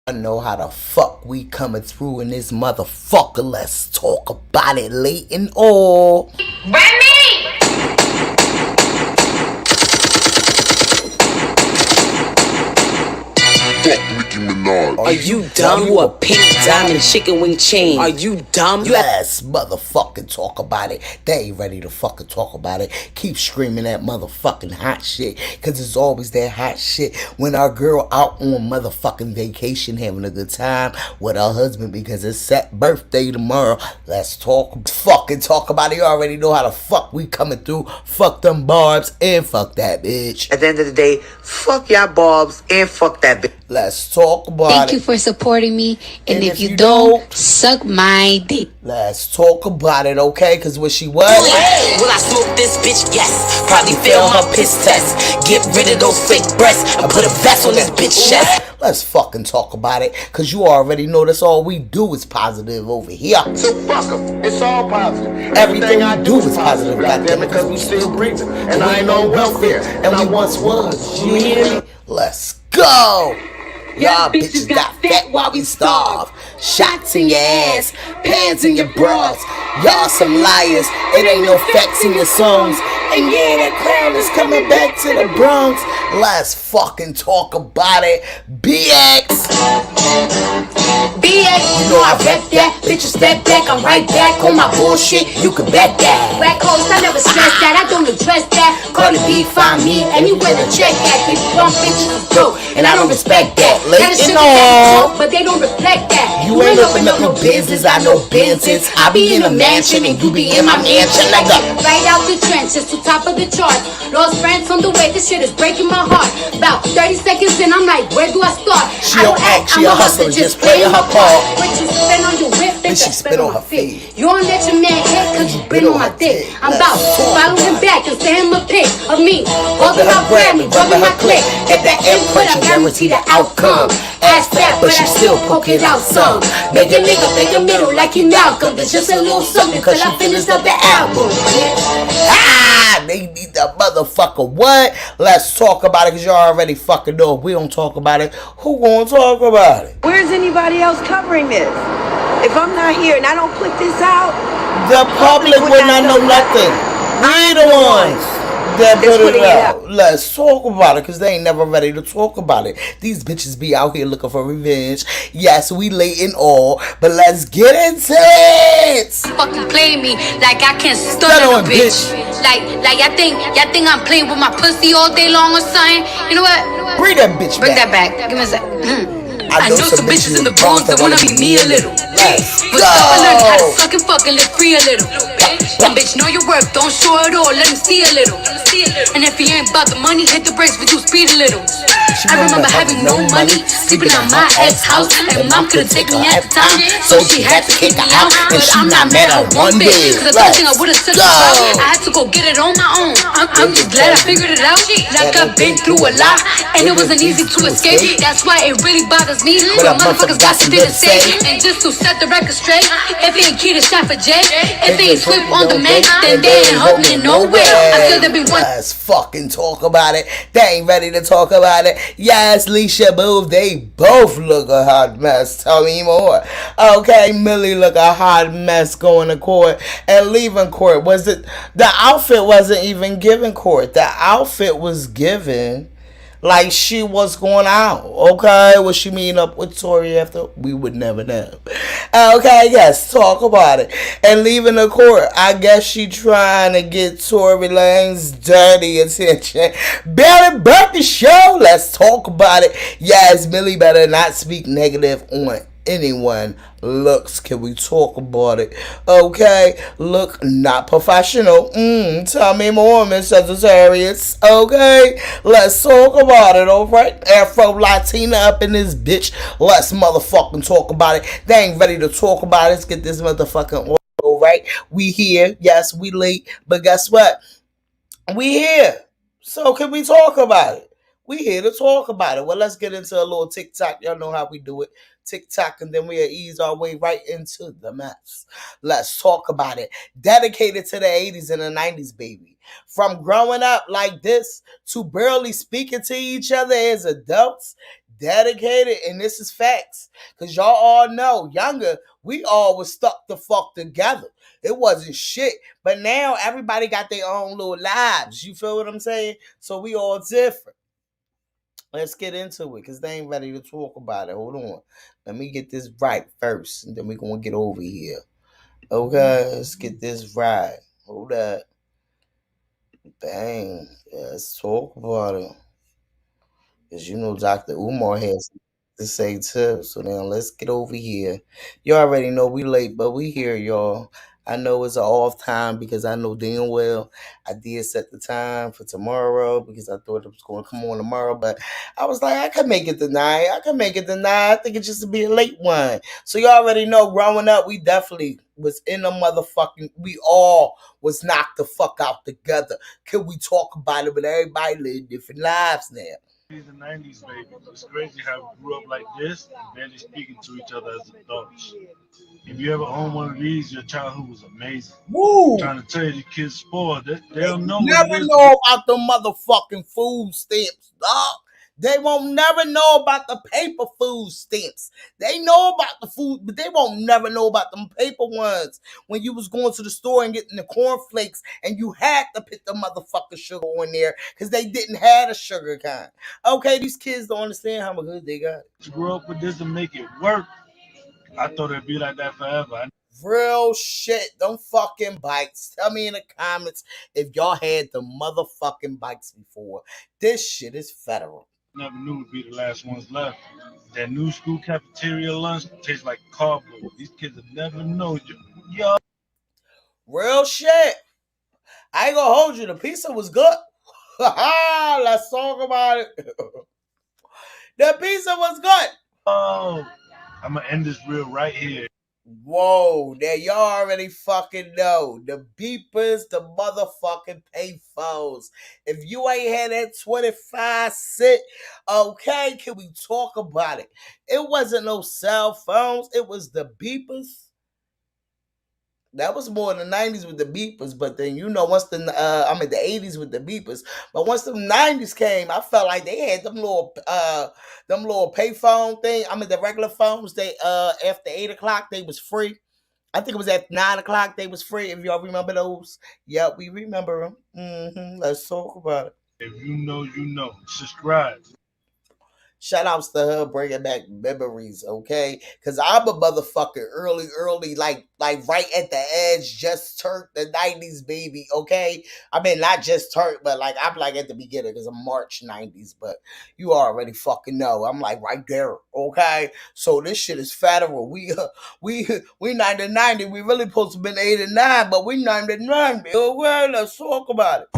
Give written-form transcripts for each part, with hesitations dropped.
I know how the fuck we coming through in this motherfucker. Let's talk about it late and all. Are you dumb? You a pink diamond chicken wing chain. Are you dumb? Let's motherfucking talk about it. They ain't ready to fucking talk about it. Keep screaming that motherfucking hot shit, cause it's always that hot shit when our girl out on motherfucking vacation having a good time with her husband because it's set birthday tomorrow. Let's talk about it. You already know how the fuck we coming through. Fuck them barbs and fuck that bitch. At the end of the day, fuck y'all barbs and fuck that bitch. Let's talk about Thank you for supporting me. And if you don't, suck my dick. Let's talk about it, okay? Cause what she was. Will I smoke this bitch? Yes. Probably fail her piss test. Get rid of those fake breasts. I put a vest on this bitch chest. Let's fucking talk about it. Cause you already know that's all we do is positive over here. So fuck them. It's all positive. Everything I do is positive. Goddamn it, cause we still breathing. And I ain't on welfare. And we once was. You hear me? Let's go. Y'all bitches got fat while we starve. Shots in your ass, pants in your bras. Y'all some liars, it ain't no facts in your songs. And yeah, that clown is coming back to the Bronx. Let's fucking talk about it. BX, you know I rep that. Bitches step back, I'm right back on my bullshit. You can bet that. Whack hoes, I never stress that. I don't address that. Cardi B, find me anywhere to check that. Bitch, bump bitches is broke, and I don't respect that. late and all. But they don't reflect that. You ain't open up no business, I know business. I be in a mansion and you be in my mansion, nigga. Right out the trenches to top of the charts. Lost friends on the way, this shit is breaking my heart. About 30 seconds in, I'm like, where do I start? She don't act, she a hustler, just playing her part. What you spend on your whip, then she spit on her feet. You don't let your man hit, cause you been on my dick. I'm about to follow him back and send him a pic of me. Holding her Grammy, rubbing her click. Get that input, I guarantee the outcome. Ass fat, but she still poke it out some. Make a nigga think the middle like you Malcolm. There's just a little something, cause I finished up the album. Ah, they need the motherfucker what? Let's talk about it, cause y'all already fucking know if we don't talk about it, who gonna talk about it? Where's anybody else covering this? If I'm not here and I don't put this out, the public will not know nothing. We the ones that put it out. Let's talk about it, cause they ain't never ready to talk about it. These bitches be out here looking for revenge. Yes, we late in all, but let's get into it. Fucking play me like I can't stun on a bitch. Like y'all think I'm playing with my pussy all day long or something. You know what? Bring that bitch Bring back. that back. Give me a sec. I know some bitches in the Bronx that wanna be me a little. Let's go. I learned how to suck and fucking live free a little. One bitch know your work, don't show it all, let him see a little. And if he ain't about the money, hit the brakes, but you speed a little. I remember having no money, sleeping at my ex house, and mom couldn't take me at the time, so she had to kick me out. And she not mad at one bit. Cause I don't think I would've took it out. I had to go get it on my own. I'm just glad I figured it out. Like I've been through a lot, and it wasn't easy to escape. That's why it really bothers me when motherfuckers got something to say. And just to set the record straight, if he ain't key to shot for Jay, if he ain't sweep on the man, then they ain't holding it nowhere. I feel there be one. Let's fucking talk about it. They ain't ready to talk about it. Yes, Leisha Booth, they both look a hot mess. Tell me more. Okay, Millie look a hot mess going to court and leaving court. Was it the outfit wasn't even given court? The outfit was given like she was going out. Okay, was she meeting up with Tory after? We would never know. Okay, yes, talk about it. And leaving the court, I guess she trying to get Tory Lanez dirty attention. Barry Burke show. Let's talk about it. Yes, Millie better not speak negative on anyone looks. Can we talk about it? Okay, look not professional. Tell me more, Miss Sagittarius. Okay, let's talk about it. All right, Afro Latina up in this bitch. Let's motherfucking talk about it. They ain't ready to talk about it. Let's get this motherfucking all right. We here. Yes, we late, but guess what? We here. So can we talk about it? We here to talk about it. Well, let's get into a little TikTok. Y'all know how we do it. TikTok, and then we'll ease our way right into the mess. Let's talk about it. Dedicated to the 80s and the 90s, baby. From growing up like this to barely speaking to each other as adults, dedicated, and this is facts. Because y'all all know, younger, we all was stuck the fuck together. It wasn't shit. But now everybody got their own little lives. You feel what I'm saying? So we all different. Let's get into it because they ain't ready to talk about it. Hold on. Let me get this right first, and then we're going to get over here. Okay, let's get this right. Hold up. Bang. Let's talk about it. Because you know Dr. Umar has to say too. So now let's get over here. You already know we late, but we here, y'all. I know it's an off time because I know damn well I did set the time for tomorrow because I thought it was going to come on tomorrow. But I was like, I can make it tonight. I can make it tonight. I think it's just to be a late one. So you already know growing up, we definitely was in a motherfucking, we all was knocked the fuck out together. Can we talk about it? But everybody live different lives now. The 90s, baby. It's crazy how we grew up like this and barely speaking to each other as adults. If you ever own one of these, your childhood was amazing. Woo! I'm trying to tell you, the kids spoiled. They don't know Never what it is. know about the motherfucking food stamps, dog. They won't never know about the paper food stamps. They know about the food, but they won't never know about them paper ones. When you was going to the store and getting the cornflakes and you had to put the motherfucking sugar on there because they didn't have a sugar kind. Okay, these kids don't understand how good they got it. To grow up with this and make it work, I thought it'd be like that forever. Real shit, them fucking bikes. Tell me in the comments if y'all had the motherfucking bikes before. This shit is federal. Never knew we'd be the last ones left. That new school cafeteria lunch tastes like cardboard. These kids will never know. Yo. Real shit. I ain't gonna hold you. The pizza was good. Let's talk about it. The pizza was good. Oh, I'm gonna end this reel right here. Whoa, now y'all already fucking know. The beepers, the motherfucking payphones. If you ain't had that 25 cent, okay, can we talk about it? It wasn't no cell phones. It was the beepers. That was more in the 90s with the beepers, but then once the 80s with the beepers. But once the 90s came, I felt like they had them little payphone thing. The regular phones, they after 8 o'clock they was free. I think it was at 9 o'clock they was free. If y'all remember those, yeah, we remember them. Let's talk about it. If you know, you know. Subscribe. Shout outs to her bringing back memories, okay? Because I'm a motherfucker early, like right at the edge, just turned the 90s, baby, okay? Not just turned, but like I'm like at the beginning because I'm March 90s, but you already fucking know. I'm like right there, okay? So this shit is federal. We 90, we really supposed to been 89, but we 99, okay? Let's talk about it.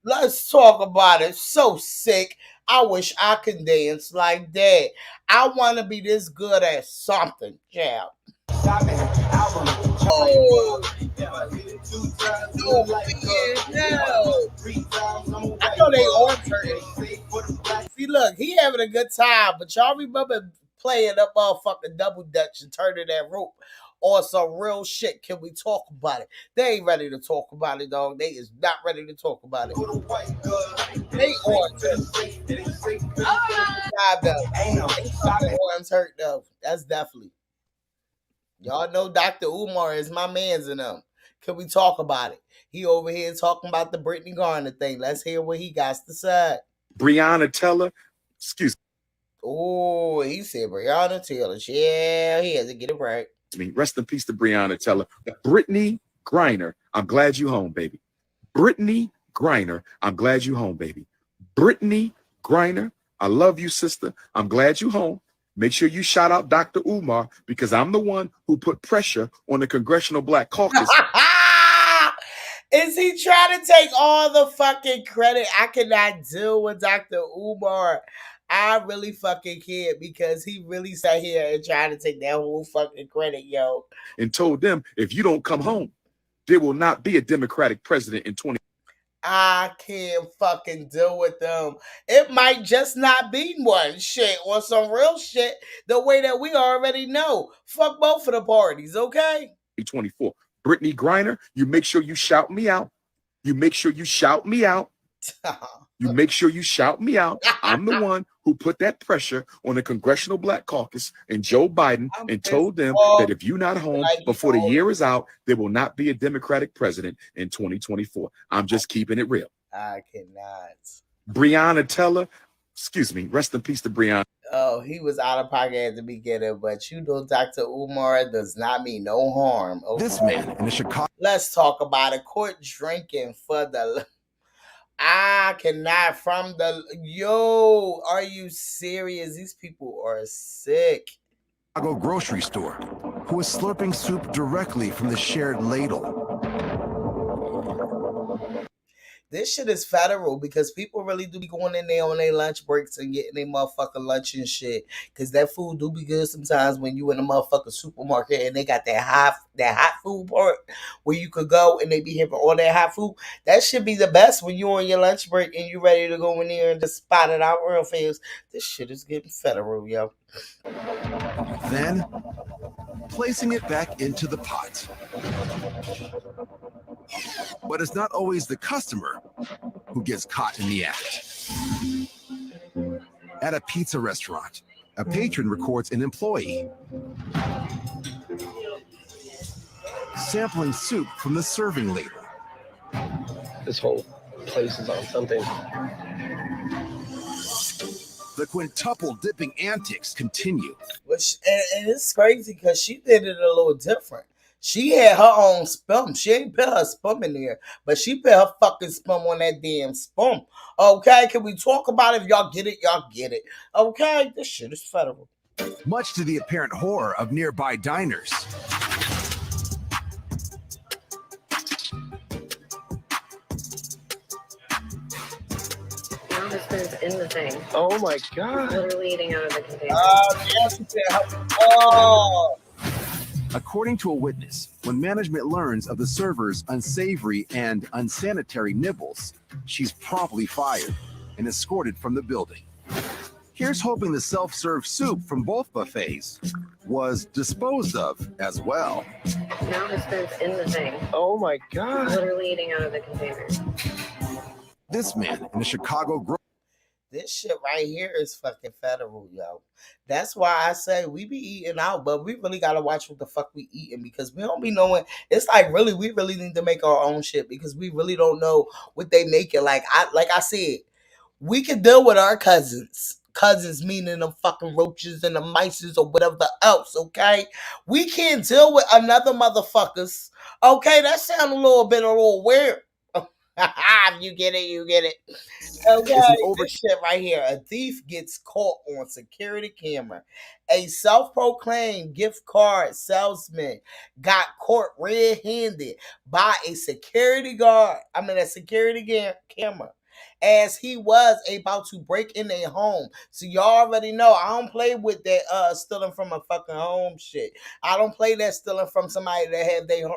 Let's talk about it. So sick. I wish I could dance like that. I want to be this good at something, child. Oh. I know they all turning. See, look, he having a good time, but y'all remember playing that motherfucking double dutch and turning that rope or some real shit. Can we talk about it? They ain't ready to talk about it, dog. They is not ready to talk about it. They on Arms hurt though. That's definitely. Y'all know Dr. Umar is my man's in them. Can we talk about it? He over here talking about the Brittany Griner thing. Let's hear what he got to say. Breonna Taylor, excuse Oh, he said Breonna Taylor. Yeah, he has to get it right. me. Rest in peace to Breonna Taylor. Brittany Griner, I'm glad you home, baby. Brittany Griner, I'm glad you home, baby. Brittany Griner, I love you, sister. I'm glad you home. Make sure you shout out Dr. Umar because I'm the one who put pressure on the Congressional Black Caucus. Is he trying to take all the fucking credit? I cannot deal with Dr. Umar. I really fucking can't because he really sat here and tried to take that whole fucking credit, yo. And told them, if you don't come home, there will not be a Democratic president in 20. I can't fucking deal with them. It might just not be one shit or some real shit the way that we already know. Fuck both of the parties, okay? 2024. Brittany Griner, you make sure you shout me out. You make sure you shout me out. You make sure you shout me out. I'm the one who put that pressure on the Congressional Black Caucus and Joe Biden and told them that if you're not home before the year is out, there will not be a Democratic president in 2024. I'm just keeping it real. I cannot. Breonna Taylor, excuse me, rest in peace to Breonna. Oh, he was out of pocket at the beginning, but you know Dr. Umar does not mean no harm. Okay? This man in the Chicago. Let's talk about it. Court drinking for the... I cannot from the... Yo, are you serious? These people are sick. Chicago grocery store, who is slurping soup directly from the shared ladle. This shit is federal because people really do be going in there on their lunch breaks and getting their motherfucking lunch and shit. Because that food do be good sometimes when you in a motherfucking supermarket and they got that hot food part where you could go and they be having all that hot food. That should be the best when you on your lunch break and you ready to go in there and just spot it out real fast. This shit is getting federal, yo. Then, placing it back into the pot. But it's not always the customer who gets caught in the act. At a pizza restaurant, a patron records an employee sampling soup from the serving ladle. This whole place is on something. The quintuple dipping antics continue. Which and it's crazy because she did it a little different. She had her own spum. She ain't put her spum in there, but she put her fucking spum on that damn spum. Okay, can we talk about it? If y'all get it, y'all get it. Okay, this shit is federal. Much to the apparent horror of nearby diners. Now this food's in the thing. Oh my God. Literally eating out of the container. Yes, oh. According to a witness, when management learns of the server's unsavory and unsanitary nibbles, she's promptly fired and escorted from the building. Here's hoping the self-serve soup from both buffets was disposed of as well. Now this food's in the thing. Oh my God. Literally eating out of the container. This man in the Chicago This shit right here is fucking federal, yo. That's why I say we be eating out, but we really gotta watch what the fuck we eating because we don't be knowing. It's like really, we really need to make our own shit because we really don't know what they making. Like I said, we can deal with our cousins. Cousins meaning them fucking roaches and the mices or whatever else, okay? We can't deal with another motherfuckers. Okay, that sound a little weird. You get it, you get it. Okay, this shit right here. A thief gets caught on security camera. A self-proclaimed gift card salesman got caught red-handed by a security guard. A security camera. As he was about to break in a home. So y'all already know I don't play with that stealing from a fucking home shit. I don't play that stealing from somebody that have their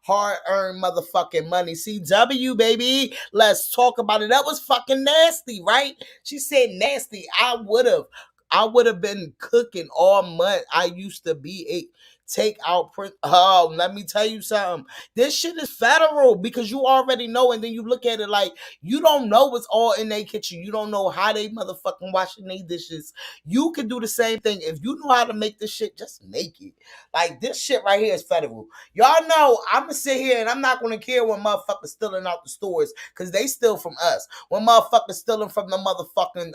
hard-earned motherfucking money. CW, baby. Let's talk about it. That was fucking nasty, right? She said nasty. I would have been cooking all month. I used to be take out print. Oh, let me tell you something. This shit is federal because you already know, and then you look at it like you don't know what's all in their kitchen. You don't know how they motherfucking washing their dishes. You can do the same thing. If you know how to make this shit, just make it. Like this shit right here is federal. Y'all know I'm gonna sit here and I'm not gonna care when motherfuckers stealing out the stores because they steal from us. When motherfuckers stealing from the motherfucking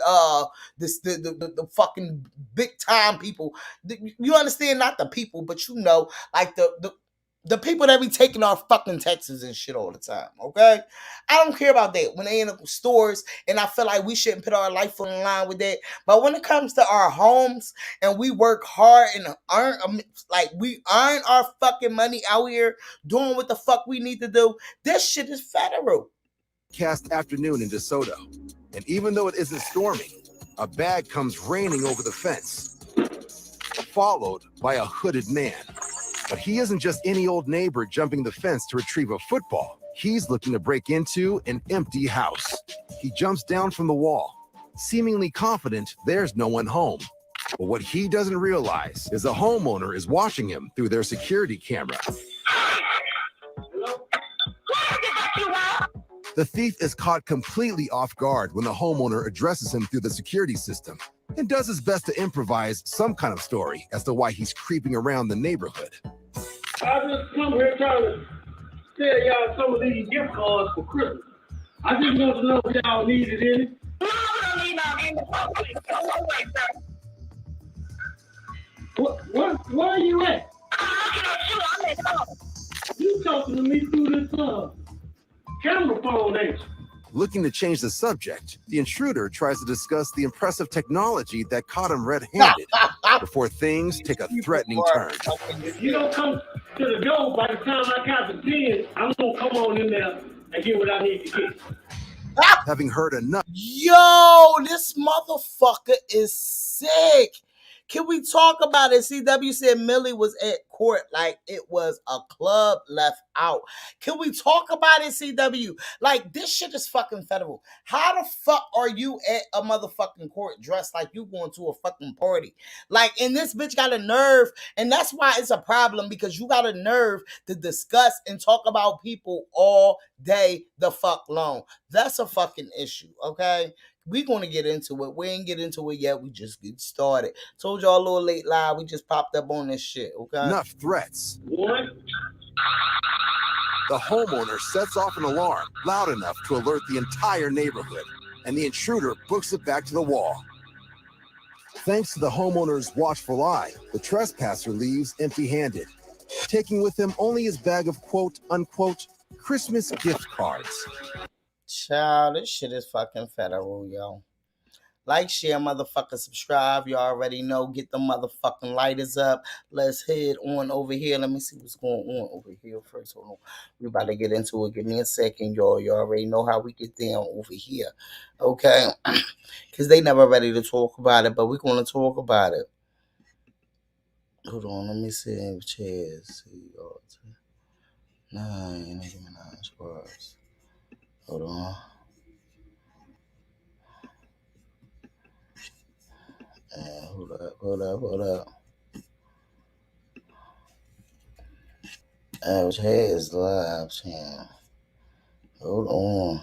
the fucking big time people. You understand? Not the people, but you know, like the people that be taking our fucking taxes and shit all the time, okay? I don't care about that when they in the stores, and I feel like we shouldn't put our life on the line with that. But when it comes to our homes and we work hard and we earn our fucking money out here doing what the fuck we need to do, this shit is federal. Cast afternoon in DeSoto, and even though it isn't storming, a bag comes raining over the fence, followed by a hooded man. But he isn't just any old neighbor jumping the fence to retrieve a football. He's looking to break into an empty house. He jumps down from the wall, seemingly confident there's no one home. But what he doesn't realize is the homeowner is watching him through their security camera. The thief is caught completely off guard when the homeowner addresses him through the security system and does his best to improvise some kind of story as to why he's creeping around the neighborhood. I just come here trying to sell y'all some of these gift cards for Christmas. I just want to know if y'all needed any. No, we don't need no in the public. No way, sir. Where are you at? I'm looking at you. I'm at home. You talking to me through this camera phone, ain't you? Looking to change the subject, the intruder tries to discuss the impressive technology that caught him red-handed before things take a threatening turn. If you don't come to the door by the time I count to 10, I'm going to come on in there and get what I need to get. Having heard enough. Yo, this motherfucker is sick. Can we talk about it? CW said Millie was at court like it was a club left out. Can we talk about it, CW? Like, this shit is fucking federal. How the fuck are you at a motherfucking court dressed like you going to a fucking party? Like, and this bitch got a nerve, and that's why it's a problem, because you got a nerve to discuss and talk about people all day the fuck long. That's a fucking issue, okay? We're going to get into it. We ain't get into it yet. We just get started. Told y'all a little late live. We just popped up on this shit, okay? Enough threats. What? The homeowner sets off an alarm loud enough to alert the entire neighborhood, and the intruder books it back to the wall. Thanks to the homeowner's watchful eye, the trespasser leaves empty-handed, taking with him only his bag of quote-unquote Christmas gift cards. Child, this shit is fucking federal, yo. Like, share, motherfucker, subscribe. You already know. Get the motherfucking lighters up. Let's head on over here. Let me see what's going on over here first. Hold on. We about to get into it. Give me a second, y'all. You already know how we get down over here. Okay? Because they never ready to talk about it, but we're going to talk about it. Hold on. Let me see. Chairs. Nine. Hold on. Hold up. Average head is live, champ. Hold on.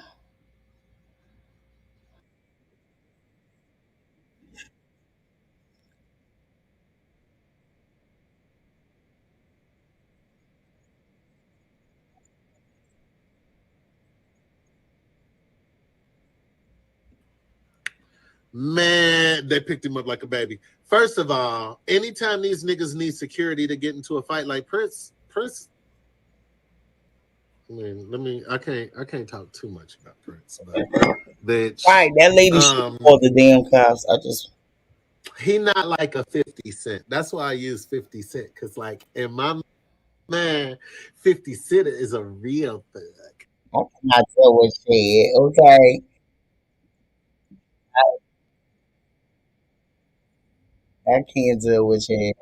Man, they picked him up like a baby. First of all, anytime these niggas need security to get into a fight like Prince, I mean, I can't talk too much about Prince, but bitch. Right, that lady should call the damn cops. He not like a 50 Cent. That's why I use 50 Cent, because like in my man, 50 Cent is a real thug. I cannot tell what she is, okay? I can't tell what she is.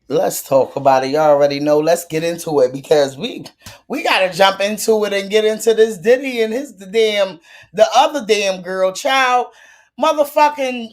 Let's talk about it. You already know. Let's get into it because we gotta jump into it and get into this Diddy and the other damn girl child. Motherfucking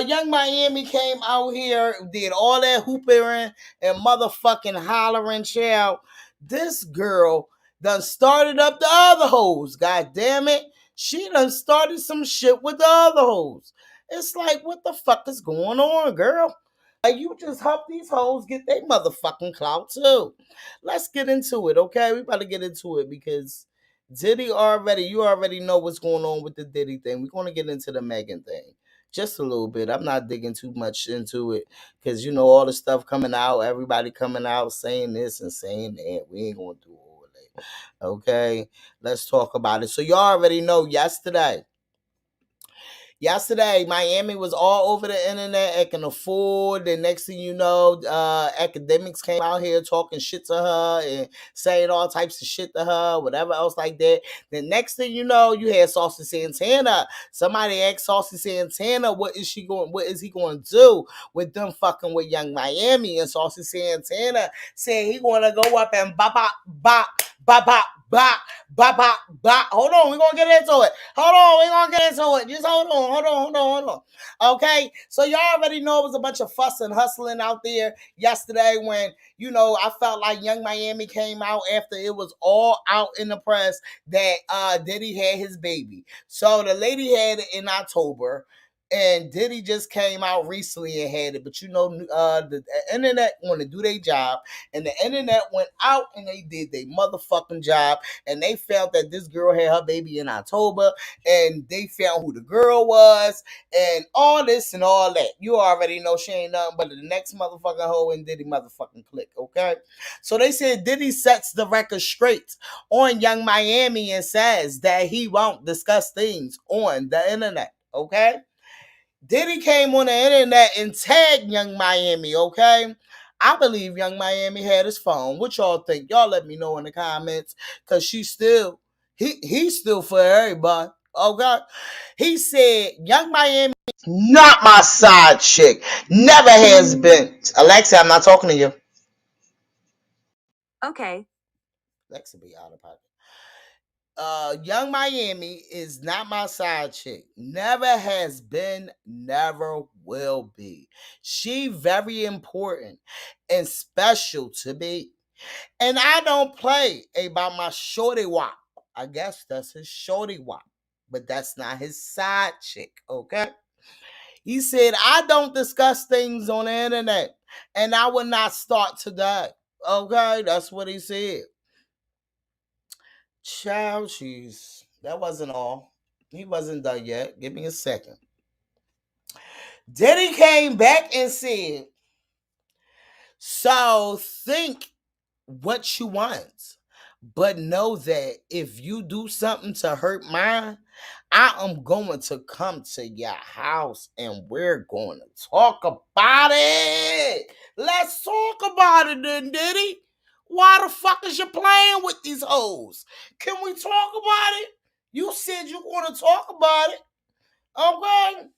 Young Miami came out here, did all that hoopering and motherfucking hollering child. This girl done started up the other hoes. God damn it. She done started some shit with the other hoes. It's like, what the fuck is going on, girl? Like, you just help these hoes get their motherfucking clout too. Let's get into it, okay? We about to get into it because you already know what's going on with the Diddy thing. We're going to get into the Megan thing just a little bit. I'm not digging too much into it because, all the stuff coming out, everybody coming out saying this and saying that. We ain't going to do all that, okay? Let's talk about it. So, you already know Yesterday, Miami was all over the internet acting a fool. The next thing you know, academics came out here talking shit to her and saying all types of shit to her, whatever else like that. The next thing you know, you had Saucy Santana. Somebody asked Saucy Santana, what is he going to do with them fucking with Young Miami? And Saucy Santana said he going to go up and bop, bop, bop, bop, bop, bop, bop, bop, bop. Hold on, we're going to get into it. Hold on, we're going to get into it. Just hold on. Okay? So y'all already know it was a bunch of fuss and hustling out there yesterday when, I felt like Young Miami came out after it was all out in the press that Diddy had his baby. So the lady had it in October. And Diddy just came out recently and had it. But the internet want to do their job. And the internet went out and they did their motherfucking job. And they found that this girl had her baby in October. And they found who the girl was. And all this and all that. You already know she ain't nothing but the next motherfucking hoe in Diddy motherfucking clique. Okay? So they said Diddy sets the record straight on Young Miami and says that he won't discuss things on the internet. Okay? Diddy came on the internet and tagged Young Miami, okay? I believe Young Miami had his phone. What y'all think? Y'all let me know in the comments. Cause he's still for everybody. Okay. He said Young Miami not my side chick. Never has been. Alexa, I'm not talking to you. Okay. Alexa be out of pocket. Young Miami is not my side chick. Never has been, never will be. She very important and special to me. And I don't play about my shorty wop. I guess that's his shorty wop. But that's not his side chick, okay? He said, I don't discuss things on the internet. And I will not start today. Okay? That's what he said. Child cheese. That wasn't all. He wasn't done yet. Give me a second. Diddy came back and said, so think what you want, but know that if you do something to hurt mine, I am going to come to your house and we're going to talk about it. Let's talk about it then, Diddy. Why the fuck is you playing with these hoes? Can we talk about it? You said you want to talk about it. Okay?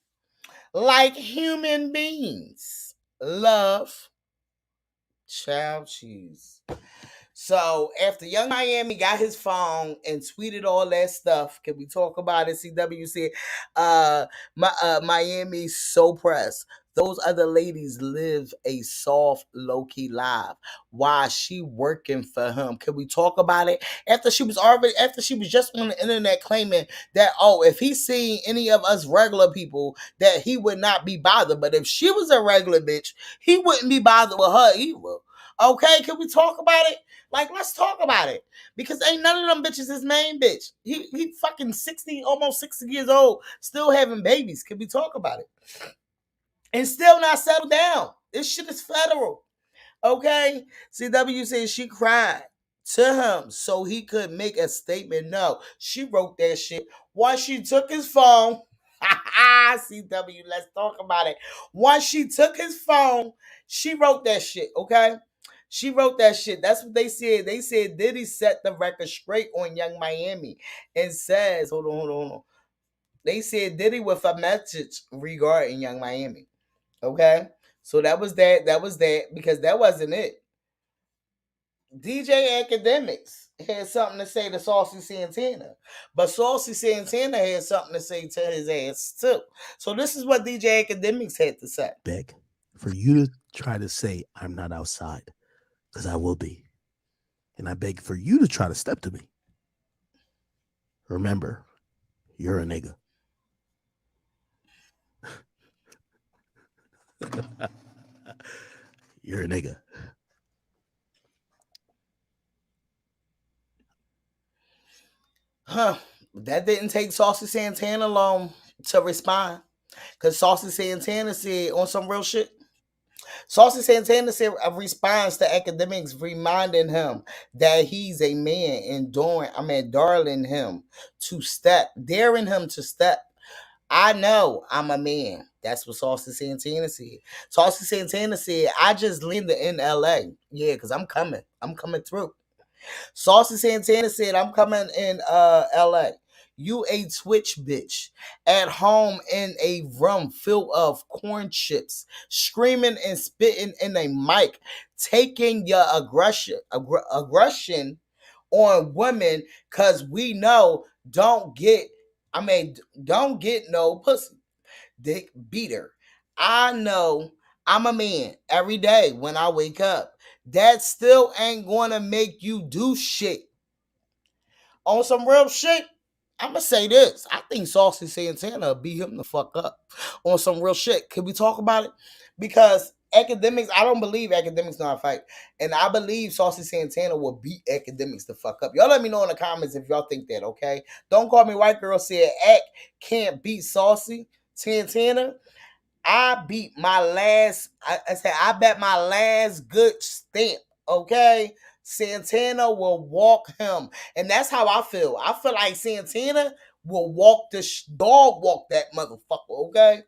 Like human beings. Love. Child cheese. So after Young Miami got his phone and tweeted all that stuff, can we talk about it? CW said, Miami's so pressed. Those other ladies live a soft, low-key life while she working for him. Can we talk about it? After she was just on the internet claiming that, if he seen any of us regular people, that he would not be bothered. But if she was a regular bitch, he wouldn't be bothered with her either. Okay, can we talk about it? Like, let's talk about it. Because ain't none of them bitches his main bitch. He fucking 60, almost 60 years old, still having babies. Can we talk about it? And still not settled down. This shit is federal. Okay? CW says she cried to him so he could make a statement. No, she wrote that shit once she took his phone. CW, let's talk about it. Once she took his phone, she wrote that shit, okay? She wrote that shit. That's what they said. They said Diddy set the record straight on Young Miami and says, hold on. They said Diddy with a message regarding Young Miami. Okay? So that was that because that wasn't it. DJ Academics had something to say to Saucy Santana, but Saucy Santana had something to say to his ass too. So this is what DJ Academics had to say. Beg for you to try to say I'm not outside, because I will be. And I beg for you to try to step to me. Remember, you're a nigga. You're a nigga. Huh. That didn't take Saucy Santana long to respond. Because Saucy Santana said on some real shit. Saucy Santana said a response to Academics reminding him that he's a man and daring him to step. I know I'm a man. That's what Saucy Santana said. Saucy Santana said, I just landed in LA. Yeah, because I'm coming. I'm coming through. Saucy Santana said, I'm coming in LA. You a Twitch bitch at home in a room filled of corn chips, screaming and spitting in a mic, taking your aggression on women, because we know don't get no pussy. Dick beater. I know I'm a man every day when I wake up. That still ain't gonna make you do shit. On some real shit, I'ma say this. I think Saucy Santana beat him the fuck up. On some real shit. Can we talk about it? Because Academics, I don't believe Academics not fight. And I believe Saucy Santana will beat Academics the fuck up. Y'all let me know in the comments if y'all think that, okay? Don't call me white girl said Act can't beat Saucy Santana. I bet my last good stamp, okay? Santana will walk him. And that's how I feel. I feel like Santana will walk dog walk that motherfucker, okay?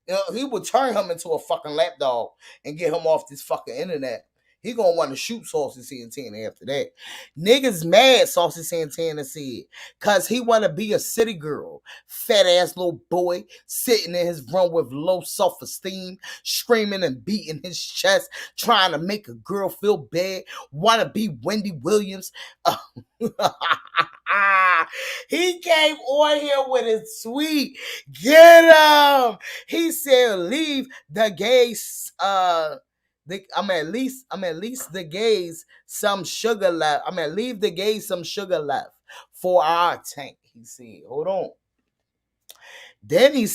You know, he will turn him into a fucking lapdog and get him off this fucking internet. He gonna want to shoot Saucy Santana after that. Niggas mad, Saucy Santana said, cause he wanna be a city girl. Fat ass little boy sitting in his room with low self-esteem, screaming and beating his chest, trying to make a girl feel bad, wanna be Wendy Williams. He came on here with his sweet, get him. He said, leave the gays, at least the gays some sugar left. Leave the gays some sugar left for our tank. He said, hold on. Then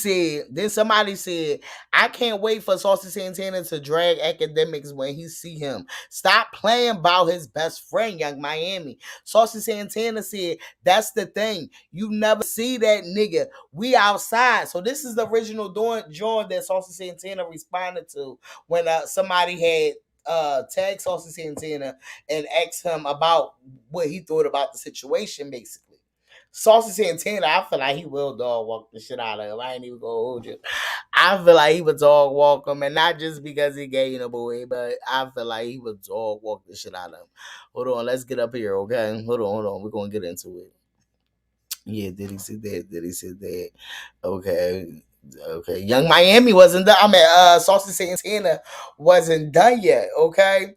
somebody said, I can't wait for Saucy Santana to drag Academics when he see him. Stop playing about his best friend, Young Miami. Saucy Santana said, that's the thing. You never see that nigga. We outside. So this is the original joint that Saucy Santana responded to when somebody had tagged Saucy Santana and asked him about what he thought about the situation, basically. Saucy Santana, I feel like he will dog walk the shit out of him. I ain't even gonna hold you. I feel like he would dog walk him, and not just because he gay in a boy, but I feel like he would dog walk the shit out of him. Hold on, let's get up here, okay? Hold on. We're gonna get into it. Yeah, did he say that? Okay. Young Miami wasn't done. Saucy Santana wasn't done yet, okay?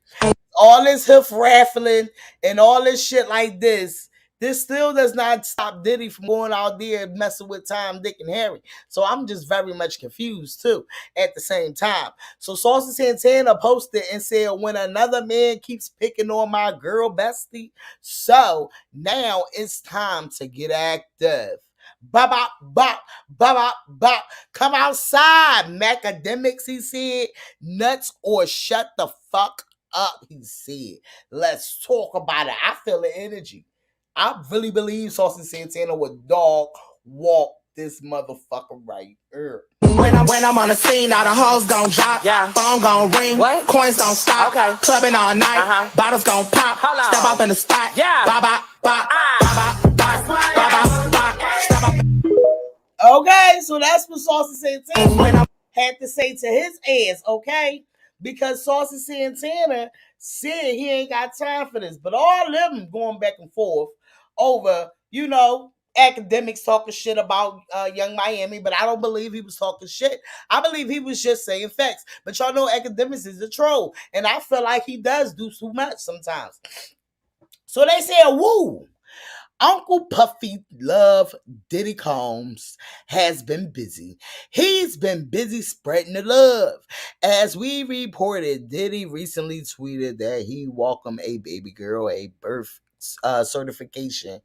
All this hoof raffling and all this shit like this still does not stop Diddy from going out there messing with Tom, Dick, and Harry. So I'm just very much confused too at the same time. So Saucy Santana posted and said, when another man keeps picking on my girl bestie, so now it's time to get active. Bop, bop, bop, bop, bop, bop. Come outside, Macademics, he said. Nuts or shut the fuck up, he said. Let's talk about it. I feel the energy. I really believe Saucy Santana would dog walk this motherfucker right here. When I'm on the scene, all the hoes gon' drop, phone gon' ring, coins don't stop, clubbing all night, bottles gon' pop, step up in the spot, bop, bop, bop, bop, bop, bop, bop, step up. Okay, so that's what Saucy Santana had to say to his ass, okay? Because Saucy Santana said he ain't got time for this. But all of them going back and forth over, academics talking shit about Young Miami, but I don't believe he was talking shit. I believe he was just saying facts. But y'all know academics is a troll, and I feel like he does do too much sometimes. So they said, woo. Uncle Puffy Love Diddy Combs has been busy. He's been busy spreading the love. As we reported, Diddy recently tweeted that he welcomed a baby girl, a birth certification.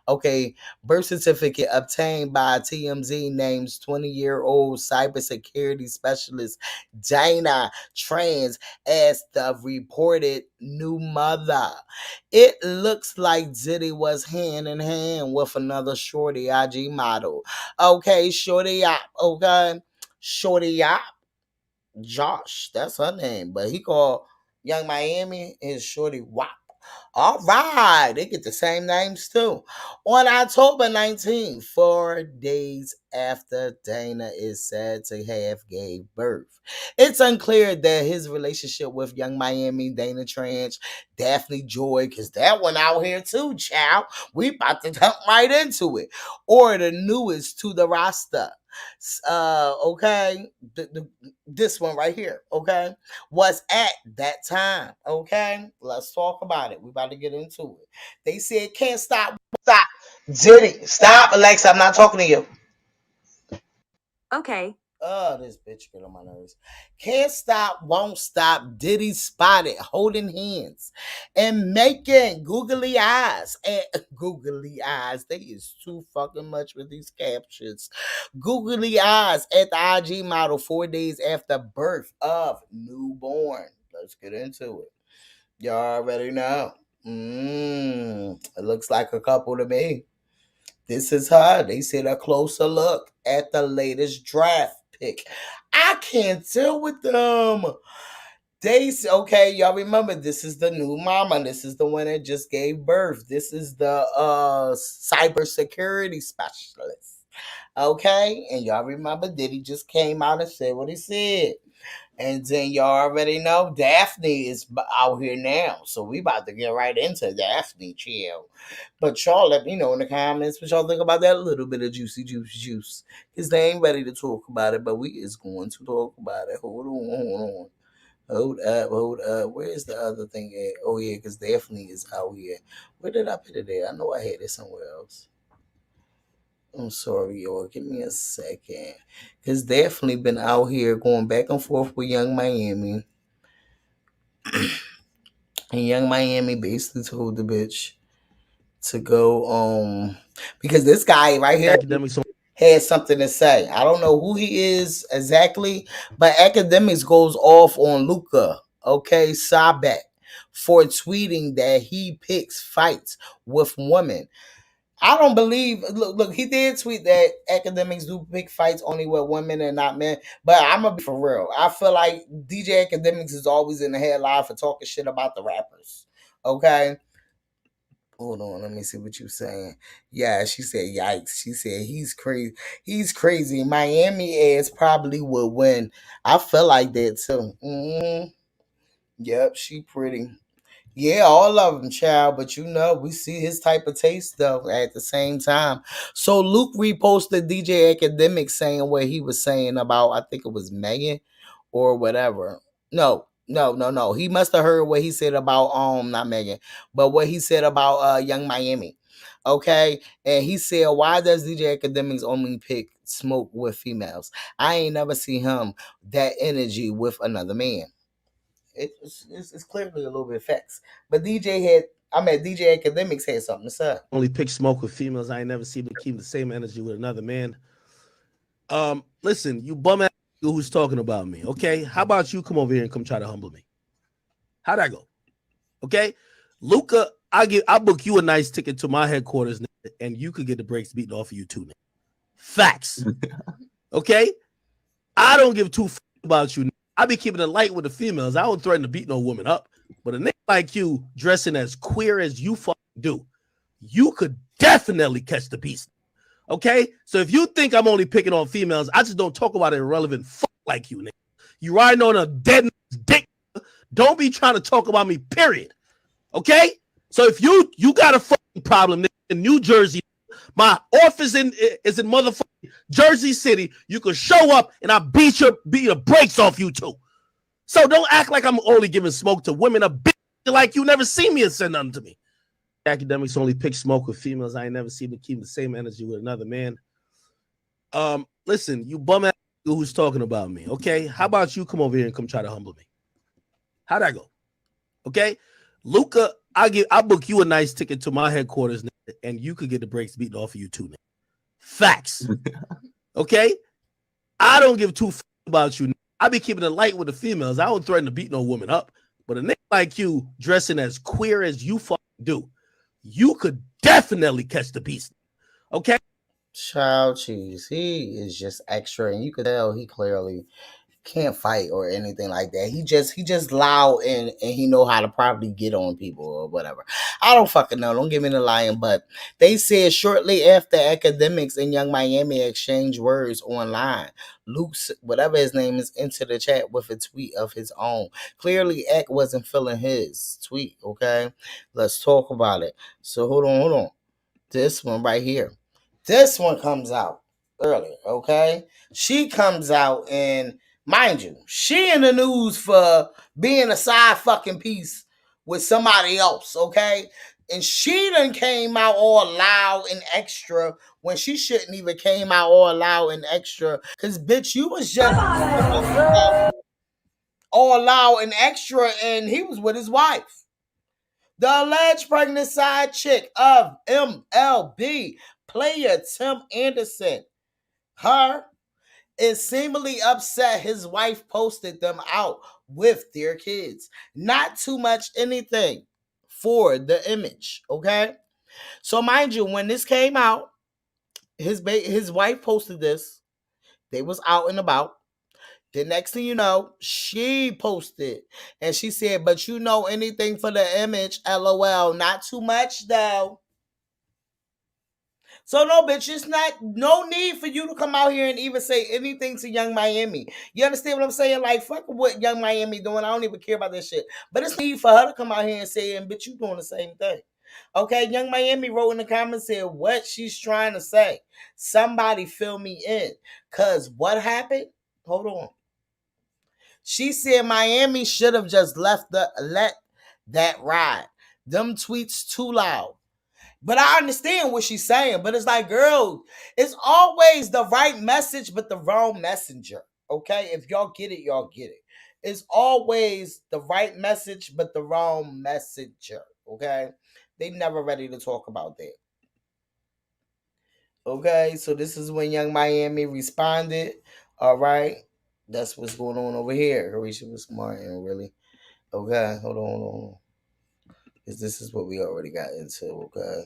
Okay, birth certificate obtained by TMZ names 20-year-old cybersecurity specialist Dana Trans as the reported new mother. It looks like Diddy was hand in hand with another shorty IG model. Okay, shorty Yop. Okay, shorty Yop. Josh, that's her name, but he called Young Miami his shorty Wop. All right, they get the same names too. On October 19th, 4 days after Dana is said to have gave birth, it's unclear that his relationship with Young Miami, Dana Trench, Daphne Joy, because that one out here too, child. We about to jump right into it. Or the newest to the roster. Okay, this one right here, okay, was at that time. Okay, let's talk about it. We about to get into it. They said can't stop. Diddy, stop, Alexa. I'm not talking to you. Okay. Oh, this bitch get on my nerves. Can't stop, won't stop. Diddy spotted holding hands and making googly eyes. And googly eyes. They is too fucking much with these captions. Googly eyes at the IG model 4 days after birth of newborn. Let's get into it. Y'all already know. It looks like a couple to me. This is her. They said a closer look at the latest draft pick. I can't deal with them. Okay, y'all remember this is the new mama. This is the one that just gave birth. This is the cybersecurity specialist. Okay, and y'all remember Diddy just came out and said what he said. And then y'all already know Daphne is out here now. So we about to get right into Daphne, chill. But y'all let me know in the comments what y'all think about that little bit of juicy juice. Because they ain't ready to talk about it, but we is going to talk about it. Hold on. Hold up. Where's the other thing at? Oh, yeah, because Daphne is out here. Where did I put it at? I know I had it somewhere else. I'm sorry, y'all. Give me a second. Because Daphne been out here going back and forth with Young Miami. And Young Miami basically told the bitch to go, because this guy right here has something to say. I don't know who he is exactly, but Academics goes off on Luca, okay, Sabek, for tweeting that he picks fights with women. I don't believe. Look, he did tweet that Academics do pick fights only with women and not men. But I'm gonna be for real. I feel like DJ Academics is always in the headline for talking shit about the rappers. Okay. Hold on, let me see what you're saying. Yeah, she said, "Yikes!" She said, "He's crazy. He's crazy. Miami ass probably would win." I feel like that too. Yep, she pretty. Yeah, all of them, child. But you know, we see his type of taste though at the same time. So Luke reposted DJ Academic saying what he was saying about, I think it was Megan or whatever. No. He must have heard what he said about not Megan, but what he said about Young Miami. Okay. And he said, why does DJ Academics only pick smoke with females? I ain't never seen him that energy with another man. It's clearly a little bit facts. But DJ Academics had something to say. Only pick smoke with females. I ain't never seen him keep the same energy with another man. Listen, you bum ass who's talking about me, okay? How about you come over here and come try to humble me? How'd that go? Okay? Luca, I'll book you a nice ticket to my headquarters, and you could get the brakes beaten off of you too, nigga. Facts. Okay? I don't give two fucks about you. I be keeping it light with the females. I don't threaten to beat no woman up. But a nigga like you, dressing as queer as you fucking do, you could definitely catch the beast. Okay? So if you think I'm only picking on females, I just don't talk about irrelevant fuck like you, nigga. You riding on a dead dick. Don't be trying to talk about me, period. Okay? So if you got a fucking problem nigga, in New Jersey, My office is in motherfucking Jersey City. You could show up and I beat the brakes off you too. So don't act like I'm only giving smoke to women. A bitch like you never see me and said nothing to me. Academics only pick smoke with females. I ain't never seen me keep the same energy with another man. Listen, you bum ass who's talking about me. Okay, how about you come over here and come try to humble me? How'd that go? Okay, Luca, I'll book you a nice ticket to my headquarters, and you could get the brakes beaten off of you too. Facts. Okay, I don't give two fucks about you. I be keeping it light with the females. I don't threaten to beat no woman up. But a nigga like you, dressing as queer as you fucking do, you could definitely catch the beast. Okay? Child cheese. He is just extra, and you could tell he clearly can't fight or anything like that. He just loud and he know how to probably get on people or whatever. I don't fucking know. Don't give me the lying, but they said shortly after academics in Young Miami exchanged words online, Luke, whatever his name is, entered the chat with a tweet of his own. Clearly, Eck wasn't feeling his tweet. Okay, let's talk about it. So hold on. This one right here. This one comes out earlier. Okay, she comes out and. Mind you, she in the news for being a side fucking piece with somebody else, okay? And she done came out all loud and extra when she shouldn't even came out all loud and extra. Cause bitch, you was just all loud and extra and he was with his wife. The alleged pregnant side chick of MLB player Tim Anderson. Her is seemingly upset his wife posted them out with their kids. Not too much anything for the image, okay? So mind you, when this came out, his wife posted this. They was out and about. The next thing you know, she posted and she said, but you know anything for the image, LOL. Not too much though. So no, bitch, it's no need for you to come out here and even say anything to Young Miami. You understand what I'm saying? Like, fuck what Young Miami doing. I don't even care about this shit. But it's need for her to come out here and say, and bitch, you doing the same thing. Okay, Young Miami wrote in the comments here what she's trying to say. Somebody fill me in. Cause what happened? Hold on. She said Miami should have just let that ride. Them tweets too loud. But I understand what she's saying. But it's like, girl, it's always the right message, but the wrong messenger. Okay? If y'all get it, y'all get it. It's always the right message, but the wrong messenger. Okay? They never ready to talk about that. Okay? So this is when Young Miami responded. All right? That's what's going on over here. Carisha was smart and really. Okay? Hold on. Because this is what we already got into, okay?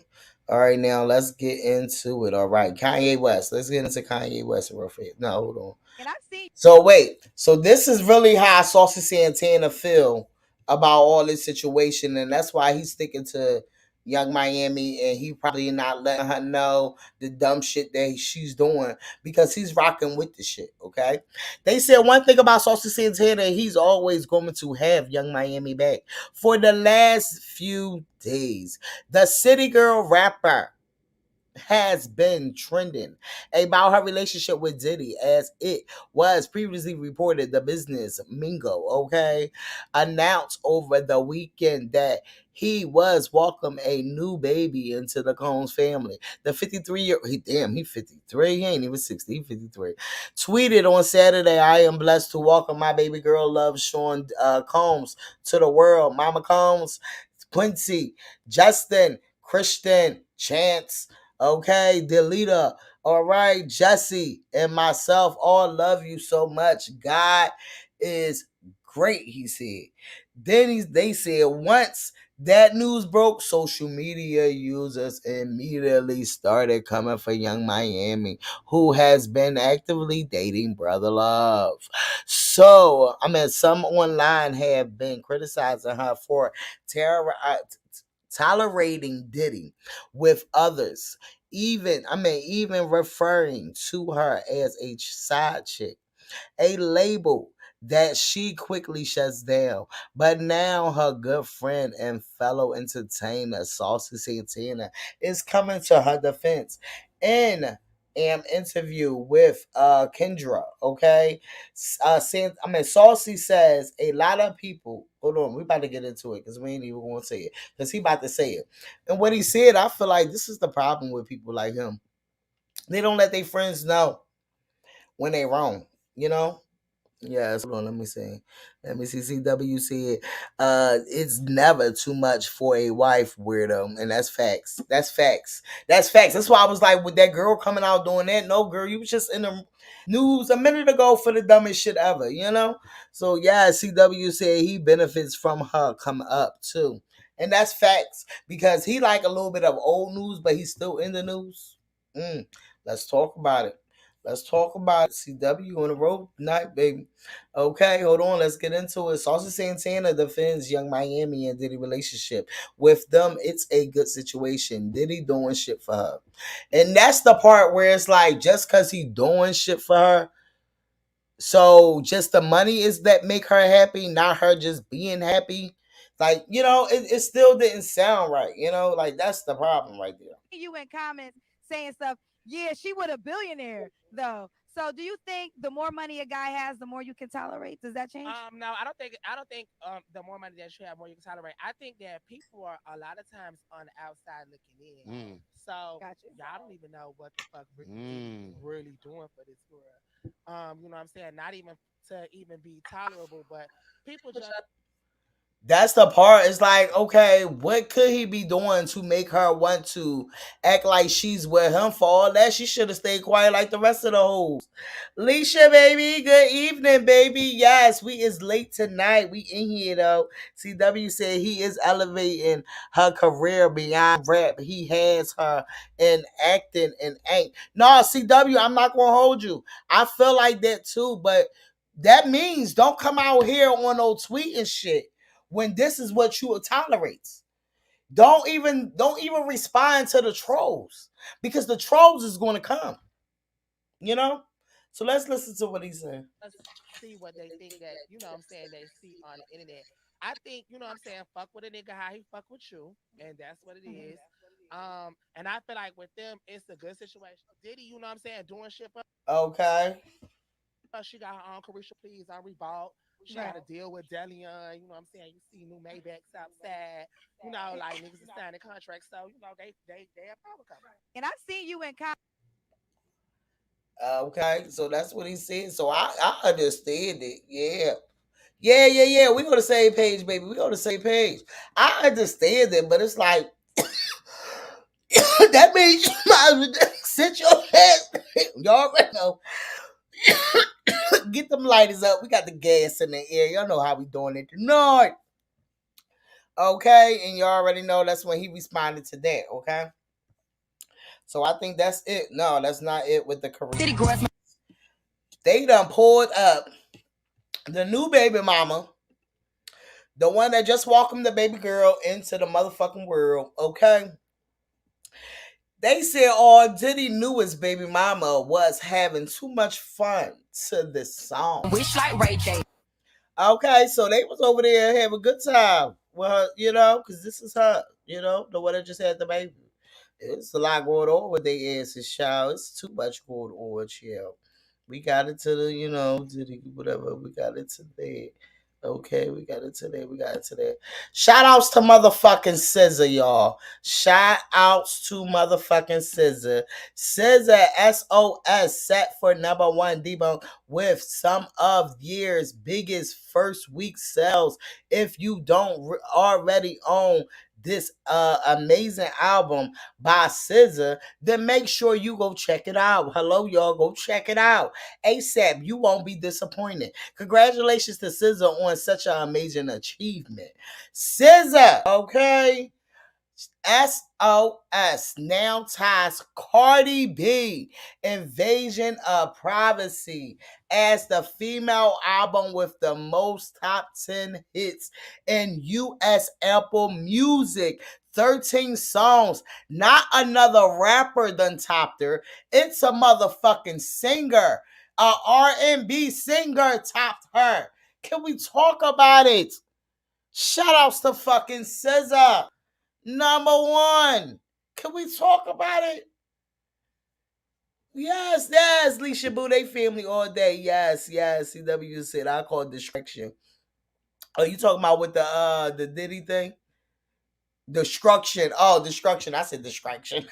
All right, now let's get into it. All right, Kanye West. Let's get into Kanye West real fast. No, hold on. Can I see? So wait. So this is really how Saucy Santana feel about all this situation, and that's why he's sticking to Young Miami, and he probably not letting her know the dumb shit that she's doing because he's rocking with the shit. Okay, they said one thing about Saucy Santana: he's always going to have Young Miami back. For the last few days, the City Girl rapper has been trending about her relationship with Diddy, as it was previously reported. The business Mingo, okay, announced over the weekend that he was welcome a new baby into the Combs family. The 53-year-old, he 53, he ain't even 60, he 53, tweeted on Saturday, I am blessed to welcome my baby girl, love Sean Combs, to the world. Mama Combs, Quincy, Justin, Christian, Chance, okay, Delita, all right, Jesse, and myself all love you so much. God is great, he said. Then they said once that news broke, social media users immediately started coming for Young Miami, who has been actively dating Brother Love. So, some online have been criticizing her for tolerating Diddy with others, even referring to her as a side chick, a label that she quickly shuts down. But now her good friend and fellow entertainer, Saucy Santana, is coming to her defense in an interview with Kendra. Okay, Saucy says a lot of people. Hold on, we about to get into it because we ain't even going to say it because he about to say it. And what he said, I feel like this is the problem with people like him. They don't let their friends know when they wrong. You know. Yes, hold on, let me see. Let me see. CW said, it's never too much for a wife, weirdo. And that's facts. That's facts. That's facts. That's why I was like, with that girl coming out doing that, no, girl, you was just in the news a minute ago for the dumbest shit ever, you know? So, yeah, CW said he benefits from her come up, too. And that's facts because he like a little bit of old news, but he's still in the news. Let's talk about it. Let's talk about it. CW on the road tonight, baby. Okay, hold on. Let's get into it. Saucy Santana defends Young Miami and Diddy relationship. With them, it's a good situation. Diddy doing shit for her. And that's the part where it's like, just because he doing shit for her, so just the money is that make her happy, not her just being happy. Like, you know, it still didn't sound right. You know, like that's the problem right there. You in comments saying stuff. Yeah, she was a billionaire though. So do you think the more money a guy has, the more you can tolerate? Does that change? No, I don't think the more money that you have, more you can tolerate. I think that people are a lot of times on the outside looking in. So y'all don't even know what the fuck Brittany is really doing for this world. You know what I'm saying? Not even to even be tolerable, but people just That's the part. It's like, okay, what could he be doing to make her want to act like she's with him for all that? She should have stayed quiet like the rest of the hoes. Leisha, baby, good evening, baby. Yes, we is late tonight. We in here though. CW said he is elevating her career beyond rap. He has her in acting and ain't. No, CW, I'm not gonna hold you. I feel like that too, but that means don't come out here on no tweet and shit when this is what you will tolerate. Don't even respond to the trolls because the trolls is going to come. You know? So let's listen to what he's saying. See what they think that, you know what I'm saying, they see on the internet. I think, you know what I'm saying, fuck with a nigga how he fuck with you, and that's what it is. And I feel like with them, it's a good situation. Diddy, you know what I'm saying, doing shit for okay. She got her own Carisha Please on Revolt. She got to deal with Delion. You know what I'm saying? You see new Maybachs outside. You know, like niggas is signing contracts. So, you know, they have power couple. And I've seen you in comments. Okay, so that's what he said. So I understand it. Yeah. We go to same page, baby. We go to same page. I understand it, but it's like that means you might sit your head. Y'all already know. Get them lighters up. We got the gas in the air. Y'all know how we doing it tonight. Okay, and you already know that's when he responded to that. Okay, so I think that's it. No, that's not it with the career. They done pulled up the new baby mama, the one that just welcomed the baby girl into the motherfucking world. Okay. They said all Diddy knew his baby mama was having too much fun to this song. Wish like Ray J. Okay, so they was over there having a good time with her, you know, because this is her, you know, the one that just had the baby. It's a lot going on with their asses, child. It's too much going on, child. We got it to the, you know, to the whatever. We got it to there. Okay, we got it to there. We got it to there. Shout outs to motherfucking SZA, y'all. Shout outs to motherfucking SZA. SZA SOS set for #1 debunk with some of year's biggest first week sales. If you don't already own this amazing album by SZA, then make sure you go check it out. Hello, y'all. Go check it out. ASAP. You won't be disappointed. Congratulations to SZA on such an amazing achievement. SZA, okay? SOS now ties Cardi B Invasion of Privacy as the female album with the most top 10 hits in US Apple Music. 13 songs. Not another rapper done topped her. It's a motherfucking singer. A R&B singer topped her. Can we talk about it? Shout outs to fucking SZA. Number one. Can we talk about it? Yes, yes. Leisha Boo, they family all day. Yes, yes. CW said I call it distraction. Oh, you talking about with the Diddy thing? Destruction. Oh, destruction. I said distraction.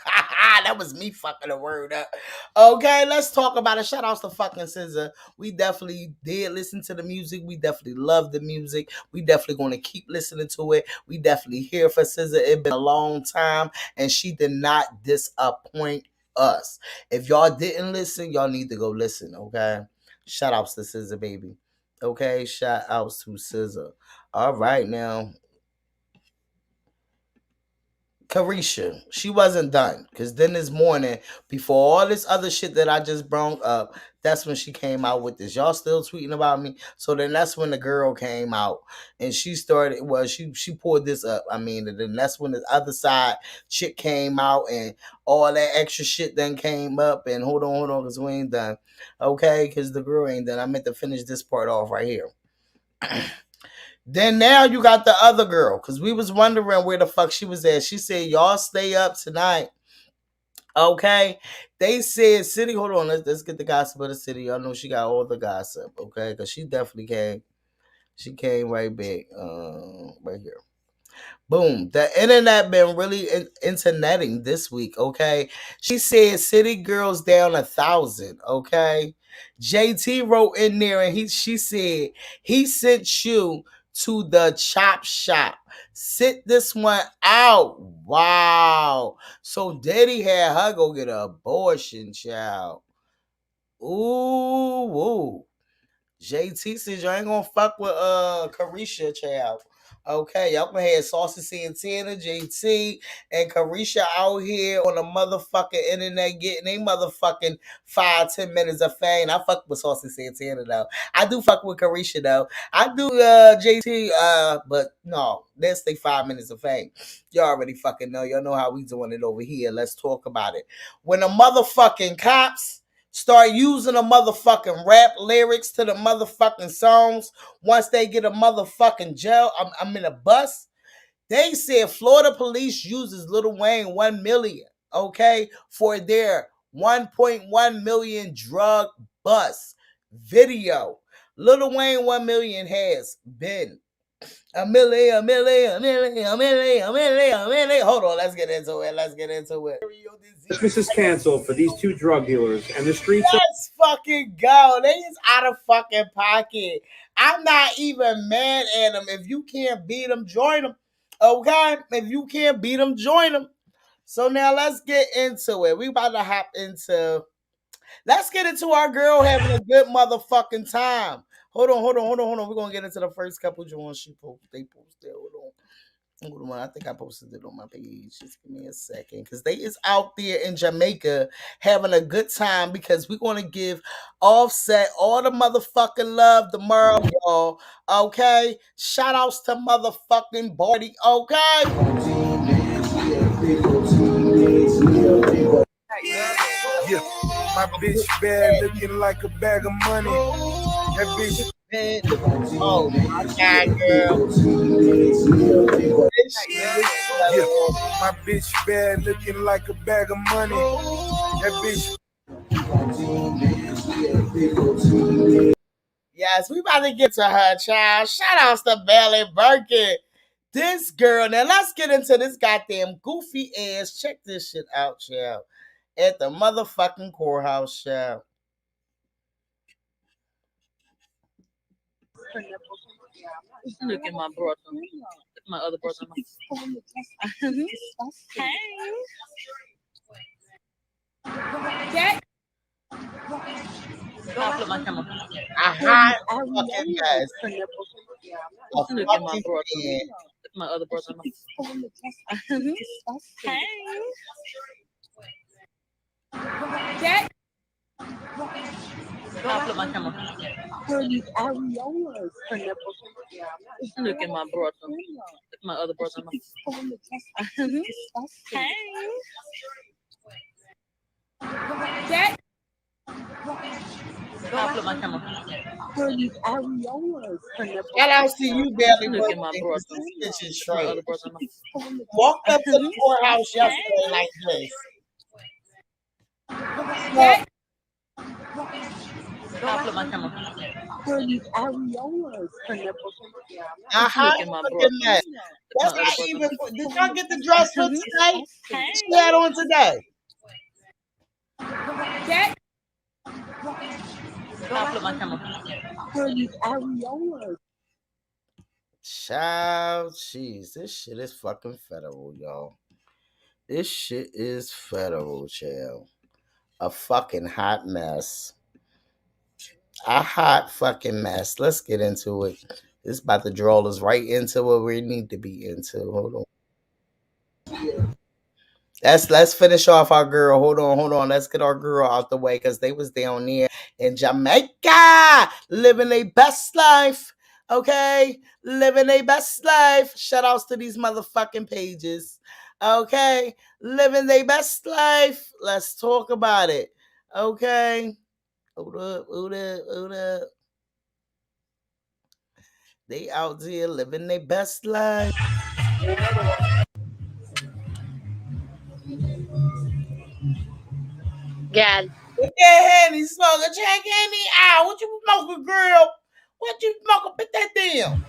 That was me fucking a word up. Okay, let's talk about it. Shout outs to fucking SZA. We definitely did listen to the music. We definitely love the music. We definitely going to keep listening to it. We definitely here for SZA. It's been a long time, and she did not disappoint us. If y'all didn't listen, y'all need to go listen, okay? Shout outs to SZA, baby. Okay, shout outs to SZA. All right, now. Carisha, she wasn't done. Because then this morning, before all this other shit that I just brought up, that's when she came out with this. Y'all still tweeting about me? So then that's when the girl came out. And she started, well, she pulled this up. I mean, and then that's when the other side chick came out and all that extra shit then came up. And hold on, because we ain't done. Okay? Because the girl ain't done. I meant to finish this part off right here. Then now you got the other girl, because we was wondering where the fuck she was at. She said, y'all stay up tonight. Okay. They said, City, hold on, let's get the gossip of the city. Y'all know she got all the gossip, okay? Because she definitely came. She came right back. Right here. Boom. The internet been really interneting this week, okay? She said City Girls down 1,000, okay? JT wrote in there and she said he sent you to the chop shop. Sit this one out. Wow. So Diddy had her go get an abortion, child. Ooh, woo. JT says y'all ain't gonna fuck with Carisha, child. Okay, y'all gonna have Saucy Santana, JT, and Carisha out here on the motherfucking internet getting they motherfucking 5-10 minutes of fame. I fuck with Saucy Santana though. I do fuck with Carisha though. I do JT, but no, let's stay 5 minutes of fame. Y'all already fucking know. Y'all know how we doing it over here. Let's talk about it. When the motherfucking cops start using the motherfucking rap lyrics to the motherfucking songs once they get a motherfucking jail. I'm in a bus. They said Florida police uses Lil Wayne 1 million, okay, for their 1.1 million drug bust video. Lil Wayne 1 million has been a million. Hold on, let's get into it. Christmas is canceled for these two drug dealers, and the streets. Let's fucking go. They is out of fucking pocket. I'm not even mad at them. If you can't beat them, join them. Okay? If you can't beat them, join them. So now let's get into it. We about to hop into. Let's get into our girl having a good motherfucking time. Hold on. We're gonna get into the first couple joints they posted. Hold on. I think I posted it on my page. Just give me a second. Because they is out there in Jamaica having a good time because we're going to give Offset all the motherfucking love tomorrow, y'all. Okay? Shout outs to motherfucking Barty. Okay? Yeah, my bitch bad looking like a bag of money. That bitch. Oh my God, girl. Yeah, my bitch bad looking like a bag of money. That bitch. Yes, we about to get to her, child. Shout outs to Belly Birkin. This girl. Now let's get into this goddamn goofy ass. Check this shit out, child. At the motherfucking courthouse, child. Look at my brother. My other brother. Hey. I'll put my camera. A hot fucking mess. Look at my brother. My other brother. Hey. I'll put my camera. Look at my brother. My other brother. Hey. I'll flip my camera. Shout out to you, Barely Look at my Birthday, brother. because this bitch is My trash. other brother. Walked up to the courthouse yesterday like this. I'll flip my camera. Look Look at my at brother. that. That's My other not brother. even. Did y'all get the dress for today? She had on today. I'll flip my camera. Child, jeez, this shit is fucking federal, y'all. This shit is federal, child. A fucking hot mess. A hot fucking mess. Let's get into it. It's about to draw us right into what we need to be into. Hold on. Let's finish off our girl. Hold on. Let's get our girl out the way because they was down there in Jamaica living their best life. Okay, living their best life. Shout outs to these motherfucking pages. Okay, living their best life. Let's talk about it. Okay, hold up. They out there living their best life. God. Put that handy smoking. Check any out. What you smoking, girl? What you smoking? Put that down.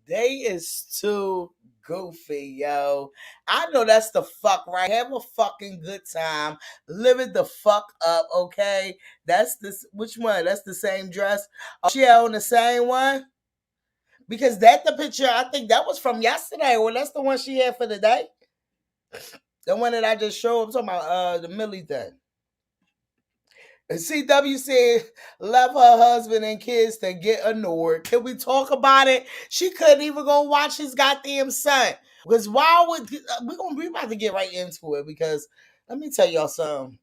They is too goofy, yo. I know that's the fuck right. Have a fucking good time. Live it the fuck up, okay? That's this. Which one? That's the same dress. Oh, she on the same one? Because that the picture, I think that was from yesterday. Well, that's the one she had for the day. The one that I just showed. I'm talking about the Millie thing. And CW said, left her husband and kids to get annoyed. Can we talk about it? She couldn't even go watch his goddamn son. Because why would we about to get right into it? Because let me tell y'all something.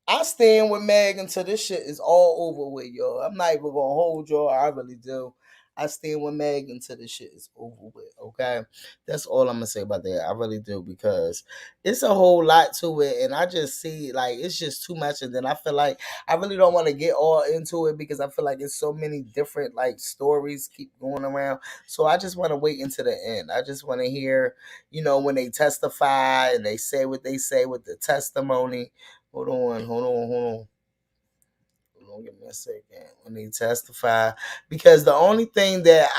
I stand with Meg until this shit is all over with, y'all. I'm not even gonna hold y'all. I really do. I stand with Meg until this shit is over with. Okay, that's all I'm gonna say about that. I really do because it's a whole lot to it, and I just see like it's just too much, and then I feel like I really don't want to get all into it because I feel like it's so many different like stories keep going around. So I just want to wait until the end. I just want to hear, when they testify and they say what they say with the testimony. Hold on. Give me a second. When they testify, because the only thing that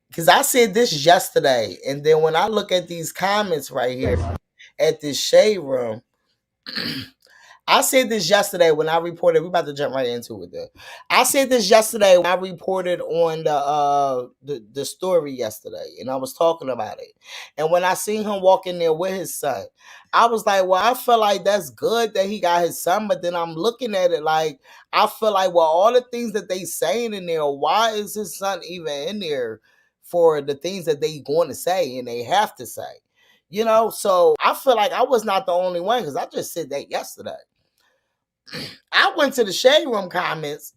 because I said this yesterday, and then when I look at these comments right here at this shade room, I said this yesterday when I reported. We're about to jump right into it though. I said this yesterday when I reported on the story yesterday, and I was talking about it. And when I seen him walk in there with his son, I was like, well, I feel like that's good that he got his son, but then I'm looking at it like I feel like, well, all the things that they saying in there, why is his son even in there for the things that they going to say and they have to say? So I feel like I was not the only one because I just said that yesterday. I went to the shade room comments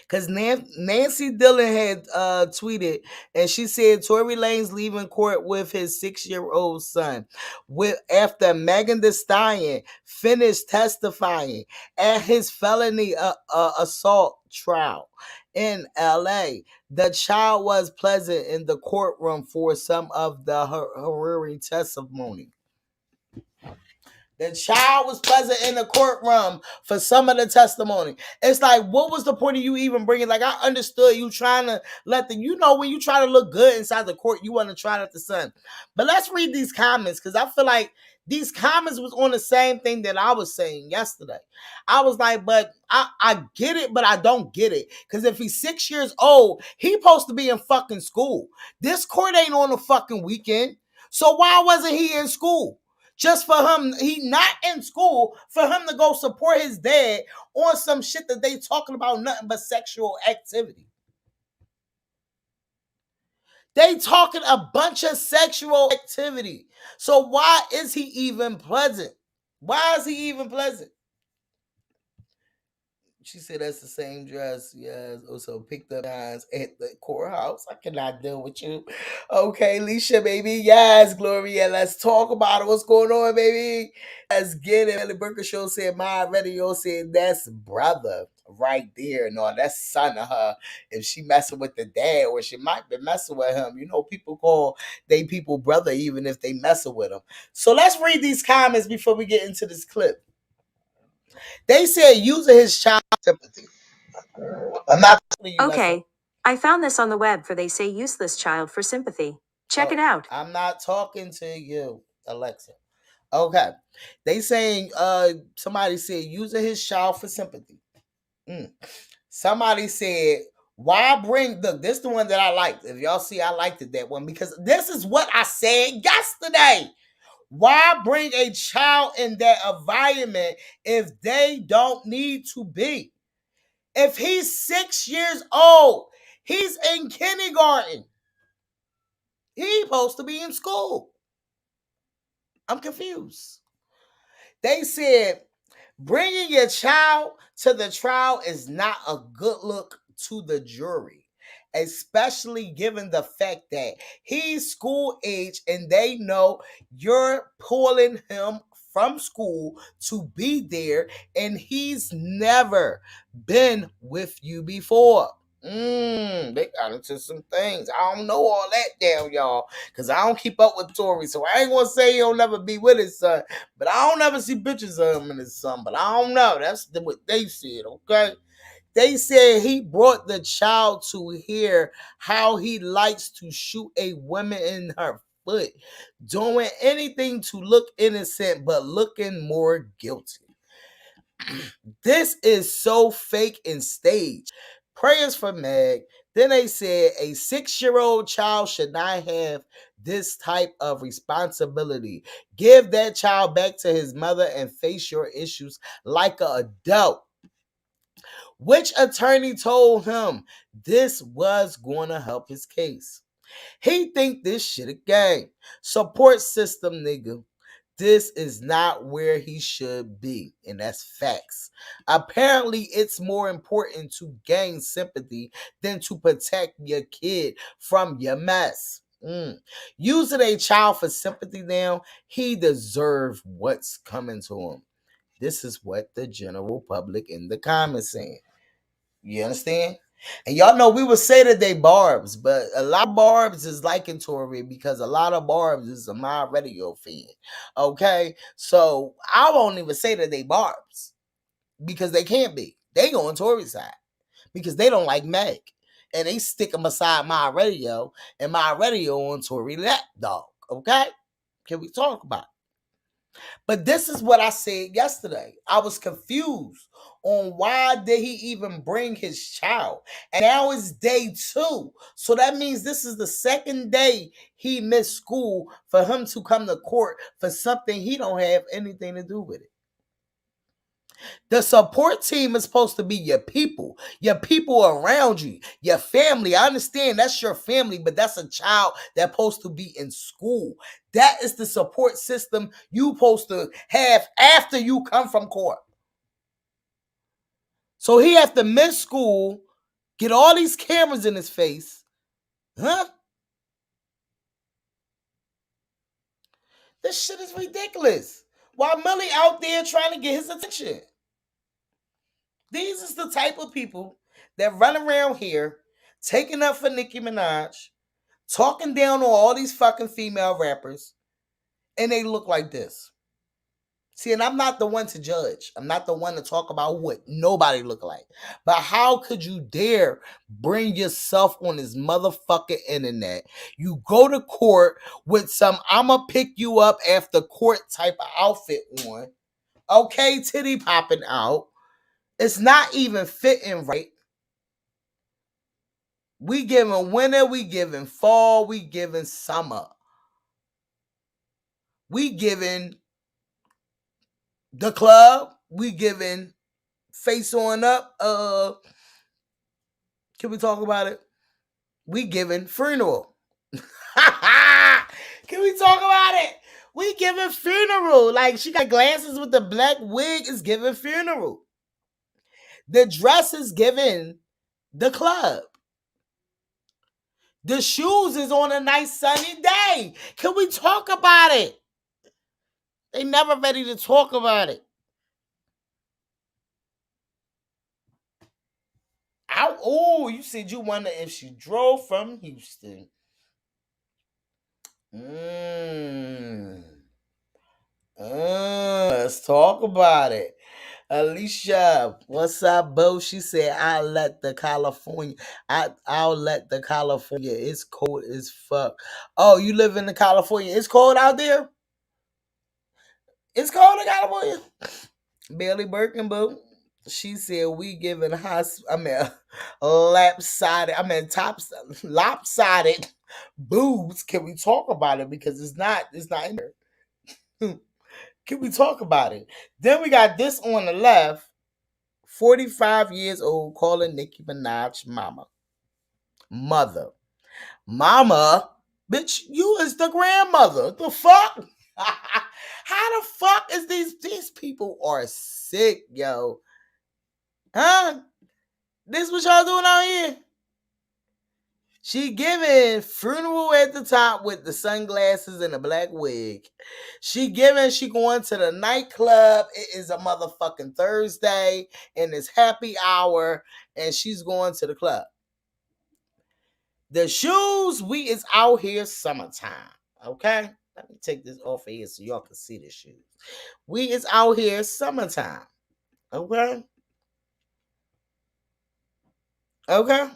because Nancy Dillon had tweeted, and she said Tory Lanez leaving court with his 6-year-old son after Megan Thee Stallion finished testifying at his felony assault trial in LA. The child was present in the courtroom for some of the hearing testimony. The child was present in the courtroom for some of the testimony. It's like, what was the point of you even bringing? Like, I understood you trying to let when you try to look good inside the court, you want to try out the sun. But let's read these comments because I feel like these comments was on the same thing that I was saying yesterday. I was like, but I get it, but I don't get it. Because if he's 6 years old, he supposed to be in fucking school. This court ain't on a fucking weekend. So why wasn't he in school? Just for him, he not in school, for him to go support his dad on some shit that they talking about nothing but sexual activity. They talking a bunch of sexual activity. So why is he even present? Why is he even pleasant? She said that's the same dress. Yes. Also picked up guys at the courthouse. I cannot deal with you. Okay, Leisha, baby. Yes, Gloria. Let's talk about it. What's going on, baby? Let's get it. Ellie Burker Show said my radio said that's brother right there. No, that's son of her. If she messing with the dad, or she might be messing with him. You know, people call they people brother even if they messing with him. So let's read these comments before we get into this clip. They said using his child sympathy. I'm not telling you. Okay. I found this on the web for they say useless child for sympathy. Check it out. I'm not talking to you, Alexa. Okay. They saying somebody said using his child for sympathy. Somebody said, why bring this is the one that I liked. If y'all see, I liked it, that one, because this is what I said yesterday. Why bring a child in that environment if they don't need to be? If he's 6 years old, he's in kindergarten. He's supposed to be in school. I'm confused. They said bringing your child to the trial is not a good look to the jury, especially given the fact that he's school age and they know you're pulling him from school to be there and he's never been with you before. They got into some things. I don't know all that damn, y'all, because I don't keep up with Tory. So I ain't gonna say he'll never be with his son, but I don't ever see pictures of him and his son. But I don't know. That's what they said, okay? They said he brought the child to hear how he likes to shoot a woman in her foot, doing anything to look innocent but looking more guilty. This is so fake and staged. Prayers for Meg. Then they said a 6-year-old child should not have this type of responsibility. Give that child back to his mother and face your issues like an adult. Which attorney told him this was going to help his case? He think this shit a game. Support system, nigga. This is not where he should be, and that's facts. Apparently, it's more important to gain sympathy than to protect your kid from your mess. Using a child for sympathy now, he deserves what's coming to him. This is what the general public in the comments saying. You understand? And y'all know we would say that they barbs, but a lot of barbs is liking Tory because a lot of barbs is a my radio fan. Okay? So I won't even say that they barbs because they can't be. They go on Tory's side because they don't like Meg. And they stick them beside my radio and my radio on Tory that dog. Okay? Can we talk about it? But this is what I said yesterday. I was confused on why did he even bring his child. And now it's day 2. So that means this is the second day he missed school for him to come to court for something he don't have anything to do with it. The support team is supposed to be your people around you, your family. I understand that's your family, but that's a child that's supposed to be in school. That is the support system you supposed to have after you come from court. So he have to miss school, get all these cameras in his face. Huh? This shit is ridiculous. While Millie out there trying to get his attention. These is the type of people that run around here taking up for Nicki Minaj, talking down on all these fucking female rappers, and they look like this. See, and I'm not the one to judge. I'm not the one to talk about what nobody look like. But how could you dare bring yourself on this motherfucking internet? You go to court with some I'ma pick you up after court type of outfit on. Okay, titty popping out. It's not even fitting right. We giving winter, we giving fall, we giving summer. We giving the club, we giving face on up. Can we talk about it? We giving funeral. Can we talk about it? We giving funeral. Like, she got glasses with the black wig is giving funeral. The dress is giving the club. The shoes is on a nice sunny day. Can we talk about it? They never ready to talk about it. Oh, you said you wonder if she drove from Houston. Let's talk about it. Alicia, what's up, boo? She said, I'll let the California. It's cold as fuck. Oh, you live in the California. It's cold out there? It's cold in California. Bailey Birkin, boo. She said we giving lopsided boobs. Can we talk about it? Because it's not in there. Can we talk about it? Then we got this on the left. 45 years old calling Nicki Minaj mother. Mama, bitch, you is the grandmother. The fuck? How the fuck is these people are sick, yo? Huh? This what y'all doing out here? She giving funeral at the top with the sunglasses and the black wig. She going to the nightclub. It is a motherfucking Thursday and it's happy hour and she's going to the club. The shoes, we is out here summertime. Okay? Let me take this off of here so y'all can see the shoes. We is out here summertime. Okay? Okay?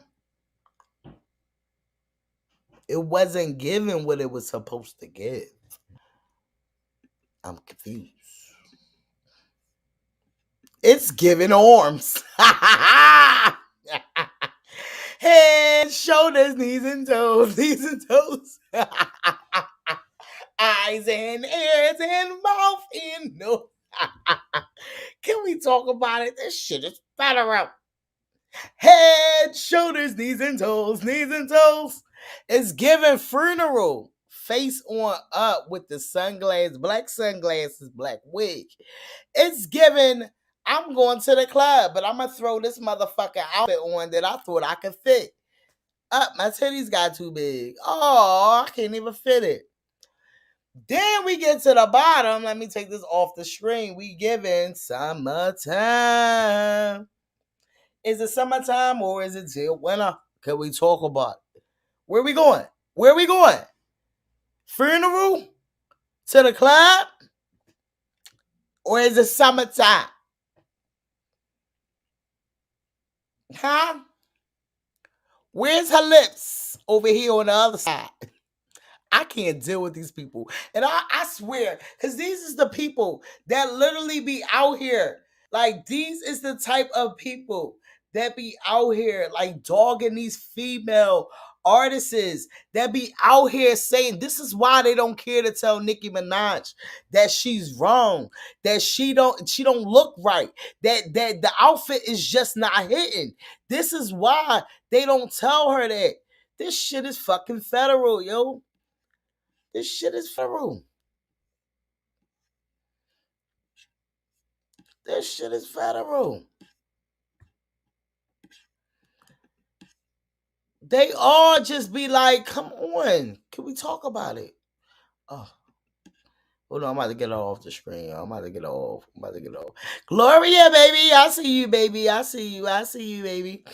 It wasn't giving what it was supposed to give. I'm confused. It's giving arms. Head, shoulders, knees and toes. Eyes and ears and mouth and nose. Can we talk about it? This shit is federal. Head, shoulders, knees and toes. It's giving funeral. Face on up with the black sunglasses, black wig. It's giving, I'm going to the club, but I'm going to throw this motherfucking outfit on that I thought I could fit. My titties got too big. Oh, I can't even fit it. Then we get to the bottom. Let me take this off the screen. We giving summertime. Is it summertime or is it till winter? Can we talk about it? Where we going? Funeral? To the club? Or is it summertime? Huh? Where's her lips? Over here on the other side. I can't deal with these people. And I swear, because these is the people that literally be out here. Like, these is the type of people that be out here, like, dogging these female artists that be out here saying this is why they don't care to tell Nicki Minaj that she's wrong, that she don't look right, that the outfit is just not hitting. This is why they don't tell her that. This shit is fucking federal, yo. This shit is federal. This shit is federal. They all just be like, come on. Can we talk about it? Oh. Hold on, I'm about to get off the screen. I'm about to get off. Gloria, baby. I see you, baby. I see you, baby.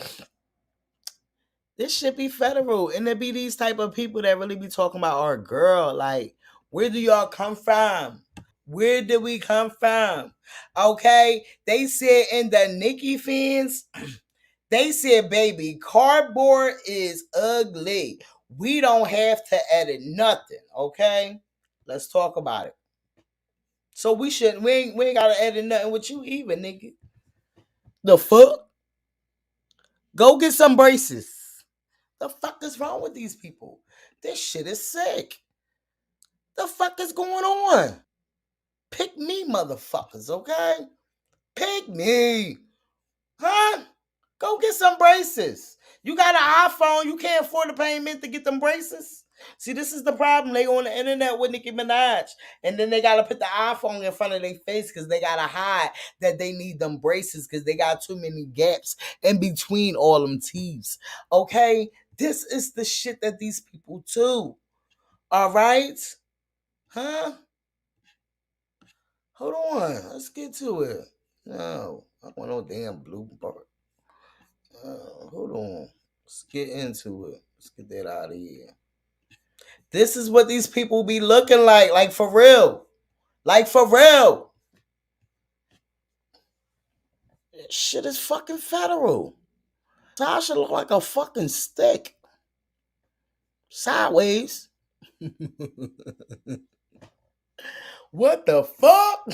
This should be federal. And there be these type of people that really be talking about our girl. Like, where do y'all come from? Where did we come from? Okay? They said in the Nicki fans, they said, baby, cardboard is ugly. We don't have to edit nothing, okay? Let's talk about it. So we ain't gotta edit nothing with you either, nigga. The fuck? Go get some braces. The fuck is wrong with these people? This shit is sick. The fuck is going on? Pick me, motherfuckers, okay? Pick me. Huh? Go get some braces. You got an iPhone, you can't afford the payment to get them braces. See, this is the problem. They on the internet with Nicki Minaj, and then they gotta put the iPhone in front of their face because they gotta hide that they need them braces because they got too many gaps in between all them teeth. Okay, this is the shit that these people do. All right, huh? Hold on, let's get to it. No, I don't want no damn blue bar. Hold on, let's get into it. Let's get that out of here. This is what these people be looking like for real. Like for real. This shit is fucking federal. Tasha look like a fucking stick. Sideways. What the fuck?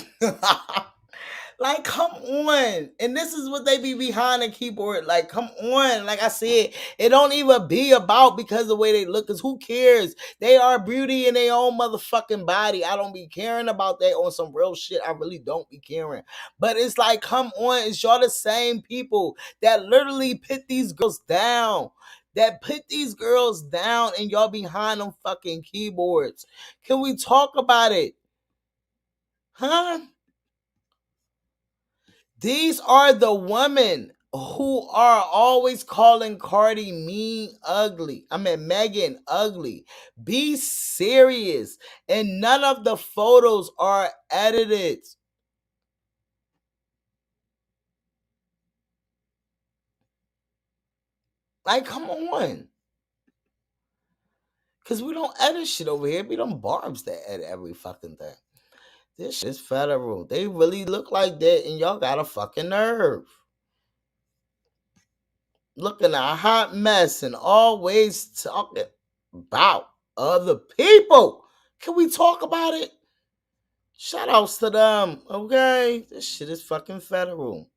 Like, come on. And this is what they be behind the keyboard. Like, come on. Like I said, it don't even be about because of the way they look. Because who cares? They are beauty in their own motherfucking body. I don't be caring about that on some real shit. I really don't be caring. But it's like, come on. It's y'all the same people that literally put these girls down. That put these girls down and y'all behind them fucking keyboards. Can we talk about it? Huh? These are the women who are always calling Cardi Megan ugly. Be serious. And none of the photos are edited. Like, come on. Because we don't edit shit over here. We don't barbs that edit every fucking thing. This shit is federal. They really look like that and y'all got a fucking nerve. Looking a hot mess and always talking about other people. Can we talk about it? Shout outs to them, okay? This shit is fucking federal.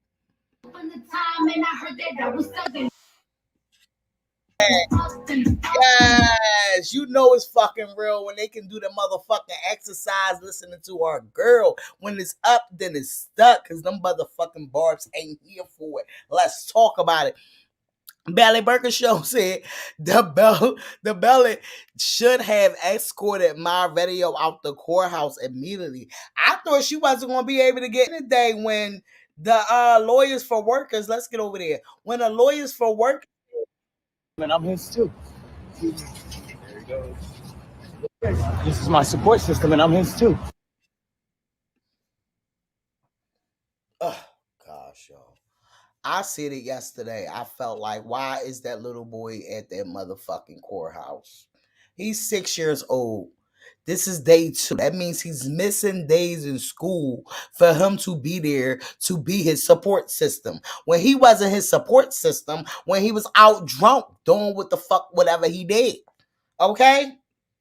Yes, you know it's fucking real when they can do the motherfucking exercise listening to our girl. When it's up, then it's stuck because them motherfucking barbs ain't here for it. Let's talk about it. Belly Burger Show said the belly should have escorted my radio out the courthouse immediately. I thought she wasn't going to be able to get in the day when the lawyers for workers, let's get over there. When the lawyers for work, and I'm his too. There he goes. This is my support system, and I'm his too. Oh, gosh, y'all. I said it yesterday. I felt like, why is that little boy at that motherfucking courthouse? He's 6 years old. This is day 2. That means he's missing days in school for him to be there to be his support system. When he wasn't his support system, when he was out drunk doing what the fuck, whatever he did. Okay?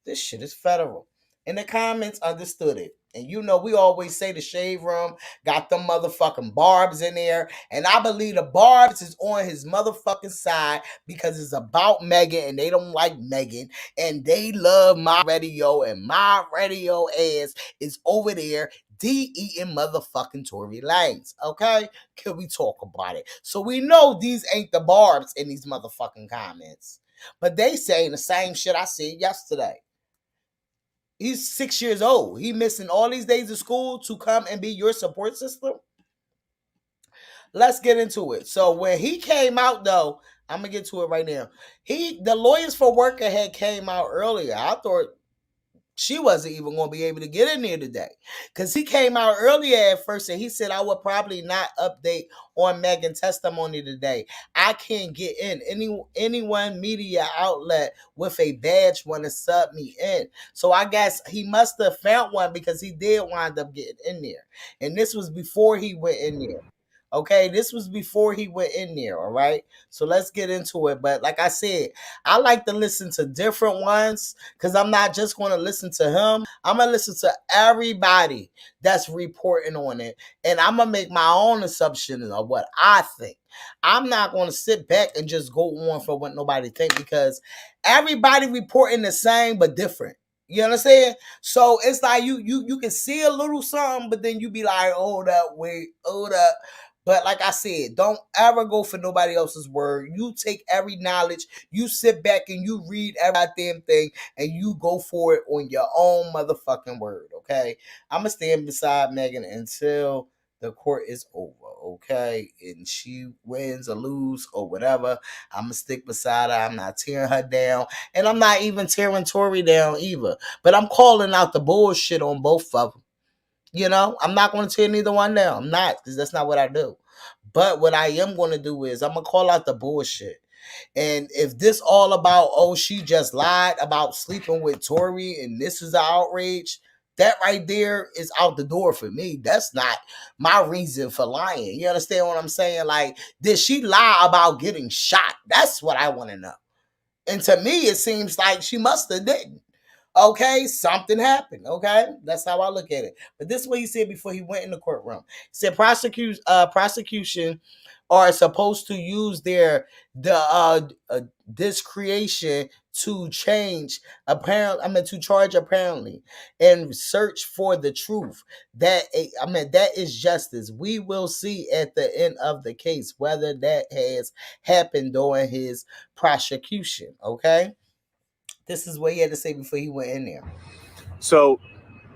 This shit is federal. In the comments, understood it. And you know, we always say the shave room got them motherfucking barbs in there. And I believe the barbs is on his motherfucking side because it's about Megan and they don't like Megan. And they love my radio and my radio ass is over there eating motherfucking Tory Lanez. Okay? Can we talk about it? So we know these ain't the barbs in these motherfucking comments. But they saying the same shit I said yesterday. He's 6 years old. He missing all these days of school to come and be your support system. Let's get into it. So when he came out, though, I'm gonna get to it right now. The lawyers for worker had came out earlier. I thought she wasn't even going to be able to get in there today because he came out earlier at first and he said, I would probably not update on Megan's testimony today. I can't get in. Anyone media outlet with a badge want to sub me in. So I guess he must have found one because he did wind up getting in there. And this was before he went in there. Okay, this was before he went in there, all right? So let's get into it. But like I said, I like to listen to different ones because I'm not just going to listen to him. I'm going to listen to everybody that's reporting on it. And I'm going to make my own assumption of what I think. I'm not going to sit back and just go on for what nobody think because everybody reporting the same but different. You understand? So it's like you can see a little something, but then you be like, hold up, wait, hold up. But like I said, don't ever go for nobody else's word. You take every knowledge, you sit back and you read every damn thing, and you go for it on your own motherfucking word, okay? I'm going to stand beside Megan until the court is over, okay? And she wins or lose or whatever. I'm going to stick beside her. I'm not tearing her down. And I'm not even tearing Tory down either. But I'm calling out the bullshit on both of them. You know, I'm not going to tear neither one down. I'm not, because that's not what I do. But what I am going to do is I'm going to call out the bullshit. And if this all about, oh, she just lied about sleeping with Tory and this is an outrage, that right there is out the door for me. That's not my reason for lying. You understand what I'm saying? Like, did she lie about getting shot? That's what I want to know. And to me, it seems like she must have didn't. Okay, something happened. Okay, that's how I look at it. But this is what he said before he went in the courtroom. He said prosecution are supposed to use this creation to charge apparently and search for the truth. That is justice. We will see at the end of the case whether that has happened during his prosecution. Okay. This is what he had to say before he went in there. So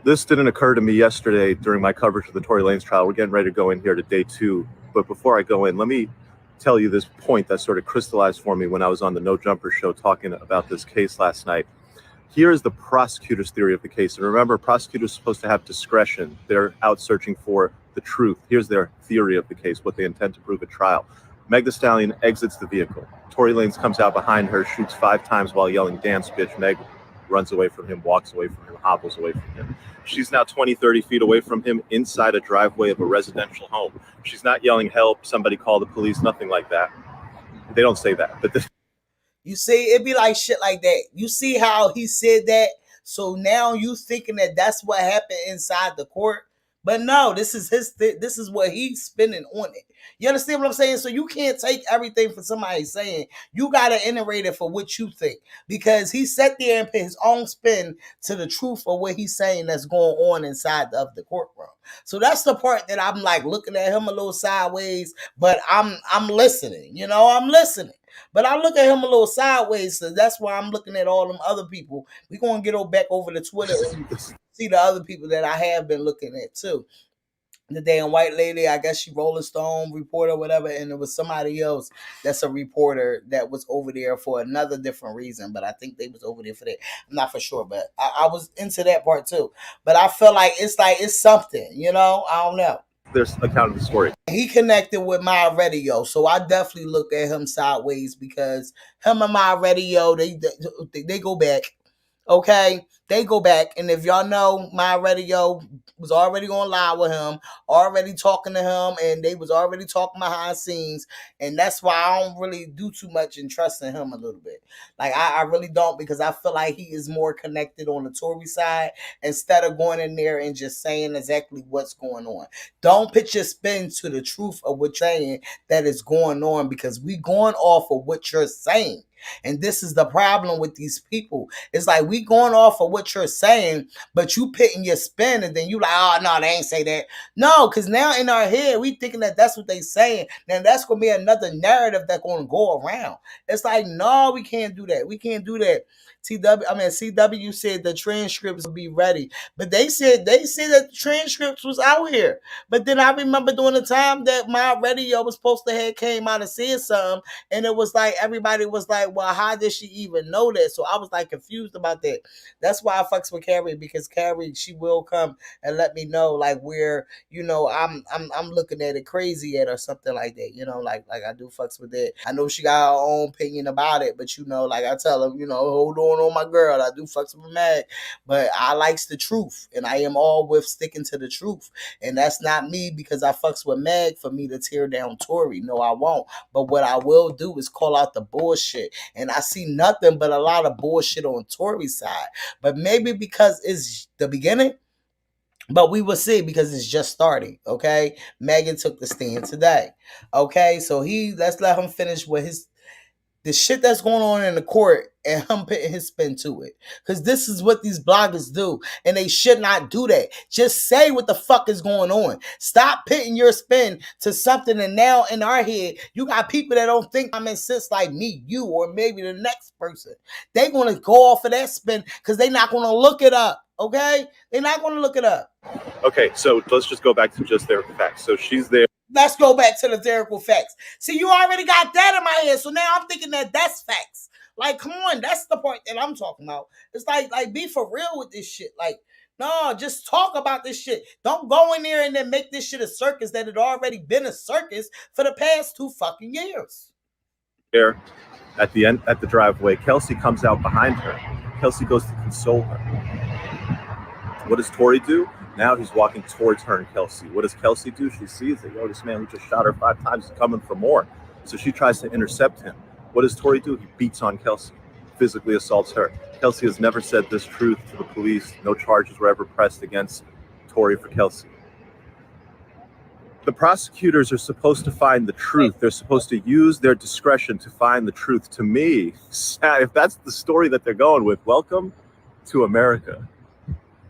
this didn't occur to me yesterday during my coverage of the Tory Lanez trial. We're getting ready to go in here to day 2. But before I go in, let me tell you this point that sort of crystallized for me when I was on the No Jumper show talking about this case last night. Here is the prosecutor's theory of the case. And remember, prosecutors are supposed to have discretion. They're out searching for the truth. Here's their theory of the case, what they intend to prove at trial. Meg Thee Stallion exits the vehicle. Tory Lanez comes out behind her, shoots 5 times while yelling, "Dance, bitch." Meg runs away from him, walks away from him, hobbles away from him. She's now 20, 30 feet away from him inside a driveway of a residential home. She's not yelling, "Help, somebody call the police," nothing like that. They don't say that. But this. You see, it'd be like shit like that. You see how he said that? So now you thinking that that's what happened inside the court? But no, this is this is what he's spinning on it. You understand what I'm saying? So you can't take everything for somebody saying. You got to iterate it for what you think. Because he sat there and put his own spin to the truth of what he's saying that's going on inside of the courtroom. So that's the part that I'm like looking at him a little sideways, but I'm listening. You know, I'm listening. But I look at him a little sideways, so that's why I'm looking at all them other people. We're going to get back over to Twitter and see the other people that I have been looking at too. The damn white lady, I guess she Rolling Stone reporter, whatever, and there was somebody else that's a reporter that was over there for another different reason, but I think they was over there for that. I'm not for sure, but I was into that part too. But I feel like it's something, you know? I don't know. There's account of the story. He connected with My Radio, so I definitely looked at him sideways because him and My Radio, they go back. Okay, they go back, and if y'all know, My Radio was already on live with him, already talking to him, and they was already talking behind scenes, and that's why I don't really do too much and trust in him a little bit. Like I really don't, because I feel like he is more connected on the Tory side instead of going in there and just saying exactly what's going on. Don't put your spin to the truth of what you're saying that is going on, because we going off of what you're saying. And this is the problem with these people. It's like we going off of what you're saying, but you putting your spin, and then you like, oh no, they ain't say that. No, because now in our head we thinking that that's what they saying. Now that's gonna be another narrative that's gonna go around. It's like, no, we can't do that. We can't do that. CW said the transcripts will be ready, but they said that the transcripts was out here. But then I remember during the time that My Radio was supposed to have came out and said something, and it was like everybody was like, well, how did she even know that? So I was like confused about that. That's why I fucks with Carrie, because Carrie, she will come and let me know like where, you know, I'm looking at it crazy at or something like that. You know, like I do fucks with that. I know she got her own opinion about it, but you know, like I tell her, you know, hold on my girl. I do fucks with Mag, but I likes the truth, and I am all with sticking to the truth. And that's not me because I fucks with Mag for me to tear down Tory. No, I won't. But what I will do is call out the bullshit. And I see nothing but a lot of bullshit on Tory's side. But maybe because it's the beginning, but we will see because it's just starting, okay? Megan took the stand today, okay? So let's let him finish with his the shit that's going on in the court and him putting his spin to it. Because this is what these bloggers do. And they should not do that. Just say what the fuck is going on. Stop putting your spin to something. And now in our head, you got people that don't think common sense like me, you, or maybe the next person. They're going to go off of that spin because they're not going to look it up. Okay? They're not going to look it up. Okay, so let's just go back to just their facts. So she's there. Let's go back to the theoretical facts. See, you already got that in my head, so now I'm thinking that that's facts. Like, come on, that's the part that I'm talking about. It's like be for real with this shit. Like, no, just talk about this shit. Don't go in there and then make this shit a circus that had already been a circus for the past 2 fucking years. There, at the end, at the driveway, Kelsey comes out behind her. Kelsey goes to console her. What does Tory do? Now he's walking towards her and Kelsey. What does Kelsey do? She sees it. Yo, this man who just shot her 5 times is coming for more. So she tries to intercept him. What does Tory do? He beats on Kelsey, physically assaults her. Kelsey has never said this truth to the police. No charges were ever pressed against Tory for Kelsey. The prosecutors are supposed to find the truth. They're supposed to use their discretion to find the truth. To me, if that's the story that they're going with, welcome to America.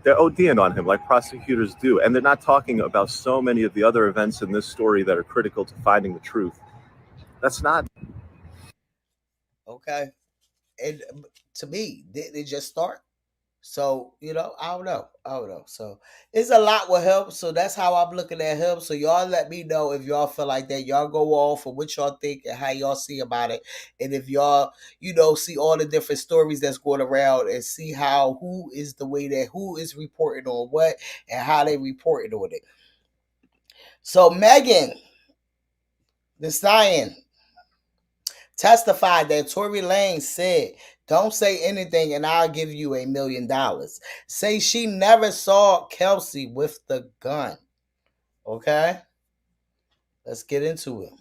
They're ODing on him like prosecutors do. And they're not talking about so many of the other events in this story that are critical to finding the truth. That's not. Okay. And to me, they just start. So, I don't know. So it's a lot with help. So that's how I'm looking at help. So y'all let me know if y'all feel like that. Y'all go off of what y'all think and how y'all see about it. And if y'all, see all the different stories that's going around and see who is reporting on what and how they reporting on it. So Megan Thee Stallion testified that Tory Lanez said, "Don't say anything and I'll give you $1 million." Say she never saw Kelsey with the gun. Okay? Let's get into it.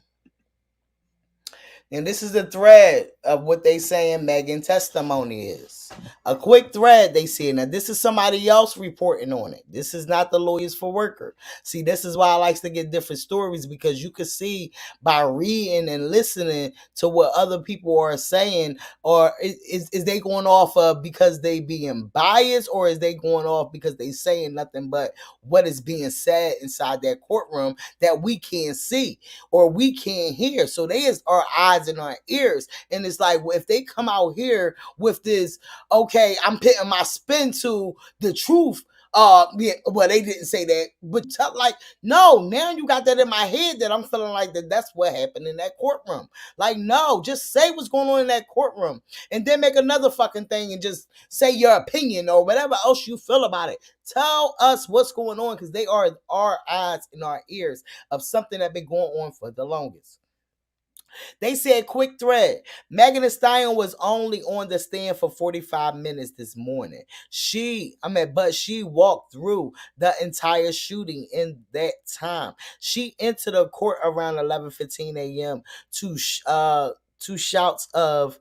And this is the thread of what they saying Megan's testimony is. A quick thread they see. Now, this is somebody else reporting on it. This is not the Lawyers for Worker. See, this is why I like to get different stories, because you can see by reading and listening to what other people are saying, or is they going off of because they being biased, or is they going off because they saying nothing but what is being said inside that courtroom that we can't see or we can't hear. So they is our eyes and our ears. And it's like, well, if they come out here with this, okay, I'm putting my spin to the truth. Yeah, well, they didn't say that, but no, now you got that in my head that I'm feeling like that's what happened in that courtroom. Like, no, just say what's going on in that courtroom and then make another fucking thing and just say your opinion or whatever else you feel about it. Tell us what's going on, because they are our eyes and our ears of something that's been going on for the longest. They said, quick thread, Megan Thee Stallion was only on the stand for 45 minutes this morning. But she walked through the entire shooting in that time. She entered the court around 11:15 a.m. to shouts of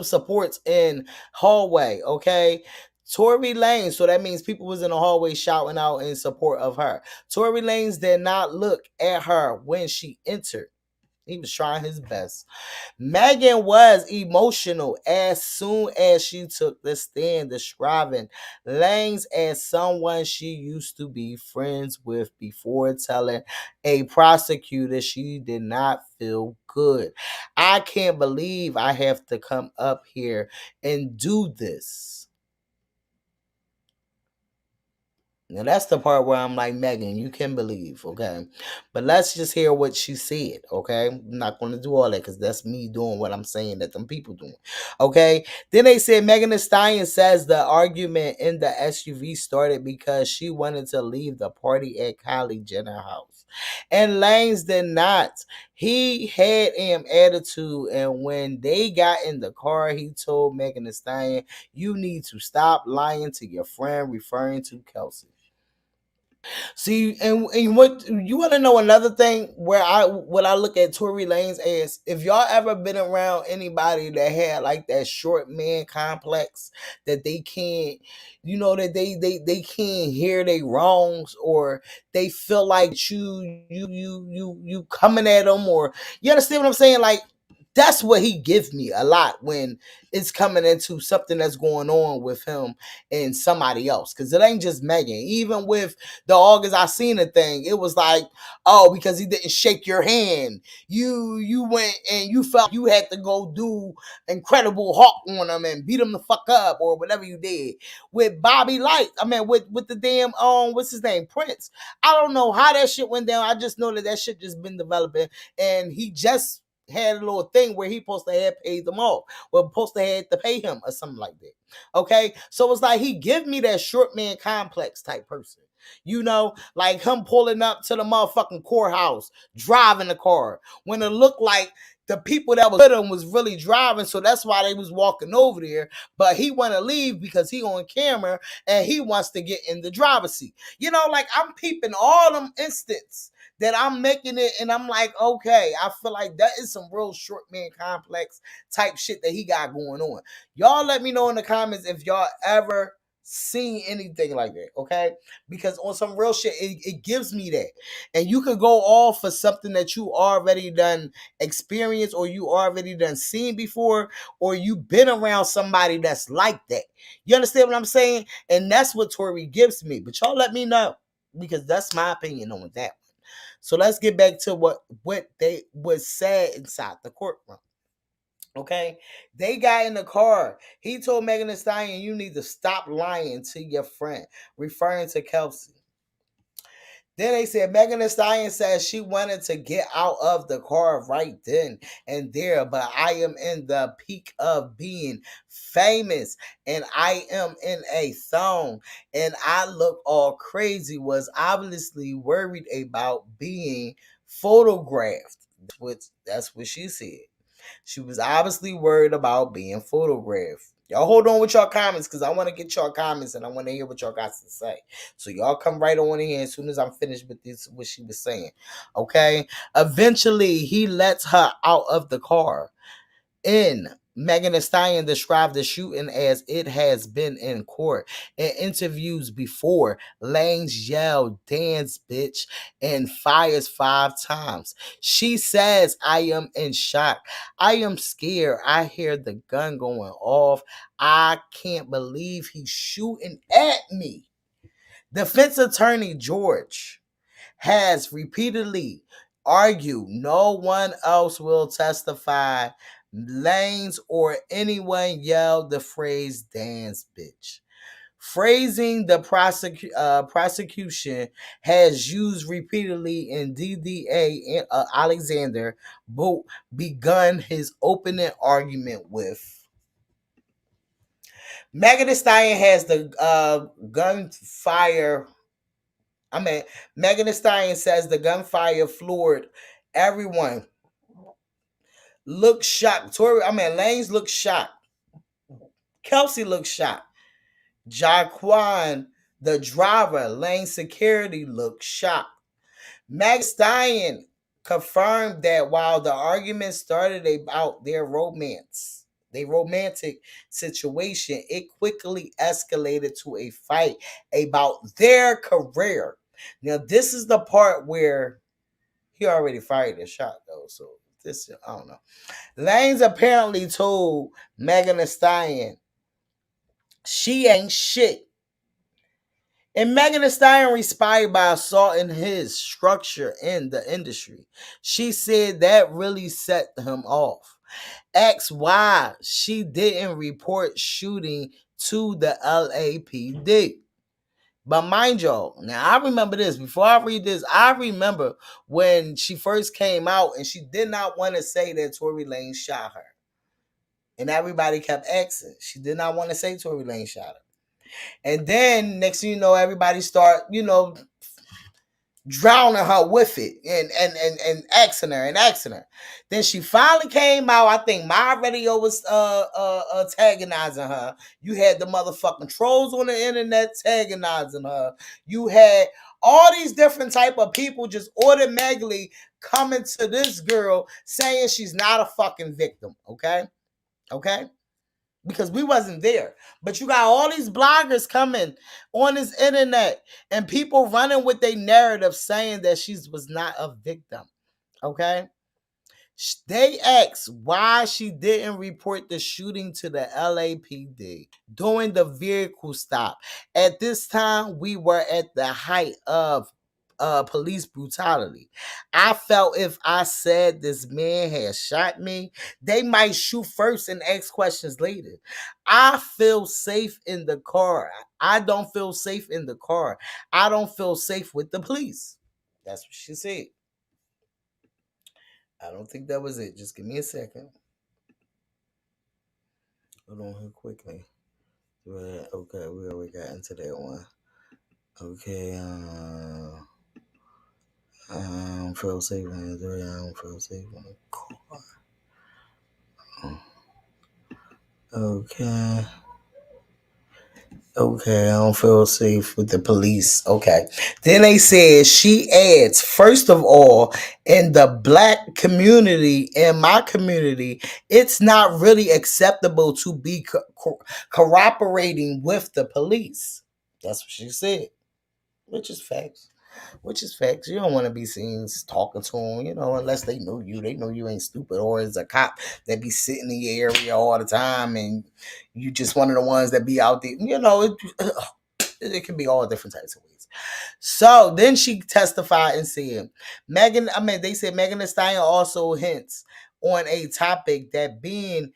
supports in hallway, okay? Tory Lanez, so that means people was in the hallway shouting out in support of her. Tory Lanez did not look at her when she entered. He was trying his best. Megan was emotional as soon as she took the stand, describing Lanez as someone she used to be friends with before telling a prosecutor she did not feel good. "I can't believe I have to come up here and do this." Now, that's the part where I'm like, Megan, you can believe, okay? But let's just hear what she said, okay? I'm not going to do all that because that's me doing what I'm saying that them people doing, okay? Then they said Megan Thee Stallion says the argument in the SUV started because she wanted to leave the party at Kylie Jenner's house. And Lanez did not. He had an attitude, and when they got in the car, he told Megan Thee Stallion, "You need to stop lying to your friend," referring to Kelsey. See, and what you want to know another thing what I look at Tory Lanez as, if y'all ever been around anybody that had like that short man complex, that they can't, that they can't hear their wrongs, or they feel like you coming at them, or you understand what I'm saying? Like, That's what he gives me a lot when it's coming into something that's going on with him and somebody else. Because it ain't just Megan. Even with the August I Seen It thing, it was like, oh, because he didn't shake your hand, you went and you felt you had to go do Incredible Hulk on him and beat him the fuck up or whatever you did. With Bobby Light, I mean, with the damn what's his name, Prince. I don't know how that shit went down. I just know that shit just been developing, and he just had a little thing where he supposed to have paid them off, or supposed to have to pay him or something like that. Okay, so it's like he give me that short man complex type person. You know, like him pulling up to the motherfucking courthouse, driving the car when it looked like the people that was with him was really driving, so that's why they was walking over there. But he want to leave because he on camera and he wants to get in the driver's seat. You know, like I'm peeping all them instances that I'm making it, and I'm like, okay, I feel like that is some real short man complex type shit that he got going on. Y'all let me know in the comments if y'all ever seen anything like that, okay? Because on some real shit, it gives me that. And you could go off for something that you already done experienced, or you already done seen before, or you been around somebody that's like that. You understand what I'm saying? And that's what Tory gives me. But y'all let me know, because that's my opinion on that. So let's get back to what they was said inside the courtroom. Okay, they got in the car. He told Megan Thee Stallion, "You need to stop lying to your friend," referring to Kelsey. Then they said Megan Thee Stallion said she wanted to get out of the car right then and there, but I am in the peak of being famous and I am in a thong and I look all crazy. Was obviously worried about being photographed. That's what she said. She was obviously worried about being photographed. Y'all hold on with y'all comments, because I want to get y'all comments and I want to hear what y'all got to say. So y'all come right on in here as soon as I'm finished with this, what she was saying. Okay? Eventually, he lets her out of the car. Megan Thee Stallion described the shooting as it has been in court. In interviews before, Lanez yelled, "Dance, bitch," and fires 5 times. She says, "I am in shock. I am scared. I hear the gun going off. I can't believe he's shooting at me." Defense attorney George has repeatedly argued no one else will testify. Lanez or anyone yelled the phrase "dance, bitch." Phrasing the prosecution has used repeatedly in DDA Alexander Boat begun his opening argument with. Megan Thee Stallion has the gunfire. Megan Thee Stallion says the gunfire floored everyone. Look shocked. Lanez looks shocked. Kelsey looks shocked. Jaquan, the driver, Lanez security, looked shocked. Megan Thee Stallion confirmed that while the argument started about their romantic situation, it quickly escalated to a fight about their career. Now, this is the part where he already fired a shot, though, so this, I don't know. Lanez apparently told Megan Thee Stallion she ain't shit. And Megan Thee Stallion responded by assaulting his structure in the industry. She said that really set him off. Asked why she didn't report shooting to the LAPD. But mind y'all, now I remember this. Before I read this, I remember when she first came out and she did not want to say that Tory Lanez shot her. And everybody kept asking. She did not want to say Tory Lanez shot her. And then next thing you know, everybody start, drowning her with it and asking her. Then she finally came out. I think my radio was antagonizing her. You had the motherfucking trolls on the internet antagonizing her. You had all these different type of people just automatically coming to this girl saying she's not a fucking victim. Okay? Because we wasn't there. But you got all these bloggers coming on this internet and people running with their narrative saying that she was not a victim. Okay? They asked why she didn't report the shooting to the LAPD during the vehicle stop. At this time, we were at the height of police brutality. I felt if I said this man had shot me, they might shoot first and ask questions later. I feel safe in the car. I don't feel safe in the car. I don't feel safe with the police. That's what she said. I don't think that was it. Just give me a second. Hold on here quickly. Okay, we already got into that one. Okay, I don't feel safe in the I don't feel safe in the car. Okay. Okay, I don't feel safe with the police. Okay. Then they said she adds, first of all, in the black community, in my community, it's not really acceptable to be cooperating with the police. That's what she said, which is facts. Which is facts. You don't want to be seen talking to them, unless they know you. They know you ain't stupid, or it's a cop that be sitting in your area all the time, and you just one of the ones that be out there. It can be all different types of ways. So then she testified and said, they said Megan Thee Stallion also hints on a topic that being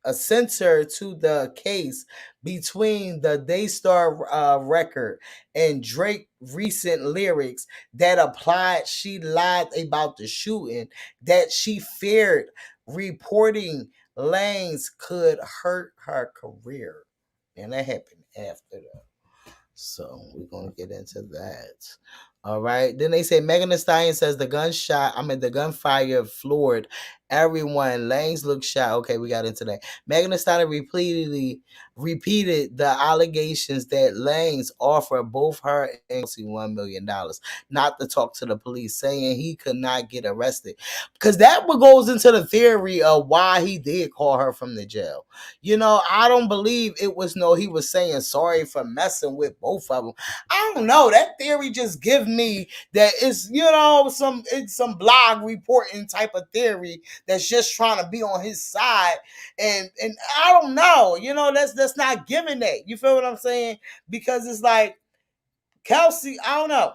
a censor to the case between the Daystar record and Drake recent lyrics that applied. She lied about the shooting, that she feared reporting Lanez could hurt her career. And that happened after that. So we're going to get into that. All right. Then they say Megan Thee Stallion says the gunfire floored everyone. Lanez looked shot. Okay, we got into that. Megan Thee Stallion repeated the allegations that Lanez offered both her and $1 million not to talk to the police, saying he could not get arrested. Because that goes into the theory of why he did call her from the jail. I don't believe it was he was saying sorry for messing with both of them. I don't know. That theory just gives me that it's some blog reporting type of theory that's just trying to be on his side, and I don't know. That's not giving that. You feel what I'm saying? Because it's like Kelsey. I don't know.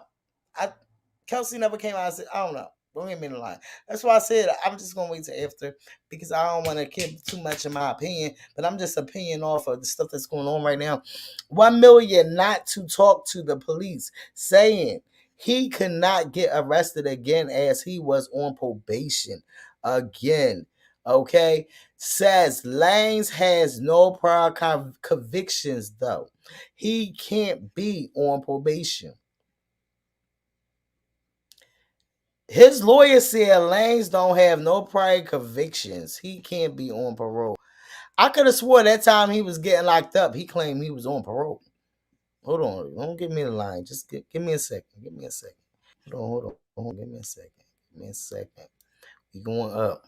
Kelsey never came out and said, I don't know. Don't get me in the line. That's why I said I'm just gonna wait till after, because I don't want to give too much of my opinion, but I'm just opinion off of the stuff that's going on right now. $1 million not to talk to the police, saying he could not get arrested again as he was on probation again. Okay, says Lanez has no prior convictions though. He can't be on probation. His lawyer said Lanez don't have no prior convictions. He can't be on parole. I could have swore that time he was getting locked up, he claimed he was on parole. Hold on. Don't give me the line. Just give me a second. Give me a second. Hold on. Give me a second. Give me a second. We going up.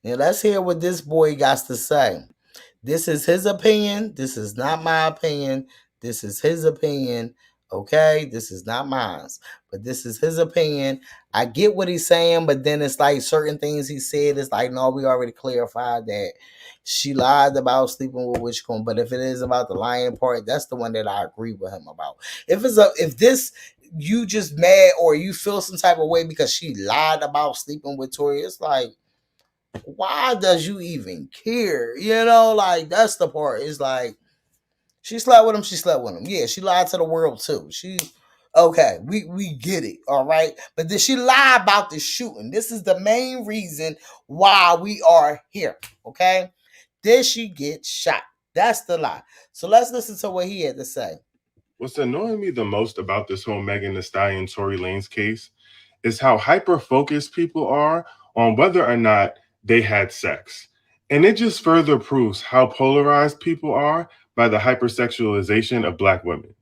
Now let's hear what this boy got to say. This is his opinion. This is not my opinion. This is his opinion. Okay, this is not mine, but this is his opinion. I get what he's saying, but then it's like certain things he said. It's like, no, we already clarified that she lied about sleeping with Witchcomb. But if it is about the lying part, that's the one that I agree with him about. If you just mad or you feel some type of way because she lied about sleeping with Tory, it's like, why does you even care? Like that's the part. It's like she slept with him. Yeah, she lied to the world too. Okay, we get it, all right. But did she lie about the shooting? This is the main reason why we are here. Okay, did she get shot? That's the lie. So let's listen to what he had to say. What's annoying me the most about this whole Megan Thee Stallion Tory Lanez case is how hyper-focused people are on whether or not they had sex. And it just further proves how polarized people are by the hypersexualization of Black women.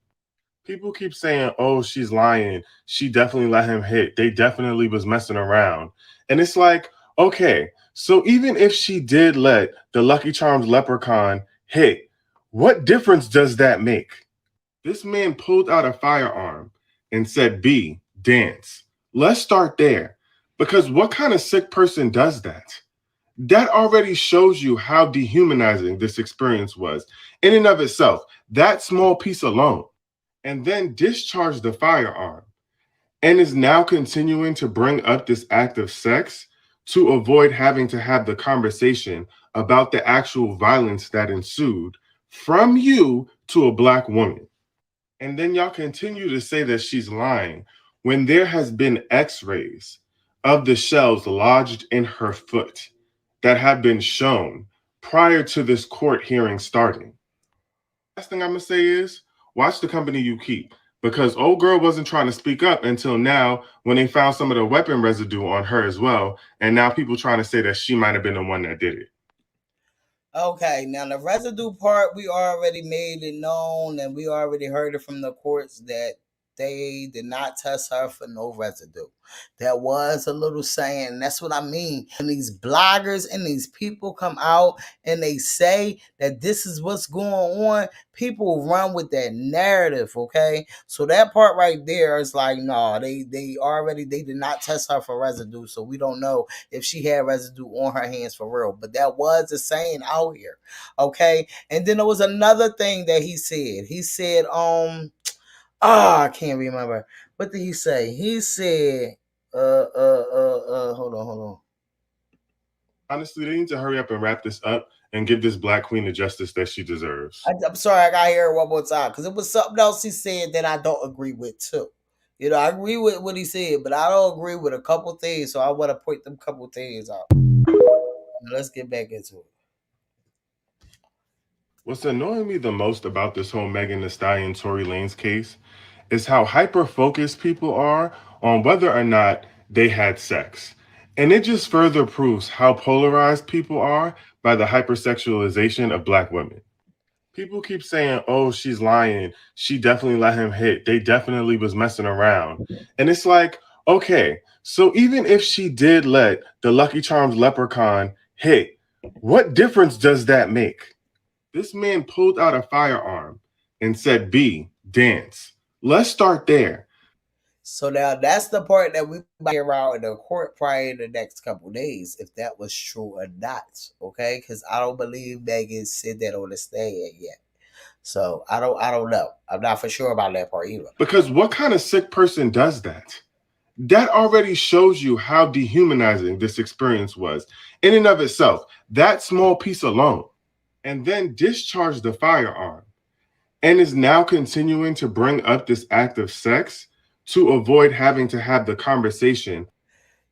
People keep saying, oh, she's lying. She definitely let him hit. They definitely was messing around. And it's like, okay, so even if she did let the Lucky Charms leprechaun hit, what difference does that make? This man pulled out a firearm and said, B, dance. Let's start there. Because what kind of sick person does that? That already shows you how dehumanizing this experience was in and of itself, that small piece alone. And then discharge the firearm and is now continuing to bring up this act of sex to avoid having to have the conversation about the actual violence that ensued from you to a Black woman. And then y'all continue to say that she's lying when there has been x-rays of the shells lodged in her foot that have been shown prior to this court hearing starting. Last thing I'm gonna say is watch the company you keep, because old girl wasn't trying to speak up until now when they found some of the weapon residue on her as well, and now people trying to say that she might have been the one that did it. Okay, now the residue part, we already made it known and we already heard it from the courts that they did not test her for no residue. That was a little saying, and that's what I mean. When these bloggers and these people come out and they say that this is what's going on, people run with that narrative, okay? So that part right there is like, no, they did not test her for residue, so we don't know if she had residue on her hands for real. But that was a saying out here, okay? And then there was another thing that he said. He said, I can't remember. What did he say? He said, hold on. Honestly, they need to hurry up and wrap this up and give this Black queen the justice that she deserves. I'm sorry, I gotta hear it one more time because it was something else he said that I don't agree with too. You know, I agree with what he said, but I don't agree with a couple things, so I want to point them couple things out. Let's get back into it. What's annoying me the most about this whole Megan Thee Stallion Tory Lanez case is how hyper-focused people are on whether or not they had sex. And it just further proves how polarized people are by the hypersexualization of Black women. People keep saying, oh, she's lying. She definitely let him hit. They definitely was messing around. And it's like, okay, so even if she did let the Lucky Charms leprechaun hit, what difference does that make? This man pulled out a firearm and said, B, dance. Let's start there. So now that's the part that we might hear out in the court prior to the next couple of days, if that was true or not. Okay, because I don't believe Megan said that on the stand yet. So I don't know. I'm not for sure about that part either. Because what kind of sick person does that? That already shows you how dehumanizing this experience was in and of itself. That small piece alone. And then discharge the firearm and is now continuing to bring up this act of sex to avoid having to have the conversation.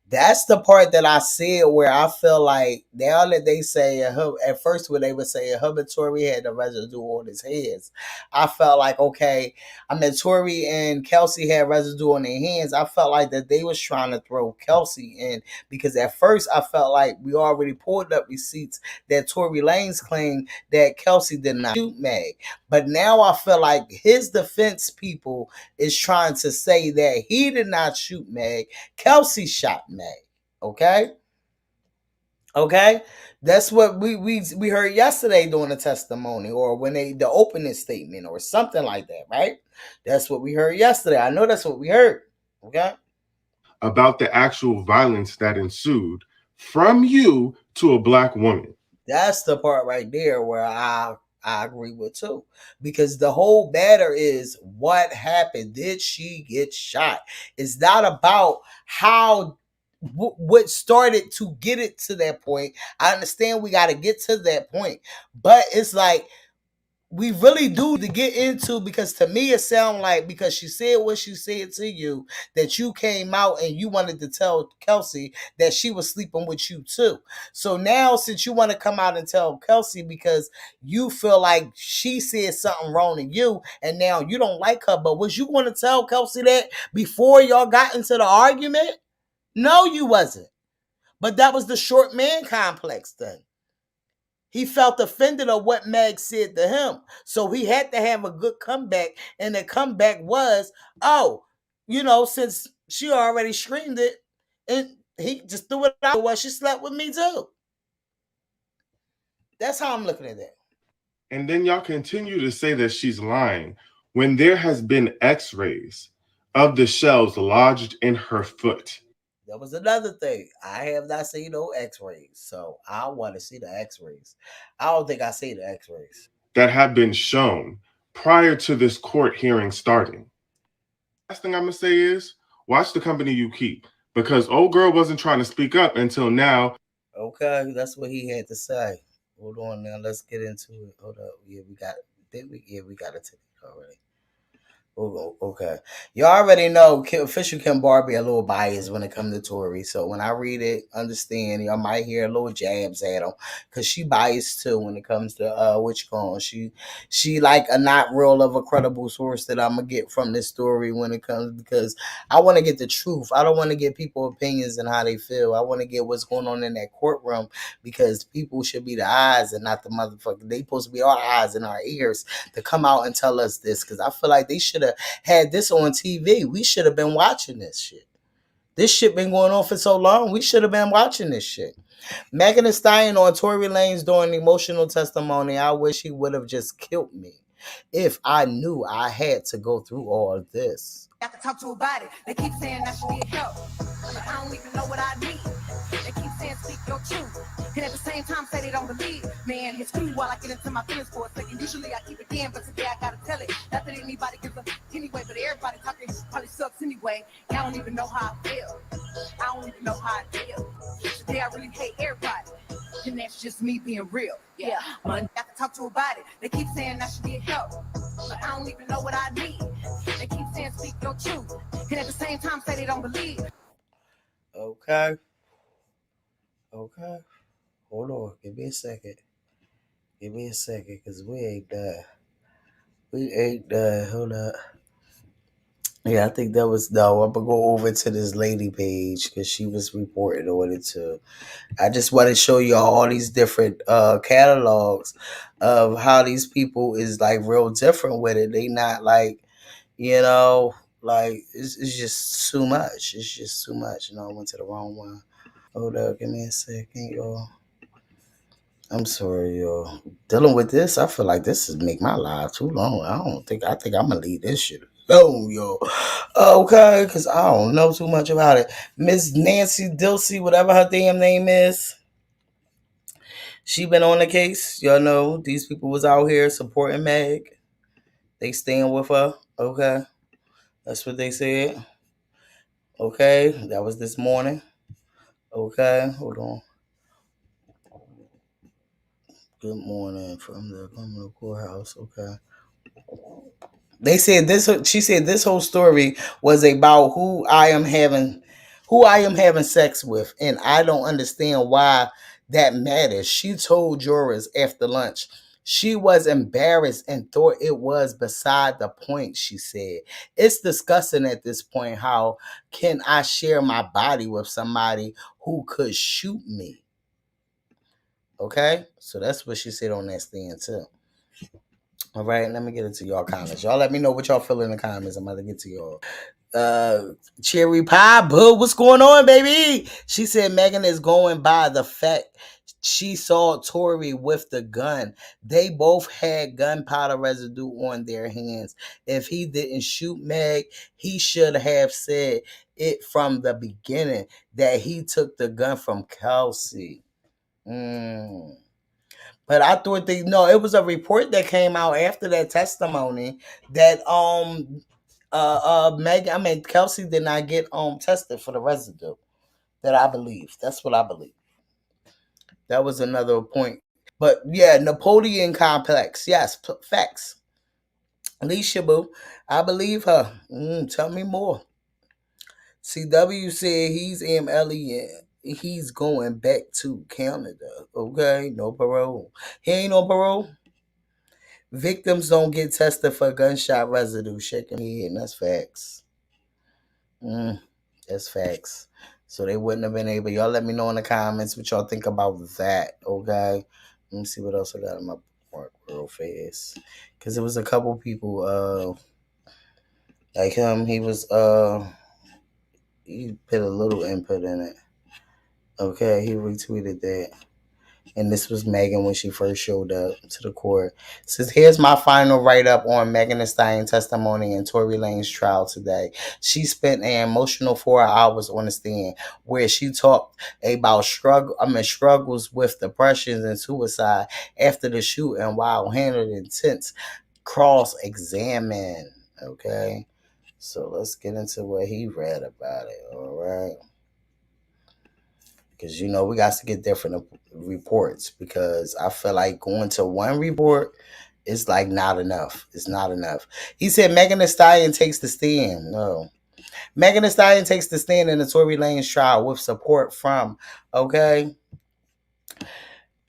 That's the part that I said where I feel like now that they say at first when they would say Tory had the residue on his hands, I felt like okay, I mean Tory and Kelsey had residue on their hands. I felt like that they was trying to throw Kelsey in because at first I felt like we already pulled up receipts that Tory Lanez claimed that Kelsey did not shoot Meg, but now I feel like his defense people is trying to say that he did not shoot Meg, Kelsey shot Meg. Okay, that's what we heard yesterday during the testimony, or when the opening statement, or something like that, right? That's what we heard yesterday. I know that's what we heard. Okay, about the actual violence that ensued from you to a Black woman. That's the part right there where I agree with too, because the whole matter is what happened. Did she get shot? It's not about how. What started to get it to that point. I understand we got to get to that point, but it's like we really do to get into, because to me it sounds like because she said what she said to you, that you came out and you wanted to tell Kelsey that she was sleeping with you too. So now since you want to come out and tell Kelsey because you feel like she said something wrong to you and now you don't like her, but was you going to tell Kelsey that before y'all got into the argument? No, you wasn't. But that was the short man complex thing. He felt offended of what Meg said to him. So he had to have a good comeback. And the comeback was, oh, since she already screamed it, and he just threw it out, well, she slept with me too. That's how I'm looking at that. And then y'all continue to say that she's lying when there has been x-rays of the shells lodged in her foot. That was another thing. I have not seen no x-rays, so I want to see the x-rays. I don't think I see the x-rays. That had been shown prior to this court hearing starting. Last thing I'm going to say is watch the company you keep, because old girl wasn't trying to speak up until now. Okay, that's what he had to say. Hold on now, let's get into it. Hold up. Yeah, we got it. We got it already. Okay. You already know official Kim Barbie a little biased when it comes to Tory. So when I read it, understand, y'all might hear a little jabs at him because she biased too when it comes to what you call she like a not real of a credible source that I'm gonna get from this story when it comes, because I want to get the truth. I don't want to get people opinions and how they feel. I want to get what's going on in that courtroom, because people should be the eyes and not the motherfucker. They supposed to be our eyes and our ears to come out and tell us this, because I feel like they should have had this on TV. We should have been watching this shit. This shit been going on for so long. We should have been watching this shit. Megan Thee Stallion on Tory Lanez doing emotional testimony. I wish he would have just killed me if I knew I had to go through all of this. I have to talk to about it. They keep saying I should need help, but I don't even know what I need. They keep saying speak your truth, and at the same time say they don't believe. Man, it's cool while I get into my feelings for a second. Usually I keep it in, but today I gotta tell it. Not that anybody gives a anyway, but everybody talking probably sucks anyway. And I don't even know how I feel. I don't even know how I feel. Today I really hate everybody, and that's just me being real. Yeah, I have to talk to about it. They keep saying I should get help, but I don't even know what I need. They keep saying speak your truth, and at the same time say they don't believe. Okay. Hold on. Give me a second. Because we ain't done. Hold up. Yeah, I think that was no. I'm gonna go over to this lady page because she was reporting on it too. I just want to show you all these different catalogs of how these people is like real different with it. They not like, like it's just too much. It's just too much. I went to the wrong one. Hold up, give me a second, y'all. I'm sorry, y'all. Dealing with this, I feel like this is make my life too long. I think I'm gonna leave this shit alone, yo. Okay, because I don't know too much about it. Miss Nancy Dilsey, whatever her damn name is, she been on the case. Y'all know these people was out here supporting Meg. They stand with her. Okay, that's what they said. Okay, that was this morning. Okay, hold on. Good morning from the criminal courthouse. Okay. They said this. She said this whole story was about who I am having sex with, and I don't understand why that matters. She told jurors after lunch she was embarrassed and thought it was beside the point. She said it's disgusting at this point. How can I share my body with somebody who could shoot me? Okay, so that's what she said on that stand too. All right, let me get into y'all comments. Y'all let me know what y'all feel in the comments. I'm about to get to y'all. Cherry Pie, boo, what's going on, baby? She said Megan is going by the fact she saw Tory with the gun. They both had gunpowder residue on their hands. If he didn't shoot Meg, he should have said it from the beginning that he took the gun from Kelsey. But I thought it was a report that came out after that testimony that Kelsey did not get tested for the residue. That I believe. That's what I believe. That was another point. But yeah, Napoleon complex. Yes, facts. Alicia Boo, I believe her. Tell me more. CW said he's MLE. He's going back to Canada. Okay, no parole. He ain't no parole. Victims don't get tested for gunshot residue. Shaking my head. That's facts. That's facts. So they wouldn't have been able. Y'all let me know in the comments what y'all think about that. Okay. Let me see what else I got in my book real fast. Because there was a couple people like him. He was he put a little input in it. Okay, he retweeted that. And this was Megan when she first showed up to the court. It says, here's my final write-up on Megan Thee Stallion testimony in Tory Lanez trial today. She spent an emotional 4 hours on the stand where she talked about struggles with depression and suicide after the shooting while handling intense cross-examine. Okay. So let's get into what he read about it. All right. Because, we got to get different reports, because I feel like going to one report is like not enough. It's not enough. He said Megan Thee Stallion takes the stand. No. Megan Thee Stallion takes the stand in the Tory Lanez trial with support from, okay?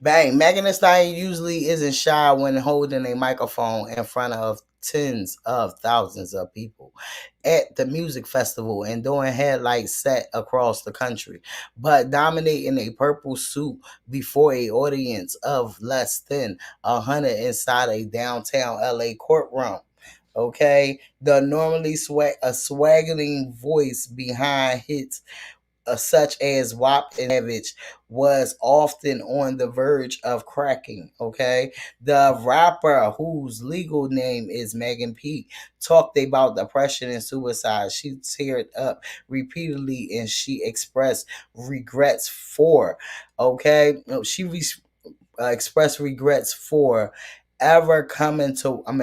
Bang. Megan Thee Stallion usually isn't shy when holding a microphone in front of tens of thousands of people at the music festival and doing headlights set across the country, but dominating a purple suit before a audience of less than 100 inside a downtown LA courtroom. Okay, the normally swaggering voice behind hits such as WAP and Savage was often on the verge of cracking. Okay, the rapper whose legal name is Megan P talked about depression and suicide. She teared up repeatedly and she expressed regrets for. Okay, no, she expressed regrets for ever coming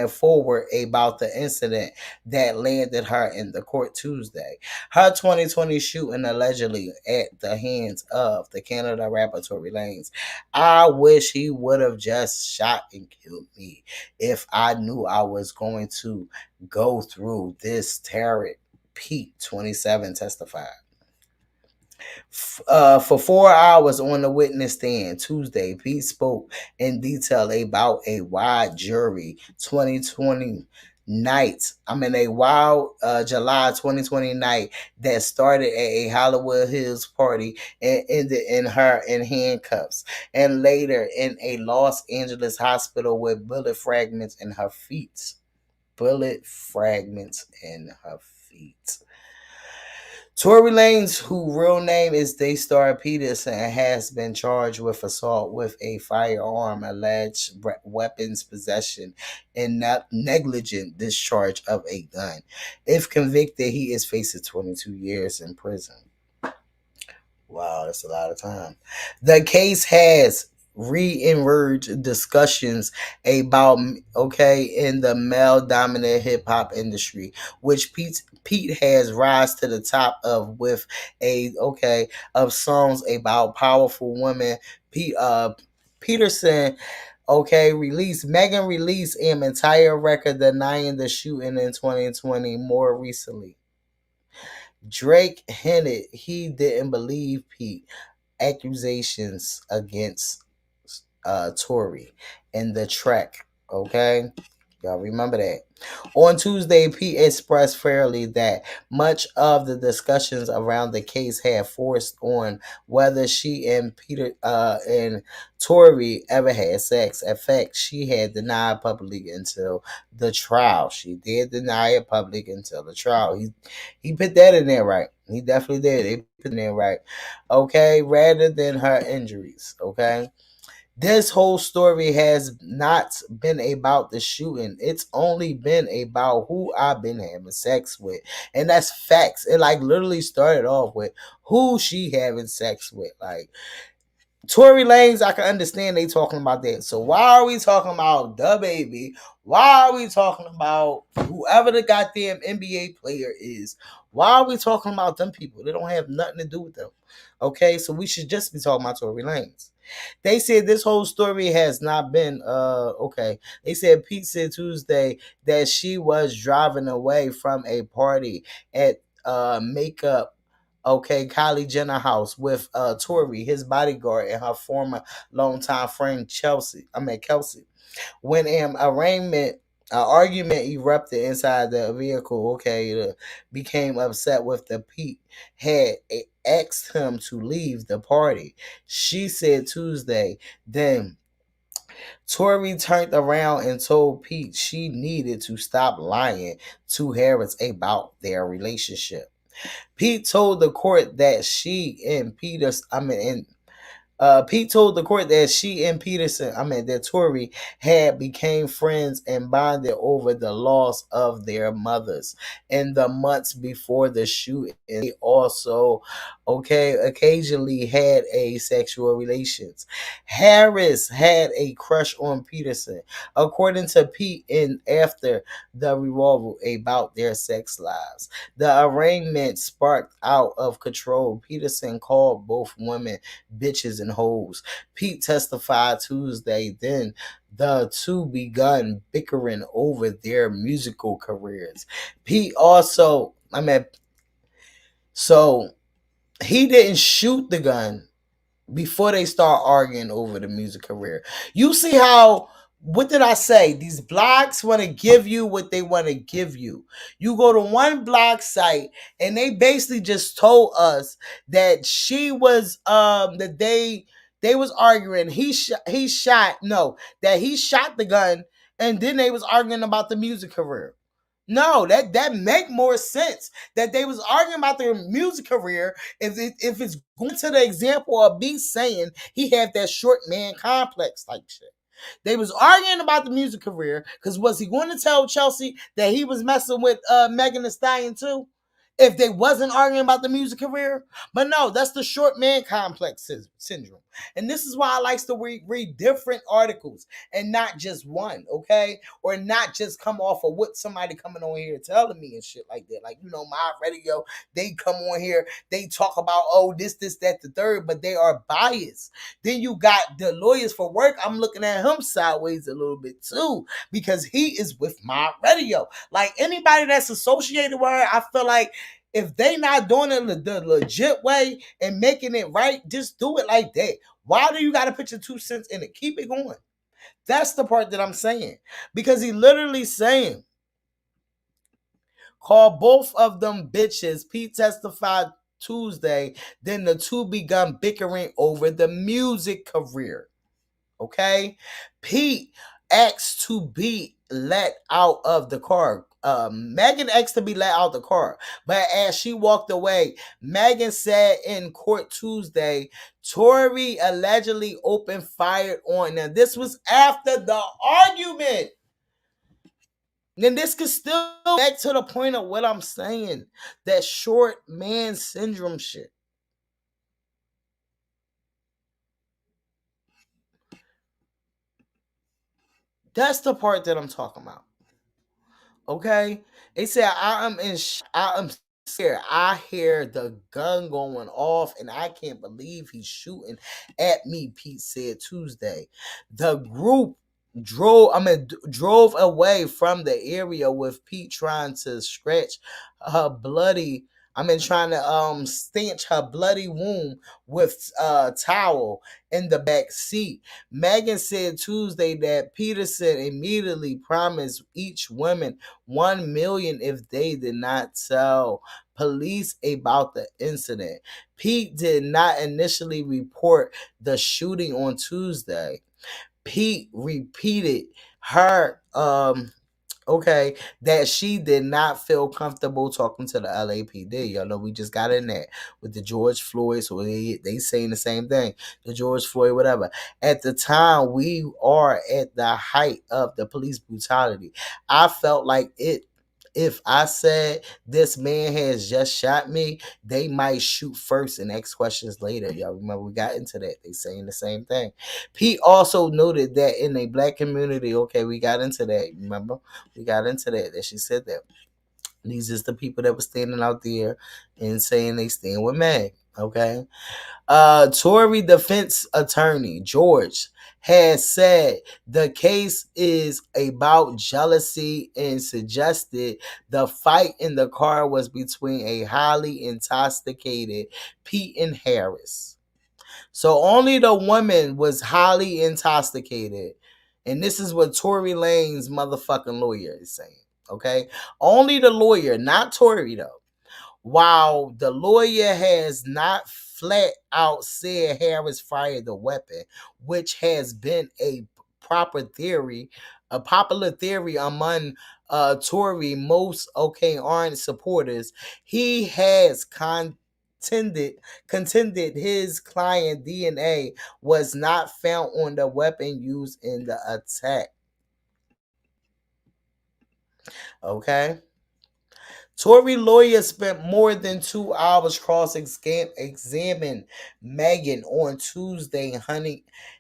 forward about the incident that landed her in the court Tuesday. Her 2020 shooting allegedly at the hands of the Canada rapper Tory Lanez. I wish he would have just shot and killed me if I knew I was going to go through this terror. Pete 27 testified. For 4 hours on the witness stand Tuesday, Pete spoke in detail about a wide jury 2020 night. A wild July 2020 night that started at a Hollywood Hills party and ended in handcuffs, and later in a Los Angeles hospital with bullet fragments in her feet. Bullet fragments in her feet. Tory Lanez, whose real name is Daystar Peterson, has been charged with assault with a firearm, alleged weapons possession, and negligent discharge of a gun. If convicted, he is facing 22 years in prison. Wow, that's a lot of time. The case has re-emerged discussions about in the male-dominant hip-hop industry, which Pete has rise to the top of with of songs about powerful women. Peterson Megan released an entire record denying the shooting in 2020. More recently, Drake hinted he didn't believe Pete accusations against Tory in the track. Okay, y'all remember that. On Tuesday, Pete expressed fairly that much of the discussions around the case had forced on whether she and Tory ever had sex. In fact, she had denied publicly until the trial. She did deny it public until the trial. He put that in there right. He definitely did. He put it in there right. Okay, rather than her injuries. Okay. This whole story has not been about the shooting. It's only been about who I've been having sex with. And that's facts. It literally started off with who she having sex with. Tory Lanez, I can understand they talking about that. So why are we talking about DaBaby? Why are we talking about whoever the goddamn NBA player is? Why are we talking about them people? They don't have nothing to do with them. Okay, so we should just be talking about Tory Lanez. They said this whole story has not been They said Pete said Tuesday that she was driving away from a party at makeup Kylie Jenner house with Tory, his bodyguard, and her former longtime friend Kelsey. When an argument erupted inside the vehicle. Became upset with the Pete had asked him to leave the party. She said Tuesday. Then Tory turned around and told Pete she needed to stop lying to Harris about their relationship. Pete told the court that she and Pete told the court that she and that Tory had became friends and bonded over the loss of their mothers in the months before the shooting. They also, occasionally had a sexual relations. Harris had a crush on Peterson, according to Pete, and after the revolver about their sex lives. The arraignment sparked out of control. Peterson called both women bitches and hoes. Pete testified Tuesday. Then the two begun bickering over their musical careers. Pete also, so he didn't shoot the gun before they start arguing over the music career. You see how, what did I say? These blogs want to give you what they want to give you. You go to one blog site and they basically just told us that she was that they was arguing. He shot that he shot the gun, and then they was arguing about the music career. No, that make more sense that they was arguing about their music career if it's going to the example of me saying he had that short man complex type shit. They was arguing about the music career because was he going to tell Chelsea that he was messing with Megan Thee Stallion too? If they wasn't arguing about the music career. But no, that's the short man complex syndrome. And this is why I like to read different articles and not just one, okay? Or not just come off of what somebody coming on here telling me and shit like that. Like, my radio, they come on here, they talk about, this, that, the third, but they are biased. Then you got the lawyers for work. I'm looking at him sideways a little bit too, because he is with my radio. Like, anybody that's associated with her, I feel like if they not doing it the legit way and making it right, just do it like that. Why do you got to put your 2 cents in it? Keep it going. That's the part that I'm saying. Because he literally saying, call both of them bitches. Pete testified Tuesday. Then the two begun bickering over the music career. Okay? Pete asked to be let out of the car. Megan asked to be let out of the car, but as she walked away, Megan said in court Tuesday, Tory allegedly opened fire on them. This was after the argument. Then this could still go back to the point of what I'm saying, that short man syndrome shit. That's the part that I'm talking about. Okay? They said, I am scared. I hear the gun going off and I can't believe he's shooting at me, Pete said Tuesday. The group drove away from the area with Pete trying to stretch her bloody trying to stanch her bloody wound with a towel in the back seat. Megan said Tuesday that Peterson immediately promised each woman $1 million if they did not tell police about the incident. Pete did not initially report the shooting on Tuesday. Pete repeated her that she did not feel comfortable talking to the LAPD. Y'all know we just got in that with the George Floyd, so they saying the same thing. The George Floyd, whatever. At the time, we are at the height of the police brutality. I felt like if I said this man has just shot me, they might shoot first and ask questions later. Y'all remember we got into that. They saying the same thing. Pete also noted that in a black community, we got into that. Remember? We got into that she said that. These is the people that were standing out there and saying they stand with Meg. Okay. Tory defense attorney George has said the case is about jealousy and suggested the fight in the car was between a highly intoxicated Pete and Harris. So only the woman was highly intoxicated. And this is what Tory Lanez motherfucking lawyer is saying. Okay? Only the lawyer, not Tory though. While the lawyer has not flat out said Harris fired the weapon, which has been a popular theory among Tory most aren't supporters, he has contended his client DNA was not found on the weapon used in the attack. Okay. Tory lawyer spent more than 2 hours cross-examining Megan on Tuesday,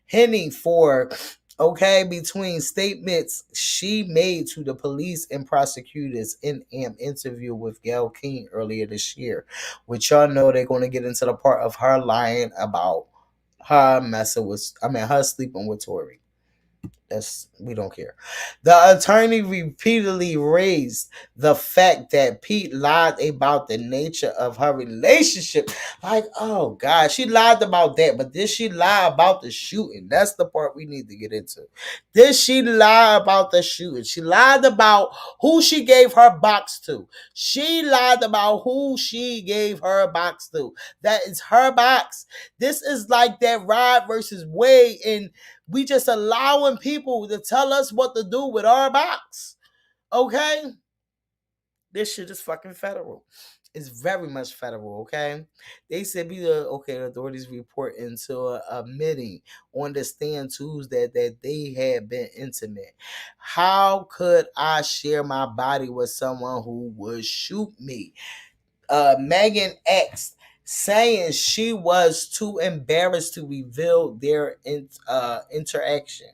Henny for between statements she made to the police and prosecutors in an interview with Gayle King earlier this year, which y'all know they're going to get into the part of her lying about her her sleeping with Tory. We don't care. The attorney repeatedly raised the fact that Pete lied about the nature of her relationship. Like, oh God, she lied about that, but did she lie about the shooting? That's the part we need to get into. Did she lie about the shooting? She lied about who she gave her box to. She lied about who she gave her box to. That is her box. This is like that Rod versus Wade, and we just allowing people to tell us what to do with our box. Okay? This shit is fucking federal. It's very much federal, okay? They said the authorities report into admitting on the stand Tuesday that they had been intimate. How could I share my body with someone who would shoot me? Megan X saying she was too embarrassed to reveal their interaction.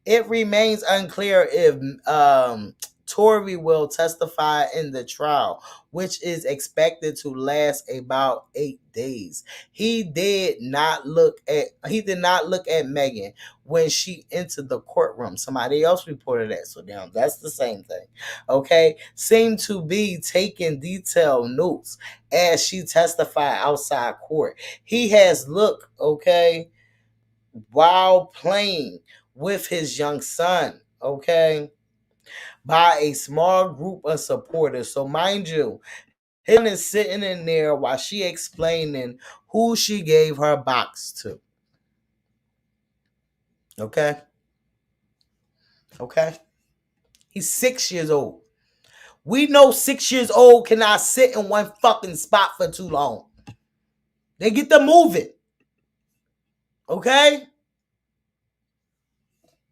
It remains unclear if Tory will testify in the trial, which is expected to last about 8 days. He did not look at Megan when she entered the courtroom. Somebody else reported that. So now that's the same thing. Okay. Seemed to be taking detailed notes as she testified outside court. He has looked, while playing with his young son, by a small group of supporters. So mind you, him is sitting in there while she explaining who she gave her box to. Okay? He's 6 years old. We know 6 years old cannot sit in one fucking spot for too long. They get to moving. Okay?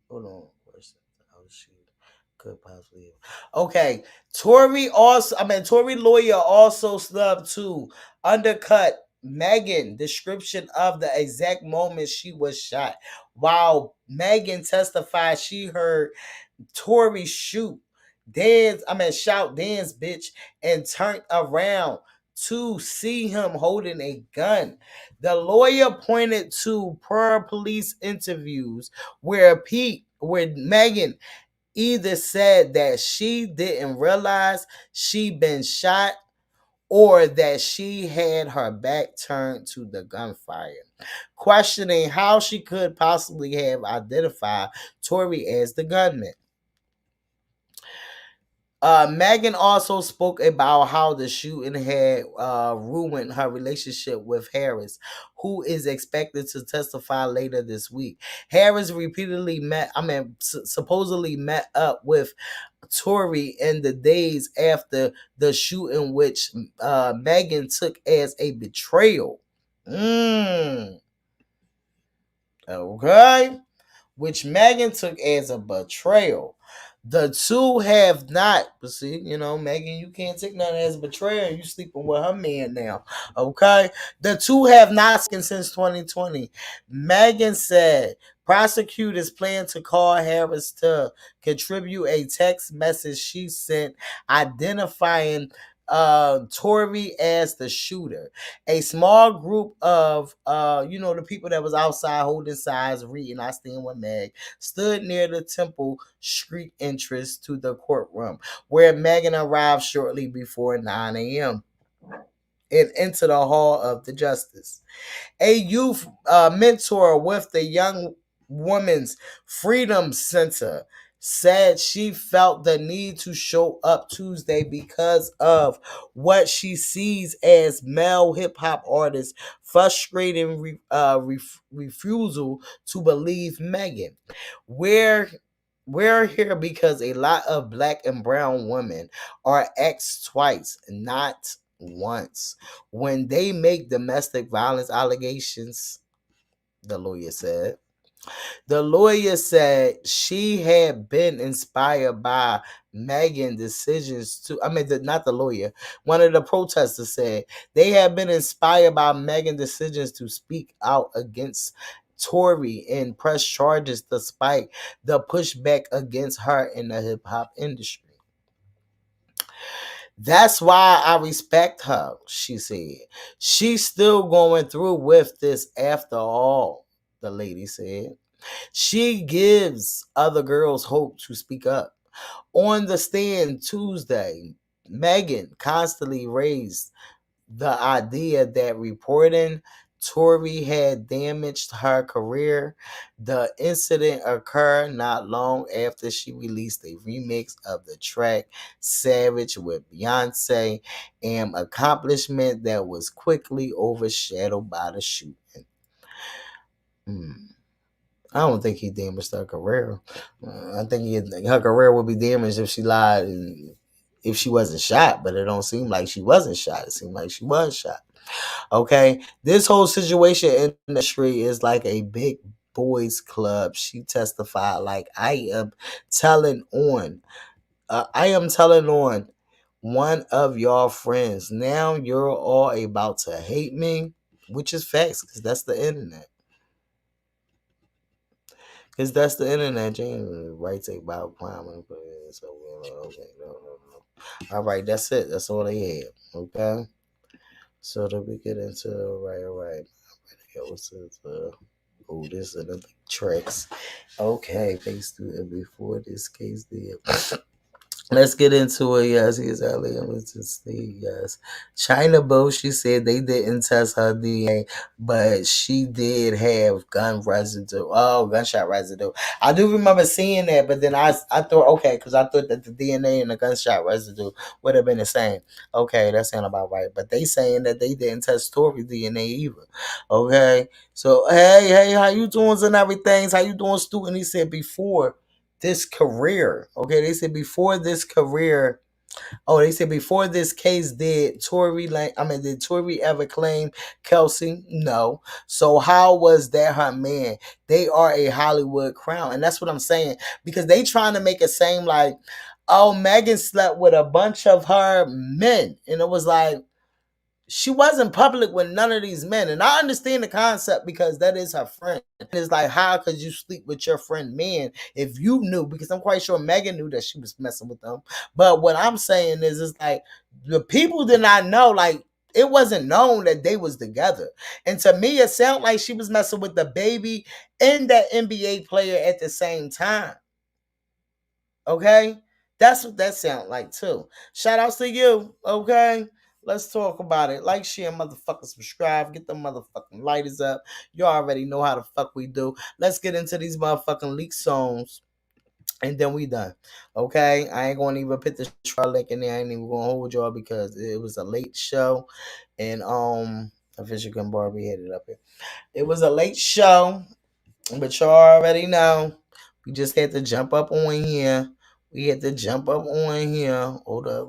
Hold on. Could possibly. Okay. Tory lawyer also snubbed to undercut Megan description of the exact moment she was shot. While Megan testified she heard Tory shout dance bitch, and turned around to see him holding a gun. The lawyer pointed to prior police interviews where Megan either said that she didn't realize she'd been shot or that she had her back turned to the gunfire, questioning how she could possibly have identified Tory as the gunman. Megan also spoke about how the shooting had ruined her relationship with Harris, who is expected to testify later this week. Harris repeatedly supposedly met up with Tory in the days after the shooting, which Megan took as a betrayal. Okay? Which Megan took as a betrayal. The two have not, but see, Megan, you can't take nothing as betrayal. You sleeping with her man now, okay? The two have not spoken since 2020. Megan said prosecutors plan to call Harris to contribute a text message she sent identifying Tory as the shooter. A small group of the people that was outside holding signs reading "I Stand with Meg" stood near the Temple Street entrance to the courtroom, where Megan arrived shortly before 9 a.m. and entered the hall of the justice. A youth mentor with the Young Women's Freedom Center said she felt the need to show up Tuesday because of what she sees as male hip-hop artists' frustrating refusal to believe Megan. We're here because a lot of black and brown women are asked twice, not once. When they make domestic violence allegations, the lawyer said. The lawyer said she had been inspired by Megan's decisions to, not the lawyer, one of the protesters said they had been inspired by Megan's decisions to speak out against Tory and press charges despite the pushback against her in the hip hop industry. That's why I respect her, she said. She's still going through with this after all, the lady said. She gives other girls hope to speak up. On the stand Tuesday, Megan constantly raised the idea that reporting Tory had damaged her career. The incident occurred not long after she released a remix of the track Savage with Beyonce, an accomplishment that was quickly overshadowed by the shooting. I don't think he damaged her career. I think her career would be damaged if she lied and if she wasn't shot, but it don't seem like she wasn't shot. It seemed like she was shot. Okay, this whole situation in the industry is like a big boys club. She testified like I am telling on one of y'all friends. Now you're all about to hate me, which is facts because that's the internet. Because that's the internet. Right, take about crime and put it in. So, okay, no. All right, that's it. That's all they had. Okay. So that we get into right. What's this? This and the tricks. Okay, based before this case did. Let's get into it. Yes, he's early. Yes. China Bo, she said they didn't test her DNA, but she did have gunshot residue. I do remember seeing that, but then I thought, okay, because I thought that the DNA and the gunshot residue would have been the same. Okay, that sounds about right. But they saying that they didn't test Tory DNA either. Okay. So, hey, how you doing and everything? How you doing, Stu? And he said before this career. Okay, they said before this career. Oh, they said before this case did Tory ever claim Kelsey? No. So how was that her man? They are a Hollywood crown. And that's what I'm saying. Because they trying to make it seem like, oh, Megan slept with a bunch of her men. And it was like, she wasn't public with none of these men. And I understand the concept because that is her friend. It's like, how could you sleep with your friend man if you knew? Because I'm quite sure Megan knew that she was messing with them. But what I'm saying is, it's like, the people did not know, like, it wasn't known that they was together. And to me, it sounded like she was messing with the baby and that NBA player at the same time. Okay? That's what that sounded like too. Shout outs to you. Okay? Let's talk about it. Like, share, motherfucker, subscribe. Get the motherfucking lighters up. You already know how the fuck we do. Let's get into these motherfucking leak songs. And then we done. Okay? I ain't going to even put the link in there. I ain't even going to hold y'all because it was a late show. And, Official Gun Barbie had it up here. It was a late show. But y'all already know. We just had to jump up on here. Hold up.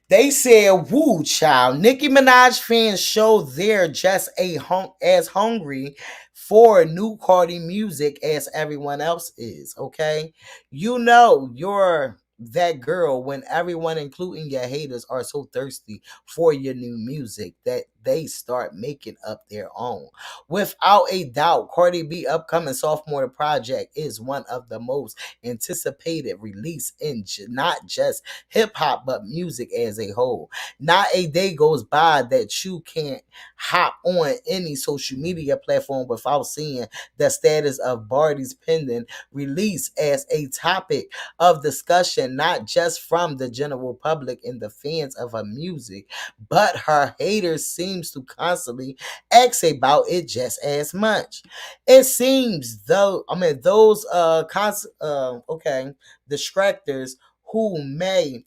They said, woo, child. Nicki Minaj fans show they're just as hungry for new Cardi music as everyone else is, okay? You know you're that girl when everyone, including your haters, are so thirsty for your new music that they start making up their own. Without a doubt, Cardi B upcoming sophomore project is one of the most anticipated release in not just hip-hop but music as a whole. Not a day goes by that you can't hop on any social media platform without seeing the status of Barty's pending release as a topic of discussion, not just from the general public and the fans of her music, but her haters seems to constantly ask about it just as much. It seems those distractors who may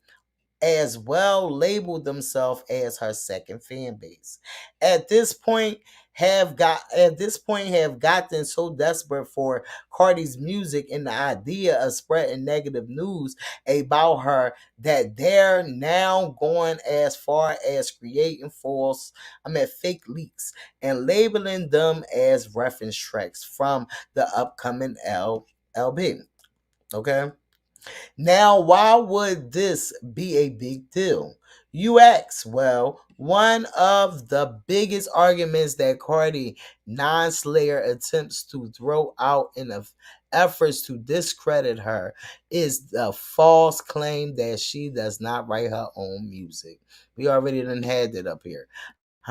as well label themselves as her second fan base. At this point, have gotten so desperate for Cardi's music and the idea of spreading negative news about her that they're now going as far as creating fake leaks and labeling them as reference tracks from the upcoming LB. Okay. Now, why would this be a big deal? You ask. Well, one of the biggest arguments that Cardi non-slayer attempts to throw out in the efforts to discredit her is the false claim that she does not write her own music. We already done had that up here.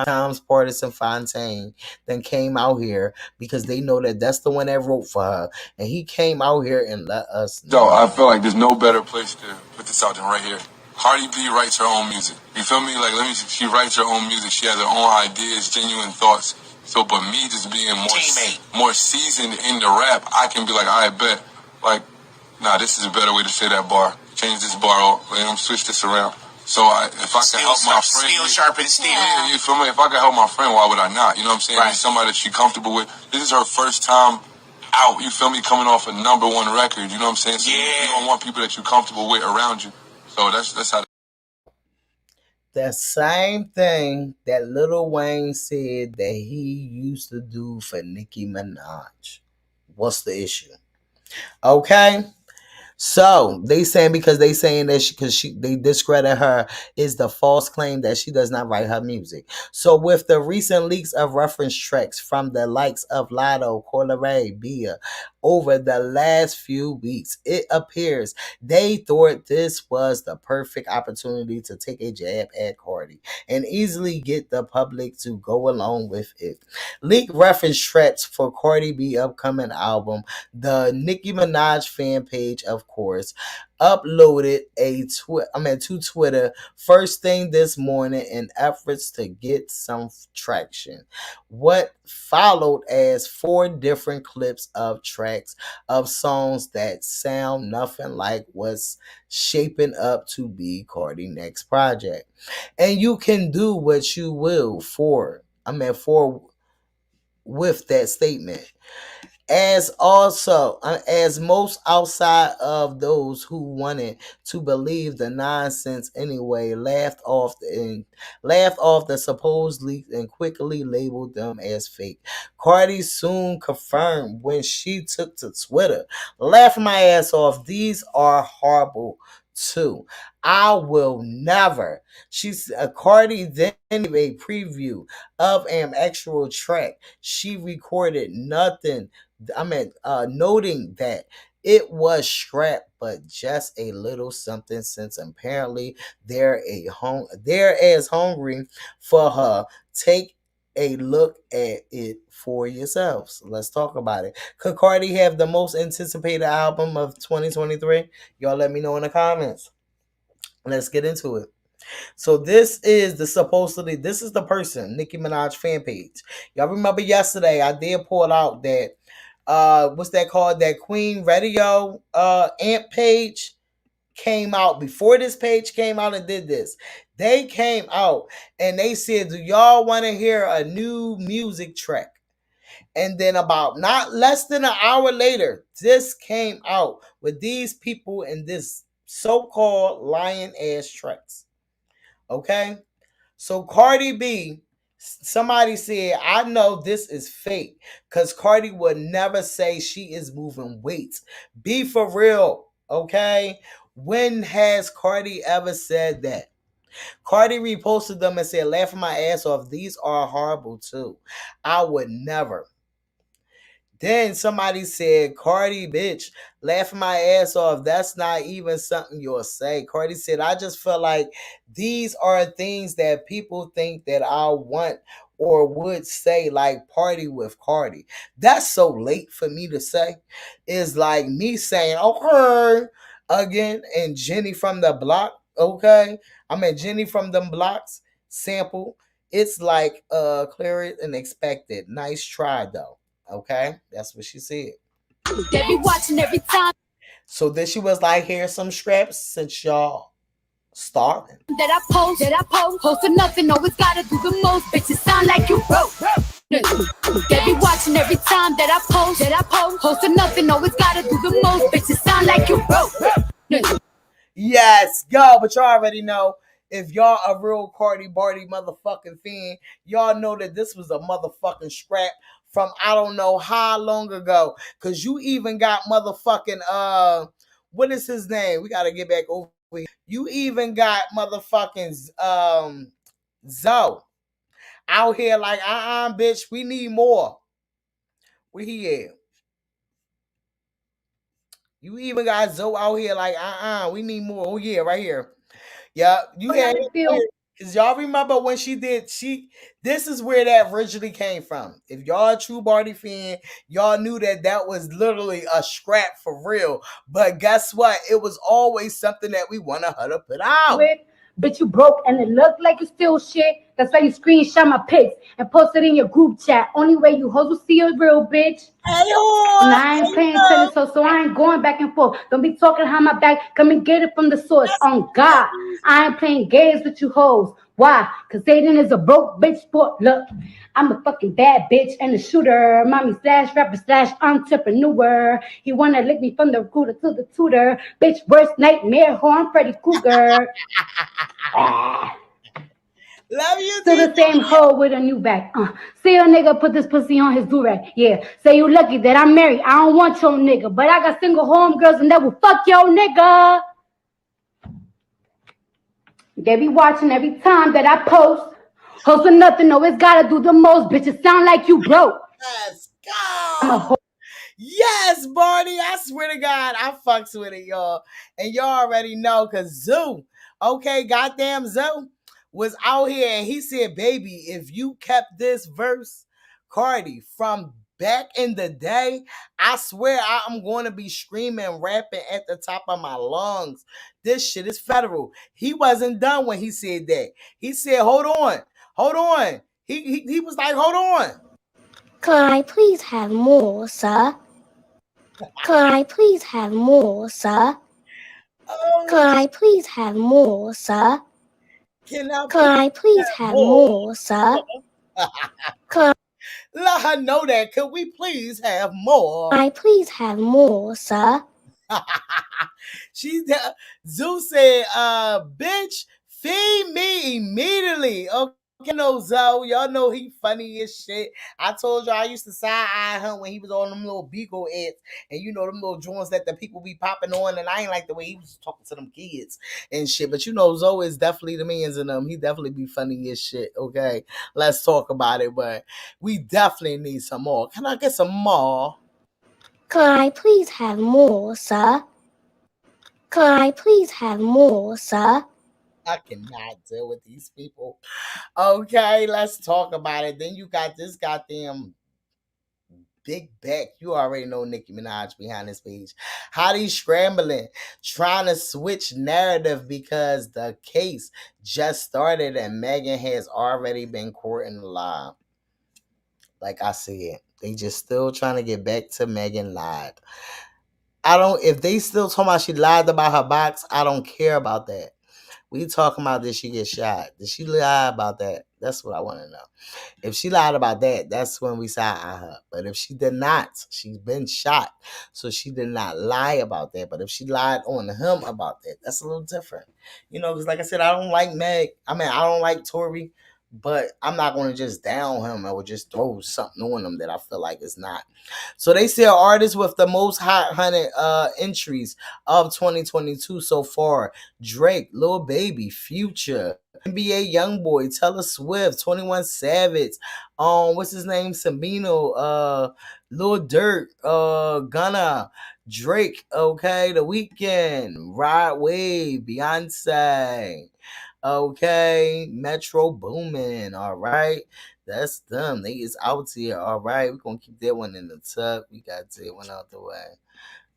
Times Partisan Fontaine then came out here because they know that that's the one that wrote for her, and he came out here and let us know. So I feel like there's no better place to put this out than right here. Cardi B writes her own music. You feel me? Like, she writes her own music. She has her own ideas, genuine thoughts. So, but me just being more seasoned in the rap, I can be like, I bet, like, nah, this is a better way to say that bar. Change this bar, switch this around. So if I can help my friend, steel sharpen steel. Yeah, you feel me? If I can help my friend, why would I not? You know what I'm saying? Right. Somebody that she's comfortable with. This is her first time out. You feel me? Coming off a #1 record. You know what I'm saying? So you don't want people that you're comfortable with around you. So that's how. The same thing that Lil Wayne said that he used to do for Nicki Minaj. What's the issue? Okay. So they saying because they saying that they discredit her is the false claim that she does not write her music. So with the recent leaks of reference tracks from the likes of Lotto, Coleray, Bia over the last few weeks, it appears they thought this was the perfect opportunity to take a jab at Cardi and easily get the public to go along with it. Leaked reference tracks for Cardi B upcoming album, the Nicki Minaj fan page of course, uploaded to Twitter first thing this morning in efforts to get some traction. What followed as 4 different clips of tracks of songs that sound nothing like what's shaping up to be Cardi's next project. And you can do what you will with that statement. As most outside of those who wanted to believe the nonsense anyway laughed off the supposed leaks and quickly labeled them as fake. Cardi soon confirmed when she took to Twitter, laughing my ass off, these are horrible too. I will never. Cardi then gave a preview of an actual track she recorded noting that it was scrapped, but just a little something since apparently they're as hungry for her. Take a look at it for yourselves. Let's talk about it. Could Cardi have the most anticipated album of 2023? Y'all let me know in the comments. Let's get into it. So this is the person, Nicki Minaj fan page. Y'all remember yesterday I did pull out that what's that called? That Queen Radio amp page came out before this page came out and did this. They came out and they said, do y'all want to hear a new music track? And then about not less than an hour later, this came out with these people in this so-called lying ass tracks. Okay? So Cardi B, somebody said, I know this is fake because Cardi would never say she is moving weights. Be for real, okay? When has Cardi ever said that? Cardi reposted them and said, laughing my ass off, these are horrible too. I would never. Then somebody said, Cardi, bitch, laughing my ass off. That's not even something you'll say. Cardi said, I just feel like these are things that people think that I want or would say, like party with Cardi. That's so late for me to say. It's like me saying, okay, again, and Jenny from the block, okay? Jenny from them blocks sample. It's like clearer than expected. Nice try, though. Okay, that's what she said. They be watching every time. So then she was like, here's some scraps since y'all starving. That I post for nothing, always gotta do the most. Bitches sound like you broke. They be watching every time that I post. Post or nothing, always gotta do the most. Bitches sound like you broke. Yes, go, but y'all already know. If y'all a real Cardi Barty motherfucking fan, y'all know that this was a motherfucking scrap from I don't know how long ago. Cause you even got motherfucking what is his name? We gotta get back over here. You even got motherfucking Zoe out here like bitch, we need more. Where he at? You even got Zoe out here like we need more. Oh yeah, right here. Yeah, you had because y'all remember when she did this is where that originally came from. If y'all a true Barty fan, y'all knew that was literally a scrap for real. But guess what? It was always something that we wanted her to put out. Bitch, you broke and it looked like you still shit. That's why you screenshot my pics and post it in your group chat. Only way you hoes will see a real bitch. And I ain't playing tennis, so I ain't going back and forth. Don't be talking behind my back. Come and get it from the source. On God, I ain't playing games with you hoes. Why? Cause Aiden is a broke bitch sport. Look, I'm a fucking bad bitch and a shooter. Mommy / rapper / entrepreneur. He wanna lick me from the recruiter to the tutor. Bitch, worst nightmare, horn Freddy Krueger. Love you, still the same hoe with a new back. See a nigga put this pussy on his do-rag. Yeah, say you lucky that I'm married. I don't want your nigga, but I got single homegirls and that will fuck your nigga. They be watching every time that I post. Host or nothing, always gotta do the most. Bitches sound like you broke. Let's go. Yes, Barney. I swear to God, I fucks with it, y'all. And y'all already know, cause Zoo, okay, goddamn Zoo, was out here and he said, baby, if you kept this verse, Cardi, from back in the day, I swear I'm going to be screaming, rapping at the top of my lungs. This shit is federal. He wasn't done when he said that. He said, hold on. He was like, hold on. Could I please have more, sir? Could I please have more, sir? Could I please have more, sir? Could I please have more, sir? Let her know that. Could we please have more? Could I please have more, sir? Zoo said, bitch, feed me immediately. Okay, no, Zoe. Y'all know he funny as shit. I told y'all I used to side-eye him when he was on them little Beagle ads. And you know them little joints that the people be popping on. And I ain't like the way he was talking to them kids and shit. But you know, Zoe is definitely the mans in them. He definitely be funny as shit, okay? Let's talk about it. But we definitely need some more. Can I get some more? Could I please have more, sir? Could I please have more, sir? I cannot deal with these people. Okay, let's talk about it. Then you got this goddamn big back. You already know Nicki Minaj behind this page. How they scrambling, trying to switch narrative because the case just started and Megan has already been courting the lie. Like I said, they just still trying to get back to Megan lied. If they still talking about she lied about her box, I don't care about that. We talking about did she get shot? Did she lie about that? That's what I want to know. If she lied about that, that's when we side eye her. But if she did not, she's been shot. So she did not lie about that. But if she lied on him about that, that's a little different. You know, because like I said, I don't like Meg. I mean, I don't like Tory. But I'm not going to just down him or just throw something on him that I feel like is not. So they say artists with the most hot 100 entries of 2022 so far. Drake, Lil Baby, Future, NBA YoungBoy, Taylor Swift, 21 Savage, what's his name? Sabino, Lil Durk, Gunna, Drake, okay, The Weeknd, Rod Wave, Beyonce. Okay, Metro Boomin. All right, that's them. They is out here. All right, we're gonna keep that one in the tuck. We got that one out the way.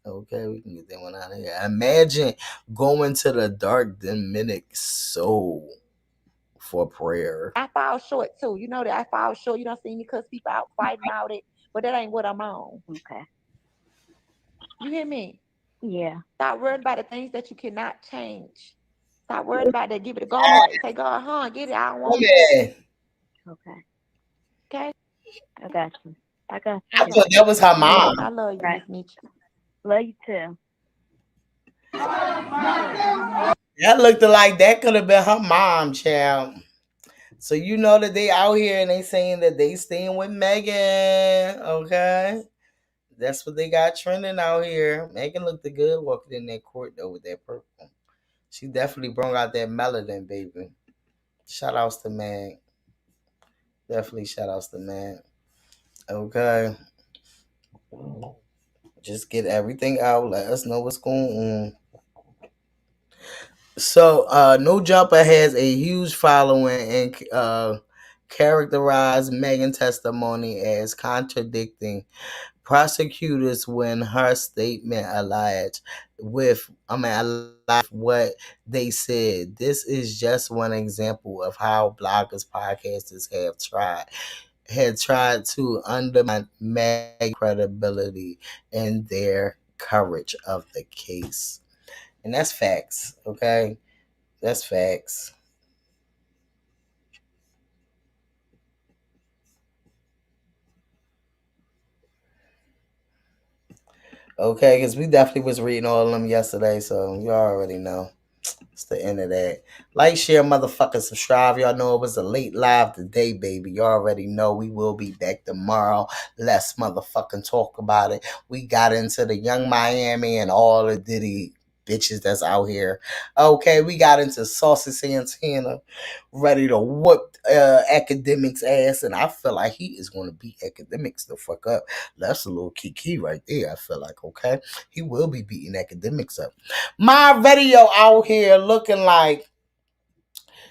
Okay, we can get that one out of here. Imagine going to the dark Dominic soul for prayer. I fall short too. You know that I fall short. You don't see me cuss people out, fighting about it, but that ain't what I'm on. Okay. You hear me? Yeah. Stop worrying about the things that you cannot change. Stop worrying about that. Give it to God. Say, God, get it. I don't want it. Okay. Okay. I got you. I got I thought that was her mom. I love you, Right. Miss Nietzsche. Love you too. That looked like that could have been her mom, child. So you know that they out here and they saying that they staying with Megan. Okay. That's what they got trending out here. Megan looked good walking in that court though with that purple. She definitely brought out that melanin, baby. Shout outs to Meg. Definitely shout outs to Meg. Okay. Just get everything out. Let us know what's going on. So, No Jumper has a huge following and characterized Megan's testimony as contradicting prosecutors when her statement alleged what they said. This is just one example of how bloggers, podcasters had tried to undermine Meg's credibility and their coverage of the case. And that's facts, okay? That's facts. Okay, because we definitely was reading all of them yesterday, so you already know. It's the end of that. Like, share, motherfucker, subscribe. Y'all know it was a late live today, baby. You already know we will be back tomorrow. Let's motherfucking talk about it. We got into the Young Miami and all the Diddy bitches that's out here. Okay, we got into Saucy Santana, ready to whoop Academics ass, and I feel like he is going to beat Academics the fuck up. That's a little key right there. I feel like, okay, he will be beating Academics up. My video out here looking like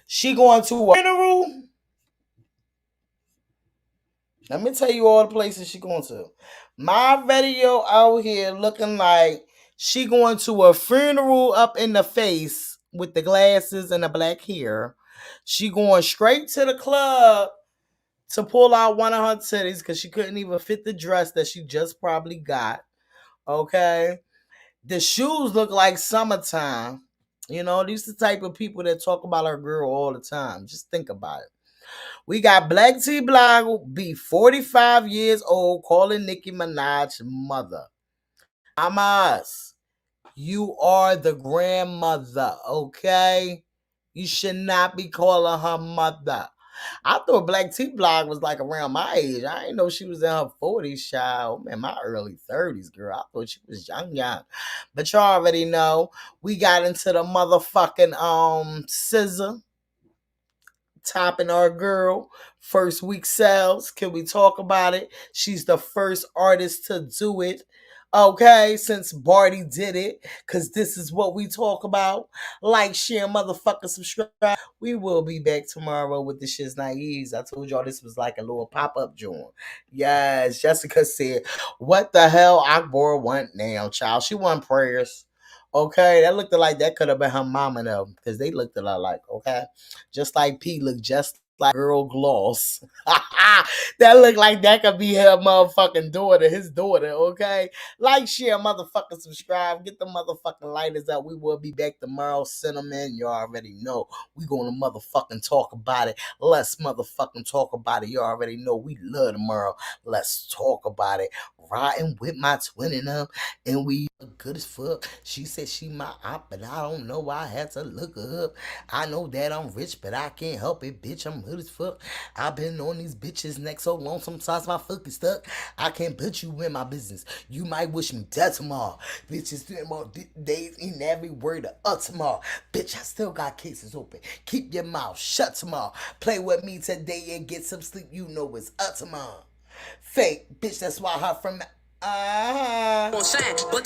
she going to a funeral. Let me tell you all the places she going to. My video out here looking like she going to a funeral up in the face with the glasses and the black hair. She going straight to the club to pull out one of her titties because she couldn't even fit the dress that she just probably got. Okay. The shoes look like summertime. You know, these are the type of people that talk about our girl all the time. Just think about it. We got Black T Blog, be 45 years old, calling Nicki Minaj mother. Mamas, you are the grandmother, okay? You should not be calling her mother. I thought Black T Blog was like around my age. I didn't know she was in her 40s, child. Man, my early 30s, girl. I thought she was young. But you already know, we got into the motherfucking SZA topping our girl first week sales. Can we talk about it? She's the first artist to do it. Okay, since Barty did it, because this is what we talk about. Like, share, motherfucker, subscribe. We will be back tomorrow with the Shit's Naives. I told y'all this was like a little pop-up joint. Yes, Jessica said, what the hell Akbar want now, child? She want prayers. Okay, that looked like that could have been her mama though, because they looked a lot like, okay? Just like P looked just like Girl Gloss. That looked like that could be her motherfucking daughter, his daughter, okay? Like, share, motherfucking subscribe. Get the motherfucking lighters out. We will be back tomorrow. Cinnamon, you already know. We gonna motherfucking talk about it. Let's motherfucking talk about it. You already know we love tomorrow. Let's talk about it. Riding with my twin and them, and we good as fuck. She said she my op, but I don't know why I had to look her up. I know that I'm rich, but I can't help it, bitch. I'm hood as fuck. I've been on these bitches' neck so long, sometimes my fuck is stuck. I can't put you in my business. You might wish me dead tomorrow. Bitches spend more days in every word of tomorrow. Bitch, I still got cases open. Keep your mouth shut tomorrow. Play with me today and get some sleep. You know it's up tomorrow. Fake, bitch, that's why her from but that's